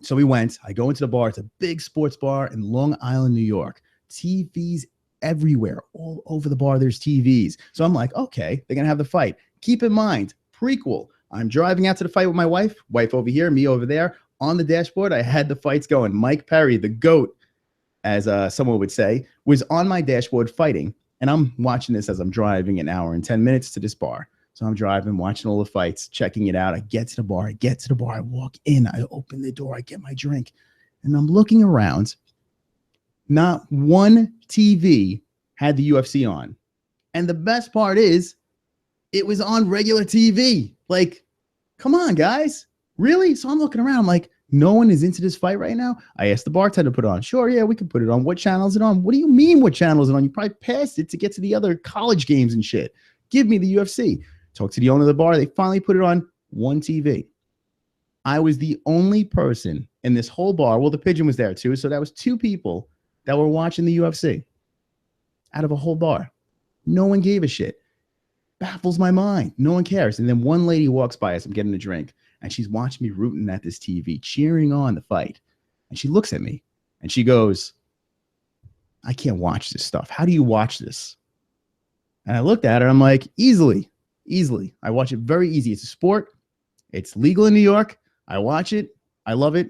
So we went. I go into the bar. It's a big sports bar in Long Island, New York. TVs everywhere. All over the bar, there's TVs. So I'm like, okay, they're going to have the fight. Keep in mind, prequel. I'm driving out to the fight with my wife over here, me over there. On the dashboard, I had the fights going. Mike Perry, the GOAT, as someone would say, was on my dashboard fighting. And I'm watching this as I'm driving an hour and 10 minutes to this bar. So I'm driving, watching all the fights, checking it out. I get to the bar. I walk in. I open the door. I get my drink. And I'm looking around. Not one TV had the UFC on. And the best part is it was on regular TV. Like, come on, guys. Really? So I'm looking around. I'm like, no one is into this fight right now. I asked the bartender to put it on. Sure, yeah, we can put it on. What channel is it on? What do you mean what channel is it on? You probably passed it to get to the other college games and shit. Give me the UFC. Talk to the owner of the bar. They finally put it on one TV. I was the only person in this whole bar. Well, the pigeon was there too. So that was two people that were watching the UFC out of a whole bar. No one gave a shit. Baffles my mind. No one cares. And then one lady walks by us. I'm getting a drink. And she's watching me rooting at this TV, cheering on the fight. And she looks at me and she goes, I can't watch this stuff. How do you watch this? And I looked at her. I'm like, easily. I watch it very easy. It's a sport. It's legal in New York. I watch it. I love it.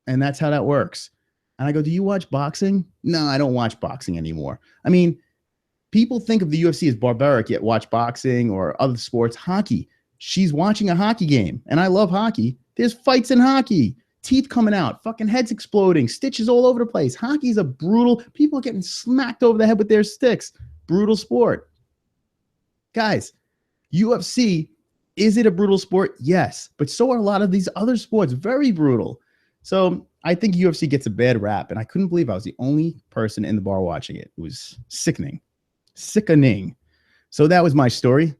And that's how that works. And I go, do you watch boxing? No, I don't watch boxing anymore. I mean, people think of the UFC as barbaric, yet watch boxing or other sports. Hockey. She's watching a hockey game. And I love hockey. There's fights in hockey. Teeth coming out. Fucking heads exploding. Stitches all over the place. Hockey's a brutal. People are getting smacked over the head with their sticks. Brutal sport. Guys, UFC, is it a brutal sport? Yes. But so are a lot of these other sports. Very brutal. So I think UFC gets a bad rap. And I couldn't believe I was the only person in the bar watching it. It was sickening. Sickening. So that was my story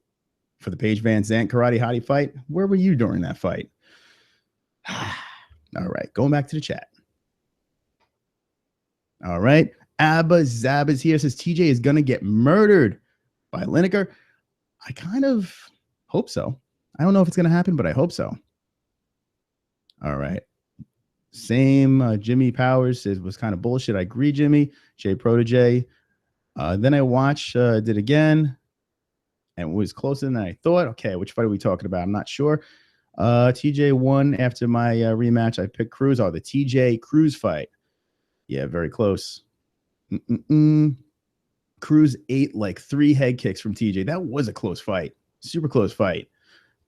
for the Paige Van Zandt Karate Hottie fight. Where were you during that fight? All right. Going back to the chat. All right. Abba Zabba's here. Says TJ is going to get murdered by Lineker. I kind of hope so. I don't know if it's going to happen, but I hope so. All right. Same. Jimmy Powers says was kind of bullshit. I agree, Jimmy. Jay Protege. Then I watched, did again, and it was closer than I thought. Okay, which fight are we talking about? I'm not sure. TJ won after my rematch. I picked CRUZ. Oh, the TJ CRUZ fight. Yeah, very close. CRUZ ate like 3 head kicks from TJ. That was a close fight. Super close fight.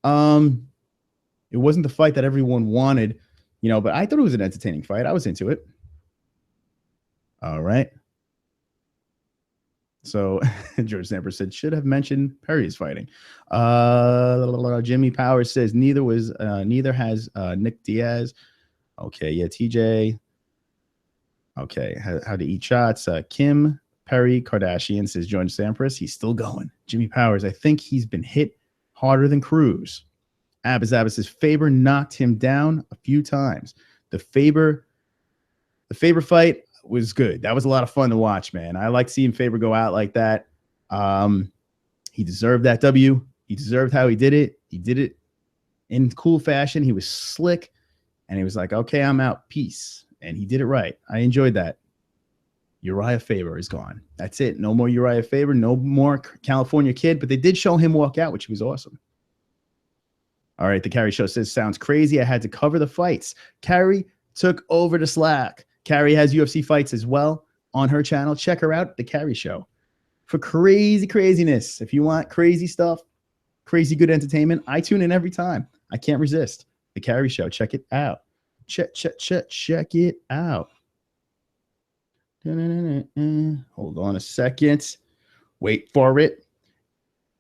It wasn't the fight that everyone wanted, you know, but I thought it was an entertaining fight. I was into it. All right. So George Stamper said, should have mentioned Perry's fighting. Jimmy Powers says neither has Nick Diaz. Okay, yeah, TJ. Okay, how to eat shots. Kim Perry Kardashian says George Sampras. He's still going. Jimmy Powers, I think he's been hit harder than CRUZ. Abba says Faber knocked him down a few times. The Faber fight was good. That was a lot of fun to watch, man. I like seeing Faber go out like that. He deserved that W. He deserved how he did it. He did it in cool fashion. He was slick, and he was like, okay, I'm out. Peace. And he did it right. I enjoyed that. Uriah Faber is gone. That's it. No more Uriah Faber. No more California Kid. But they did show him walk out, which was awesome. All right. The Carrie Show says, sounds crazy. I had to cover the fights. Carrie took over the slack. Carrie has UFC fights as well on her channel. Check her out, The Carrie Show, for crazy craziness. If you want crazy stuff, crazy good entertainment, I tune in every time. I can't resist. The Carrie Show. Check it out. Check it out. Hold on a second. Wait for it.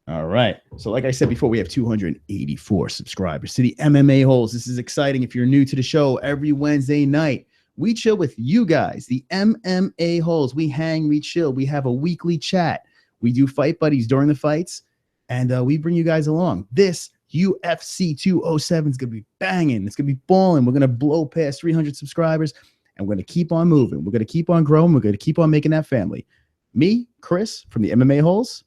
All right. So like I said before, we have 284 subscribers to the MMA-HOLES. This is exciting. If you're new to the show, every Wednesday night, we chill with you guys, the MMA-HOLES. We hang, we chill. We have a weekly chat. We do fight buddies during the fights, and we bring you guys along. This UFC 207 is going to be banging. It's going to be balling. We're going to blow past 300 subscribers, and we're going to keep on moving. We're going to keep on growing. We're going to keep on making that family. Me, Chris, from the MMA-HOLES,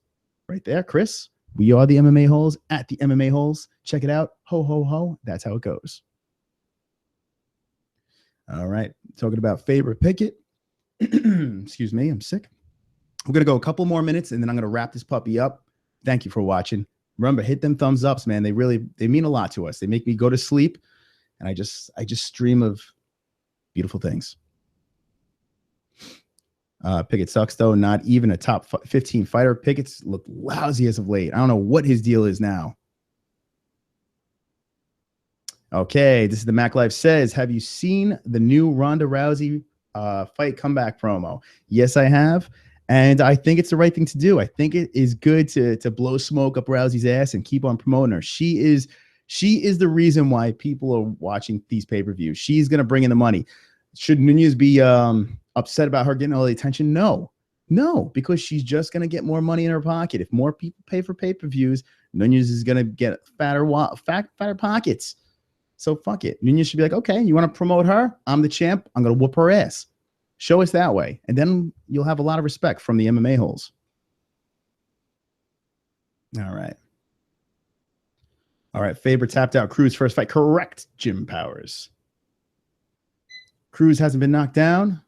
right there, Chris. We are the MMA-HOLES at the MMA-HOLES. Check it out. Ho, ho, ho. That's how it goes. All right. Talking about favorite Pickett. Excuse me. I'm sick. We're going to go a couple more minutes, and then I'm going to wrap this puppy up. Thank you for watching. Remember, hit them thumbs ups, man. They mean a lot to us. They make me go to sleep, and I just stream of beautiful things. Pickett sucks, though. Not even a top 15 fighter. Pickett's looked lousy as of late. I don't know what his deal is now. Okay, this is the Mac Life says, have you seen the new Ronda Rousey fight comeback promo? Yes, I have. And I think it's the right thing to do. I think it is good to blow smoke up Rousey's ass and keep on promoting her. She is the reason why people are watching these pay-per-views. She's going to bring in the money. Should Nunez be upset about her getting all the attention? No, because she's just going to get more money in her pocket. If more people pay for pay-per-views, Nunez is going to get fatter pockets. So fuck it. Nunez should be like, okay, you want to promote her? I'm the champ. I'm going to whoop her ass. Show us that way. And then you'll have a lot of respect from the MMA-holes. All right. Faber tapped out CRUZ first fight. Correct, Jim Powers. CRUZ hasn't been knocked down.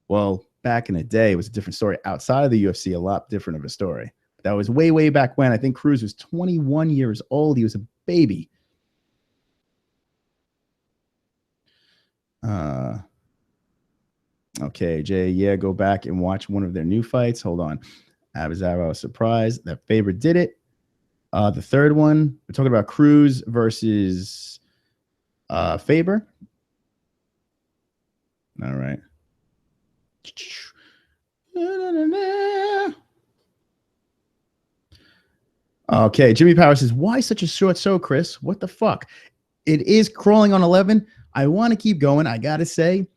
Well, back in the day, it was a different story. Outside of the UFC, a lot different of a story. That was way, way back when. I think CRUZ was 21 years old. He was a baby. Okay, Jay, yeah, go back and watch one of their new fights. Hold on. I was surprised that Faber did it. The third one, we're talking about CRUZ versus Faber. All right. Okay, Jimmy Power says, why such a short show, Chris? What the fuck? It is crawling on 11. I want to keep going. I got to say,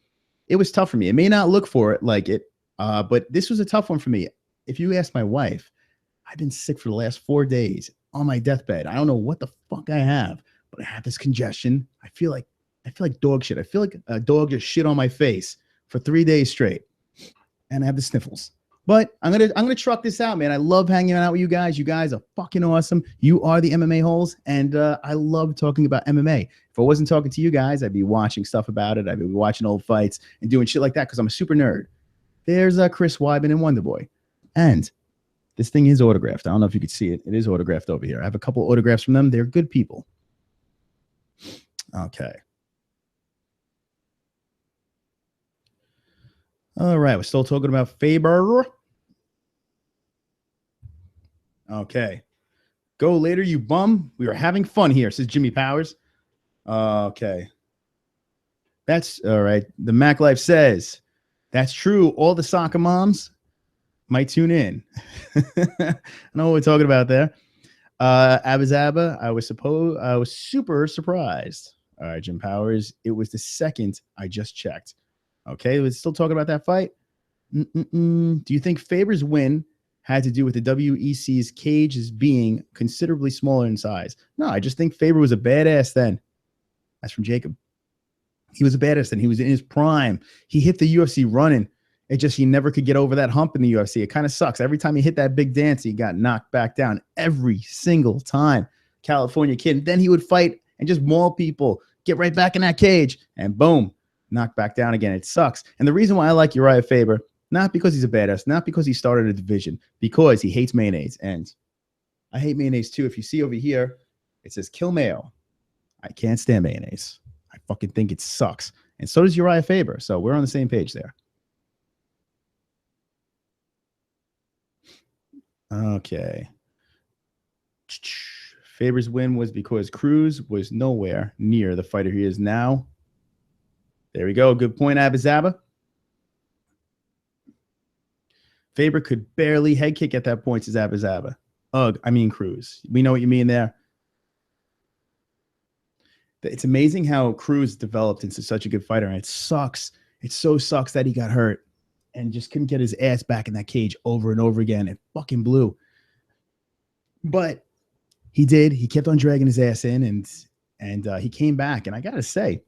it was tough for me. It may not look for it like it, but this was a tough one for me. If you ask my wife, I've been sick for the last 4 days on my deathbed. I don't know what the fuck I have, but I have this congestion. I feel like dog shit. I feel like a dog just shit on my face for 3 days straight, and I have the sniffles. But I'm gonna truck this out, man. I love hanging out with you guys. You guys are fucking awesome. You are the MMA-holes, and I love talking about MMA. If I wasn't talking to you guys, I'd be watching stuff about it. I'd be watching old fights and doing shit like that because I'm a super nerd. There's Chris Weidman and Wonderboy, and this thing is autographed. I don't know if you could see it. It is autographed over here. I have a couple autographs from them. They're good people. Okay. All right, we're still talking about Faber. Okay. Go later, you bum. We are having fun here, says Jimmy Powers. Okay. That's all right. The Mac Life says, that's true. All the soccer moms might tune in. I know what we're talking about there. Abazaba, I was super surprised. All right, Jim Powers. It was the second I just checked. Okay, we're still talking about that fight. Do you think Faber's win had to do with the WEC's cages being considerably smaller in size? No, I just think Faber was a badass then. That's from Jacob. He was a badass then. He was in his prime. He hit the UFC running. It just, he never could get over that hump in the UFC. It kind of sucks. Every time he hit that big dance, he got knocked back down every single time. California kid. And then he would fight and just maul people, get right back in that cage, and boom, knocked back down again. It sucks. And the reason why I like Uriah Faber, not because he's a badass, not because he started a division, because he hates mayonnaise. And I hate mayonnaise too. If you see over here, it says kill mayo. I can't stand mayonnaise. I fucking think it sucks. And so does Uriah Faber. So we're on the same page there. Okay. Faber's win was because CRUZ was nowhere near the fighter he is now. There we go. Good point, Abizaba. Faber could barely head kick at that point, says Abizaba. Ugh, I mean CRUZ. We know what you mean there. It's amazing how CRUZ developed into such a good fighter, and it sucks. It so sucks that he got hurt and just couldn't get his ass back in that cage over and over again. It fucking blew. But he did. He kept on dragging his ass in, and he came back. And I got to say,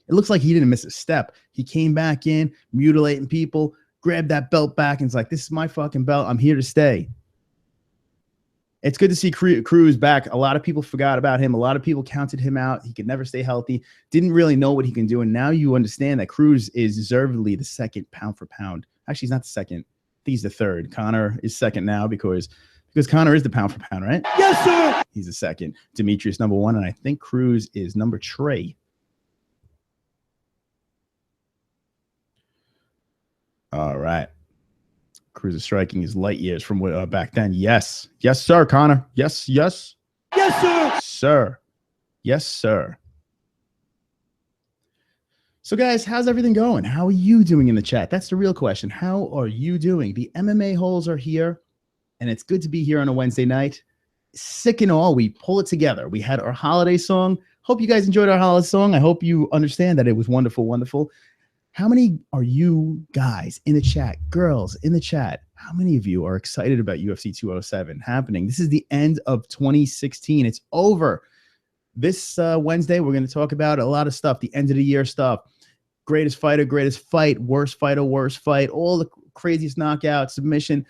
it looks like he didn't miss a step. He came back in, mutilating people, grabbed that belt back, and it's like, this is my fucking belt. I'm here to stay. It's good to see CRUZ back. A lot of people forgot about him. A lot of people counted him out. He could never stay healthy. Didn't really know what he can do. And now you understand that CRUZ is deservedly the second pound for pound. Actually, he's not the second. I think he's the third. Conor is second now because Conor is the pound for pound, right? Yes, sir. He's the second. Demetrius number one. And I think CRUZ is number 3. All right. CRUZ striking is light years from back then. Yes. Yes, sir, Conor. Yes, yes. Yes, sir. Sir. Yes, sir. So, guys, how's everything going? How are you doing in the chat? That's the real question. How are you doing? The MMA holes are here, and it's good to be here on a Wednesday night. Sick and all, we pull it together. We had our holiday song. Hope you guys enjoyed our holiday song. I hope you understand that it was wonderful, wonderful. How many are you guys in the chat, girls in the chat? How many of you are excited about UFC 207 happening? This is the end of 2016. It's over. This Wednesday, we're going to talk about a lot of stuff, the end of the year stuff. Greatest fighter, greatest fight, worst fighter, worst fight, all the craziest knockout, submission.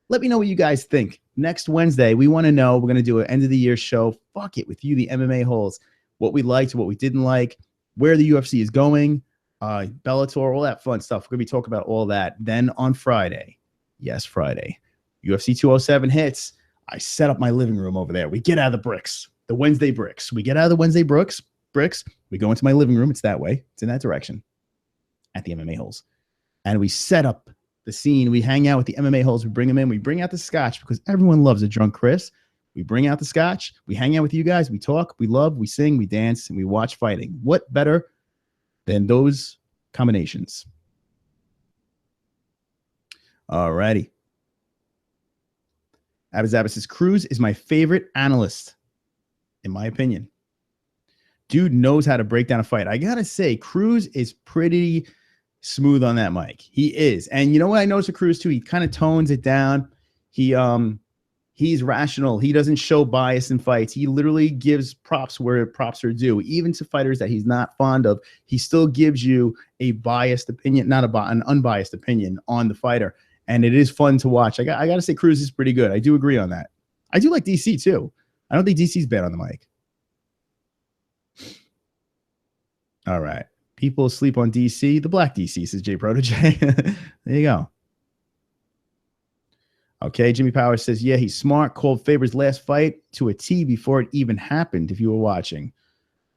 Let me know what you guys think. Next Wednesday, we want to know. We're going to do an end of the year show. Fuck it with you, the MMA holes. What we liked, what we didn't like, where the UFC is going, Bellator, all that fun stuff. We're going to be talking about all that. Then on Friday, yes, Friday, UFC 207 hits. I set up my living room over there. We get out of the bricks, the Wednesday bricks. We get out of the Wednesday bricks. We go into my living room. It's that way. It's in that direction. At the MMA holes, and we set up the scene. We hang out with the MMA holes. We bring them in. We bring out the scotch because everyone loves a drunk Chris. We bring out the scotch. We hang out with you guys. We talk. We love. We sing. We dance, and we watch fighting. What better than those combinations? Alrighty. Abazaba says CRUZ is my favorite analyst, in my opinion. Dude knows how to break down a fight. I gotta say, CRUZ is pretty smooth on that mic. He is. And you know what I noticed with CRUZ too? He kind of tones it down. He's rational. He doesn't show bias in fights. He literally gives props where props are due. Even to fighters that he's not fond of, he still gives you a biased opinion, an unbiased opinion on the fighter. And it is fun to watch. I gotta say CRUZ is pretty good. I do agree on that. I do like DC too. I don't think DC's bad on the mic. All right. People sleep on DC. The black DC, says J Protege. There you go. Okay, Jimmy Powers says, yeah, he's smart. Called Faber's last fight to a T before it even happened, if you were watching.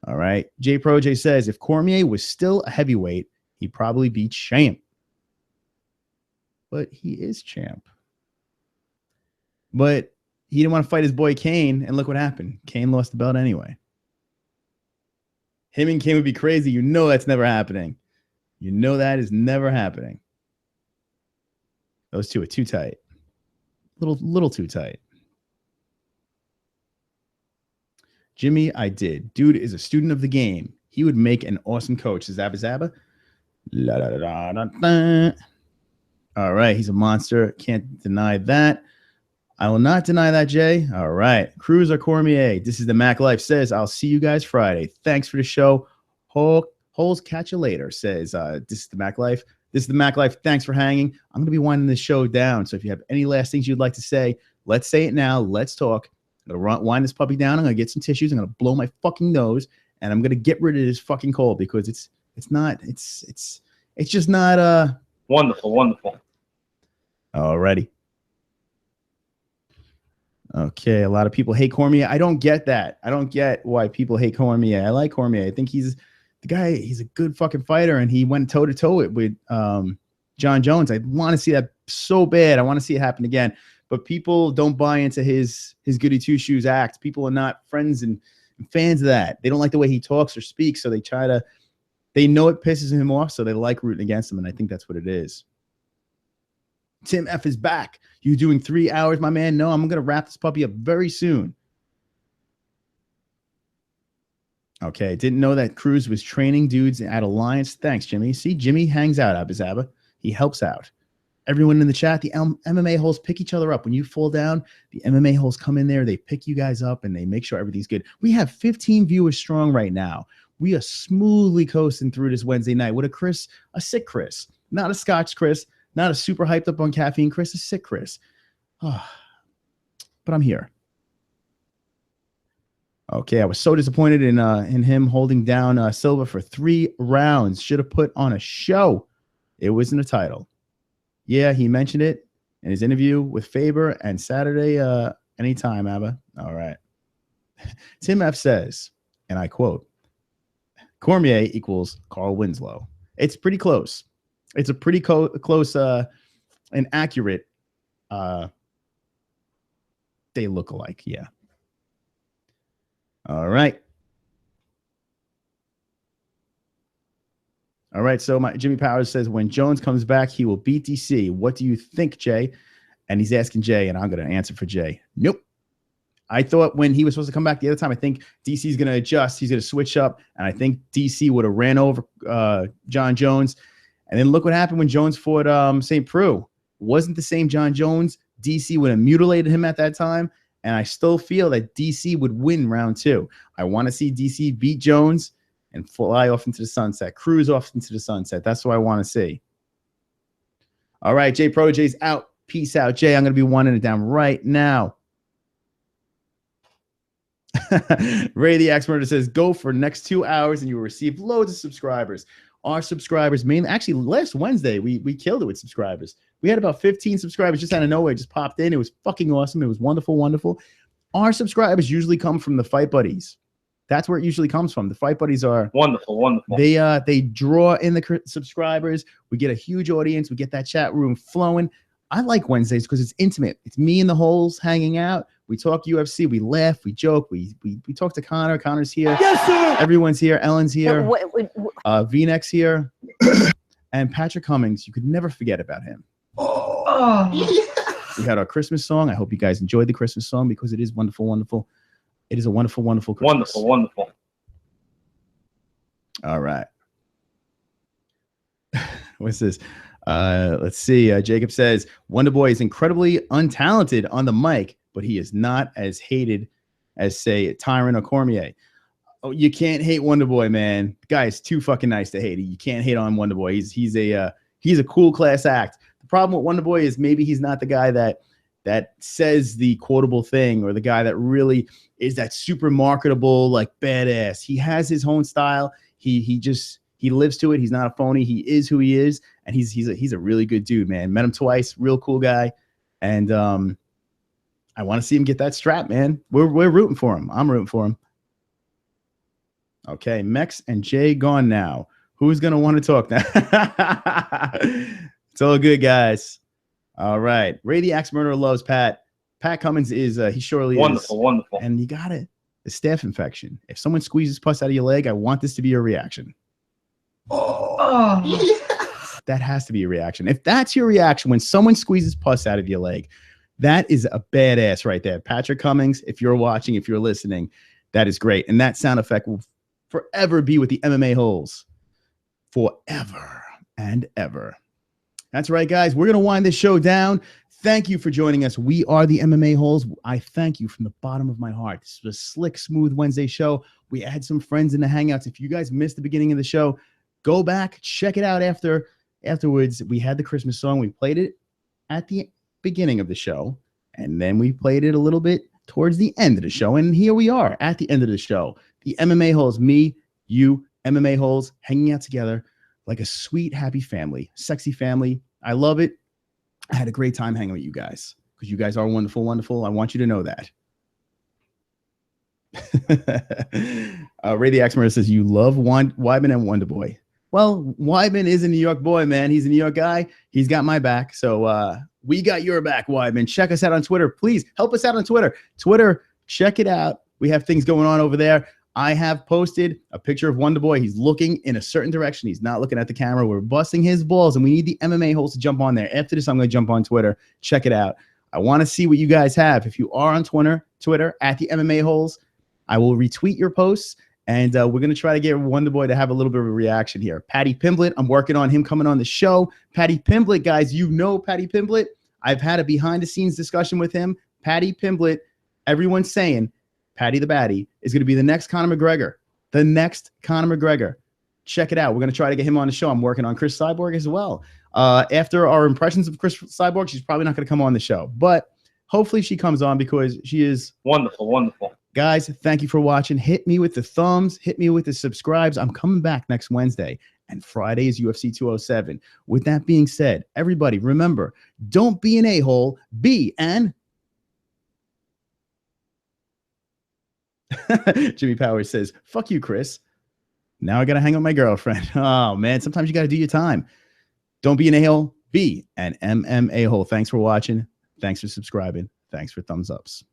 All right. J Protege says, if Cormier was still a heavyweight, he'd probably be champ. But he is champ. But he didn't want to fight his boy Kane, and look what happened. Kane lost the belt anyway. Him and Kane would be crazy. You know that's never happening. You know that is never happening. Those two are too tight. Little too tight. Jimmy, I did. Dude is a student of the game. He would make an awesome coach. Zabba Zabba. La, da, da, da, da. All right. He's a monster. Can't deny that. I will not deny that, Jay. All right. CRUZ or Cormier. This is the Mac Life says, I'll see you guys Friday. Thanks for the show. Holes catch you later, says this is the Mac Life. This is the Mac Life. Thanks for hanging. I'm going to be winding this show down. So if you have any last things you'd like to say, let's say it now. Let's talk. I'm going to wind this puppy down. I'm going to get some tissues. I'm going to blow my fucking nose. And I'm going to get rid of this fucking cold because it's just not Wonderful. Alrighty. Okay, a lot of people hate Cormier. I don't get that. I don't get why people hate Cormier. I like Cormier. I think he's the guy. He's a good fucking fighter, and he went toe to toe with John Jones. I want to see that so bad. I want to see it happen again. But people don't buy into his goody two shoes act. People are not friends and fans of that. They don't like the way he talks or speaks, so they know it pisses him off, so they like rooting against him, and I think that's what it is. Tim F is back. You doing 3 hours, my man? No, I'm going to wrap this puppy up very soon. Okay, didn't know that CRUZ was training dudes at Alliance. Thanks, Jimmy. See, Jimmy hangs out, Abizaba. He helps out. Everyone in the chat, the MMA holes pick each other up. When you fall down, the MMA holes come in there. They pick you guys up, and they make sure everything's good. We have 15 viewers strong right now. We are smoothly coasting through this Wednesday night with a sick Chris, not a Scotch Chris. Not a super hyped up on caffeine Chris, a sick Chris. Oh, but I'm here. Okay, I was so disappointed in him holding down Silva for 3 rounds. Should have put on a show. It wasn't a title. Yeah, he mentioned it in his interview with Faber and Saturday anytime, Abba. All right. Tim F says, and I quote, Cormier equals Carl Winslow. It's pretty close. It's a pretty close and accurate. They look alike. Yeah. All right. All right. So Jimmy Powers says, when Jones comes back, he will beat DC. What do you think, Jay? And he's asking Jay, and I'm going to answer for Jay. Nope. I thought when he was supposed to come back the other time, I think DC is going to adjust. He's going to switch up. And I think DC would have ran over John Jones. And then look what happened when Jones fought St. Preux. Wasn't the same John Jones. DC would have mutilated him at that time. And I still feel that DC would win round 2. I want to see DC beat Jones and fly off into the sunset, cruise off into the sunset. That's what I want to see. All right, Jay Protégé's out. Peace out, Jay. I'm going to be winding it down right now. Ray the Axe Murder says, go for next 2 hours and you will receive loads of subscribers. Our subscribers, mainly, actually, last Wednesday, we killed it with subscribers. We had about 15 subscribers just out of nowhere, just popped in. It was fucking awesome. It was wonderful, wonderful. Our subscribers usually come from the Fight Buddies. That's where it usually comes from. The Fight Buddies are wonderful, wonderful. They draw in the subscribers. We get a huge audience. We get that chat room flowing. I like Wednesdays because it's intimate. It's me and the holes hanging out. We talk UFC. We laugh. We joke. We talk to Connor. Connor's here. Yes, sir. Everyone's here. Ellen's here. V-Neck's here. And Patrick Cummings. You could never forget about him. We had our Christmas song. I hope you guys enjoyed the Christmas song because it is wonderful, wonderful. It is a wonderful, wonderful Christmas. Wonderful, wonderful. All right. What's this? Let's see. Jacob says, Wonder Boy is incredibly untalented on the mic, but he is not as hated as, say, Tyron or Cormier. Oh, you can't hate Wonder Boy, man. The guy is too fucking nice to hate. You can't hate on Wonder Boy. He's a cool class act. The problem with Wonder Boy is maybe he's not the guy that says the quotable thing or the guy that really is that super marketable, like badass. He has his own style. He lives to it. He's not a phony. He is who he is. And he's a really good dude, man. Met him twice, real cool guy. And I want to see him get that strap, man. We're rooting for him. I'm rooting for him. Okay, Mex and Jay gone now. Who's gonna want to talk now? It's all good, guys. All right. Ray the Axe Murderer loves Pat. Pat Cummins is he surely wonderful, is. Wonderful. And you got it. A staph infection. If someone squeezes pus out of your leg, I want this to be a reaction. That has to be a reaction. If that's your reaction when someone squeezes pus out of your leg, that is a badass right there. Patrick Cummings, if you're watching, if you're listening, that is great. And that sound effect will forever be with the MMA-holes. Forever and ever. That's right, guys. We're going to wind this show down. Thank you for joining us. We are the MMA-holes. I thank you from the bottom of my heart. This was a slick, smooth Wednesday show. We had some friends in the Hangouts. If you guys missed the beginning of the show, go back, check it out afterwards. We had the Christmas song. We played it at the beginning of the show, and then we played it a little bit towards the end of the show. And here we are at the end of the show. The MMA-holes, me, you, MMA-holes, hanging out together like a sweet, happy family, sexy family. I love it. I had a great time hanging with you guys because you guys are wonderful, wonderful. I want you to know that. Ray the Axe Murderer says, you love Weidman and Wonder Boy. Well, Weidman is a New York boy, man. He's a New York guy. He's got my back. So we got your back, Weidman. Check us out on Twitter. Please help us out on Twitter. Twitter, check it out. We have things going on over there. I have posted a picture of Wonder Boy. He's looking in a certain direction. He's not looking at the camera. We're busting his balls, and we need the MMA-holes to jump on there. After this, I'm going to jump on Twitter. Check it out. I want to see what you guys have. If you are on Twitter at the MMA-holes, I will retweet your posts, and we're going to try to get Wonder Boy to have a little bit of a reaction here. Patty Pimblett, I'm working on him coming on the show. Patty Pimblett, guys, you know Patty Pimblett. I've had a behind-the-scenes discussion with him. Patty Pimblett, everyone's saying Patty the Batty is going to be the next Conor McGregor. The next Conor McGregor. Check it out. We're going to try to get him on the show. I'm working on Chris Cyborg as well. After our impressions of Chris Cyborg, she's probably not going to come on the show. But hopefully she comes on because she is wonderful, wonderful. Guys, thank you for watching. Hit me with the thumbs. Hit me with the subscribes. I'm coming back next Wednesday. And Friday is UFC 207. With that being said, everybody, remember, don't be an a-hole. Be an... Jimmy Powers says, fuck you, Chris. Now I got to hang out with my girlfriend. Oh, man. Sometimes you got to do your time. Don't be an a-hole. Be an MMA-hole. Thanks for watching. Thanks for subscribing. Thanks for thumbs ups.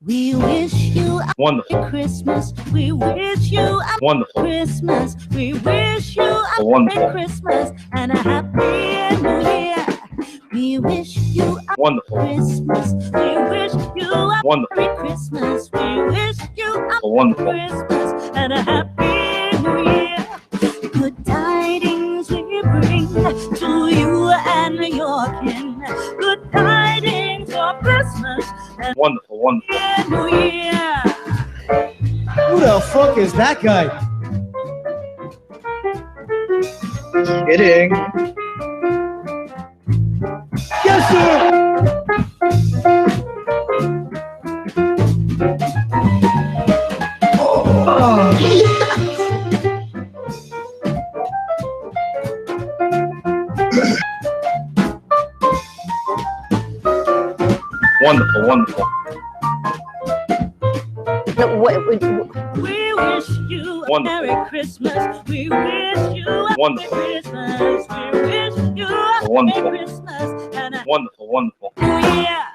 We wish you a Wonderful. Merry Christmas. We wish you a Wonderful. Christmas. We wish you a Wonderful. Merry Christmas and a Happy New Year. We wish you a Wonderful. Christmas. We wish you a Wonderful. Merry Christmas. We wish you a Wonderful. Christmas and a Happy New Year. Good tidings we bring to you and your kin. Good tidings for Christmas and Wonderful. Wonderful. New Year. Who the fuck is that guy? Kidding. Yes, sir. Wonderful. Wonderful. We wish you a Wonderful. Merry Christmas. We wish you a Wonderful. Merry Christmas. We wish you a Wonderful. Merry Christmas and a Wonderful. Wonderful. New Year.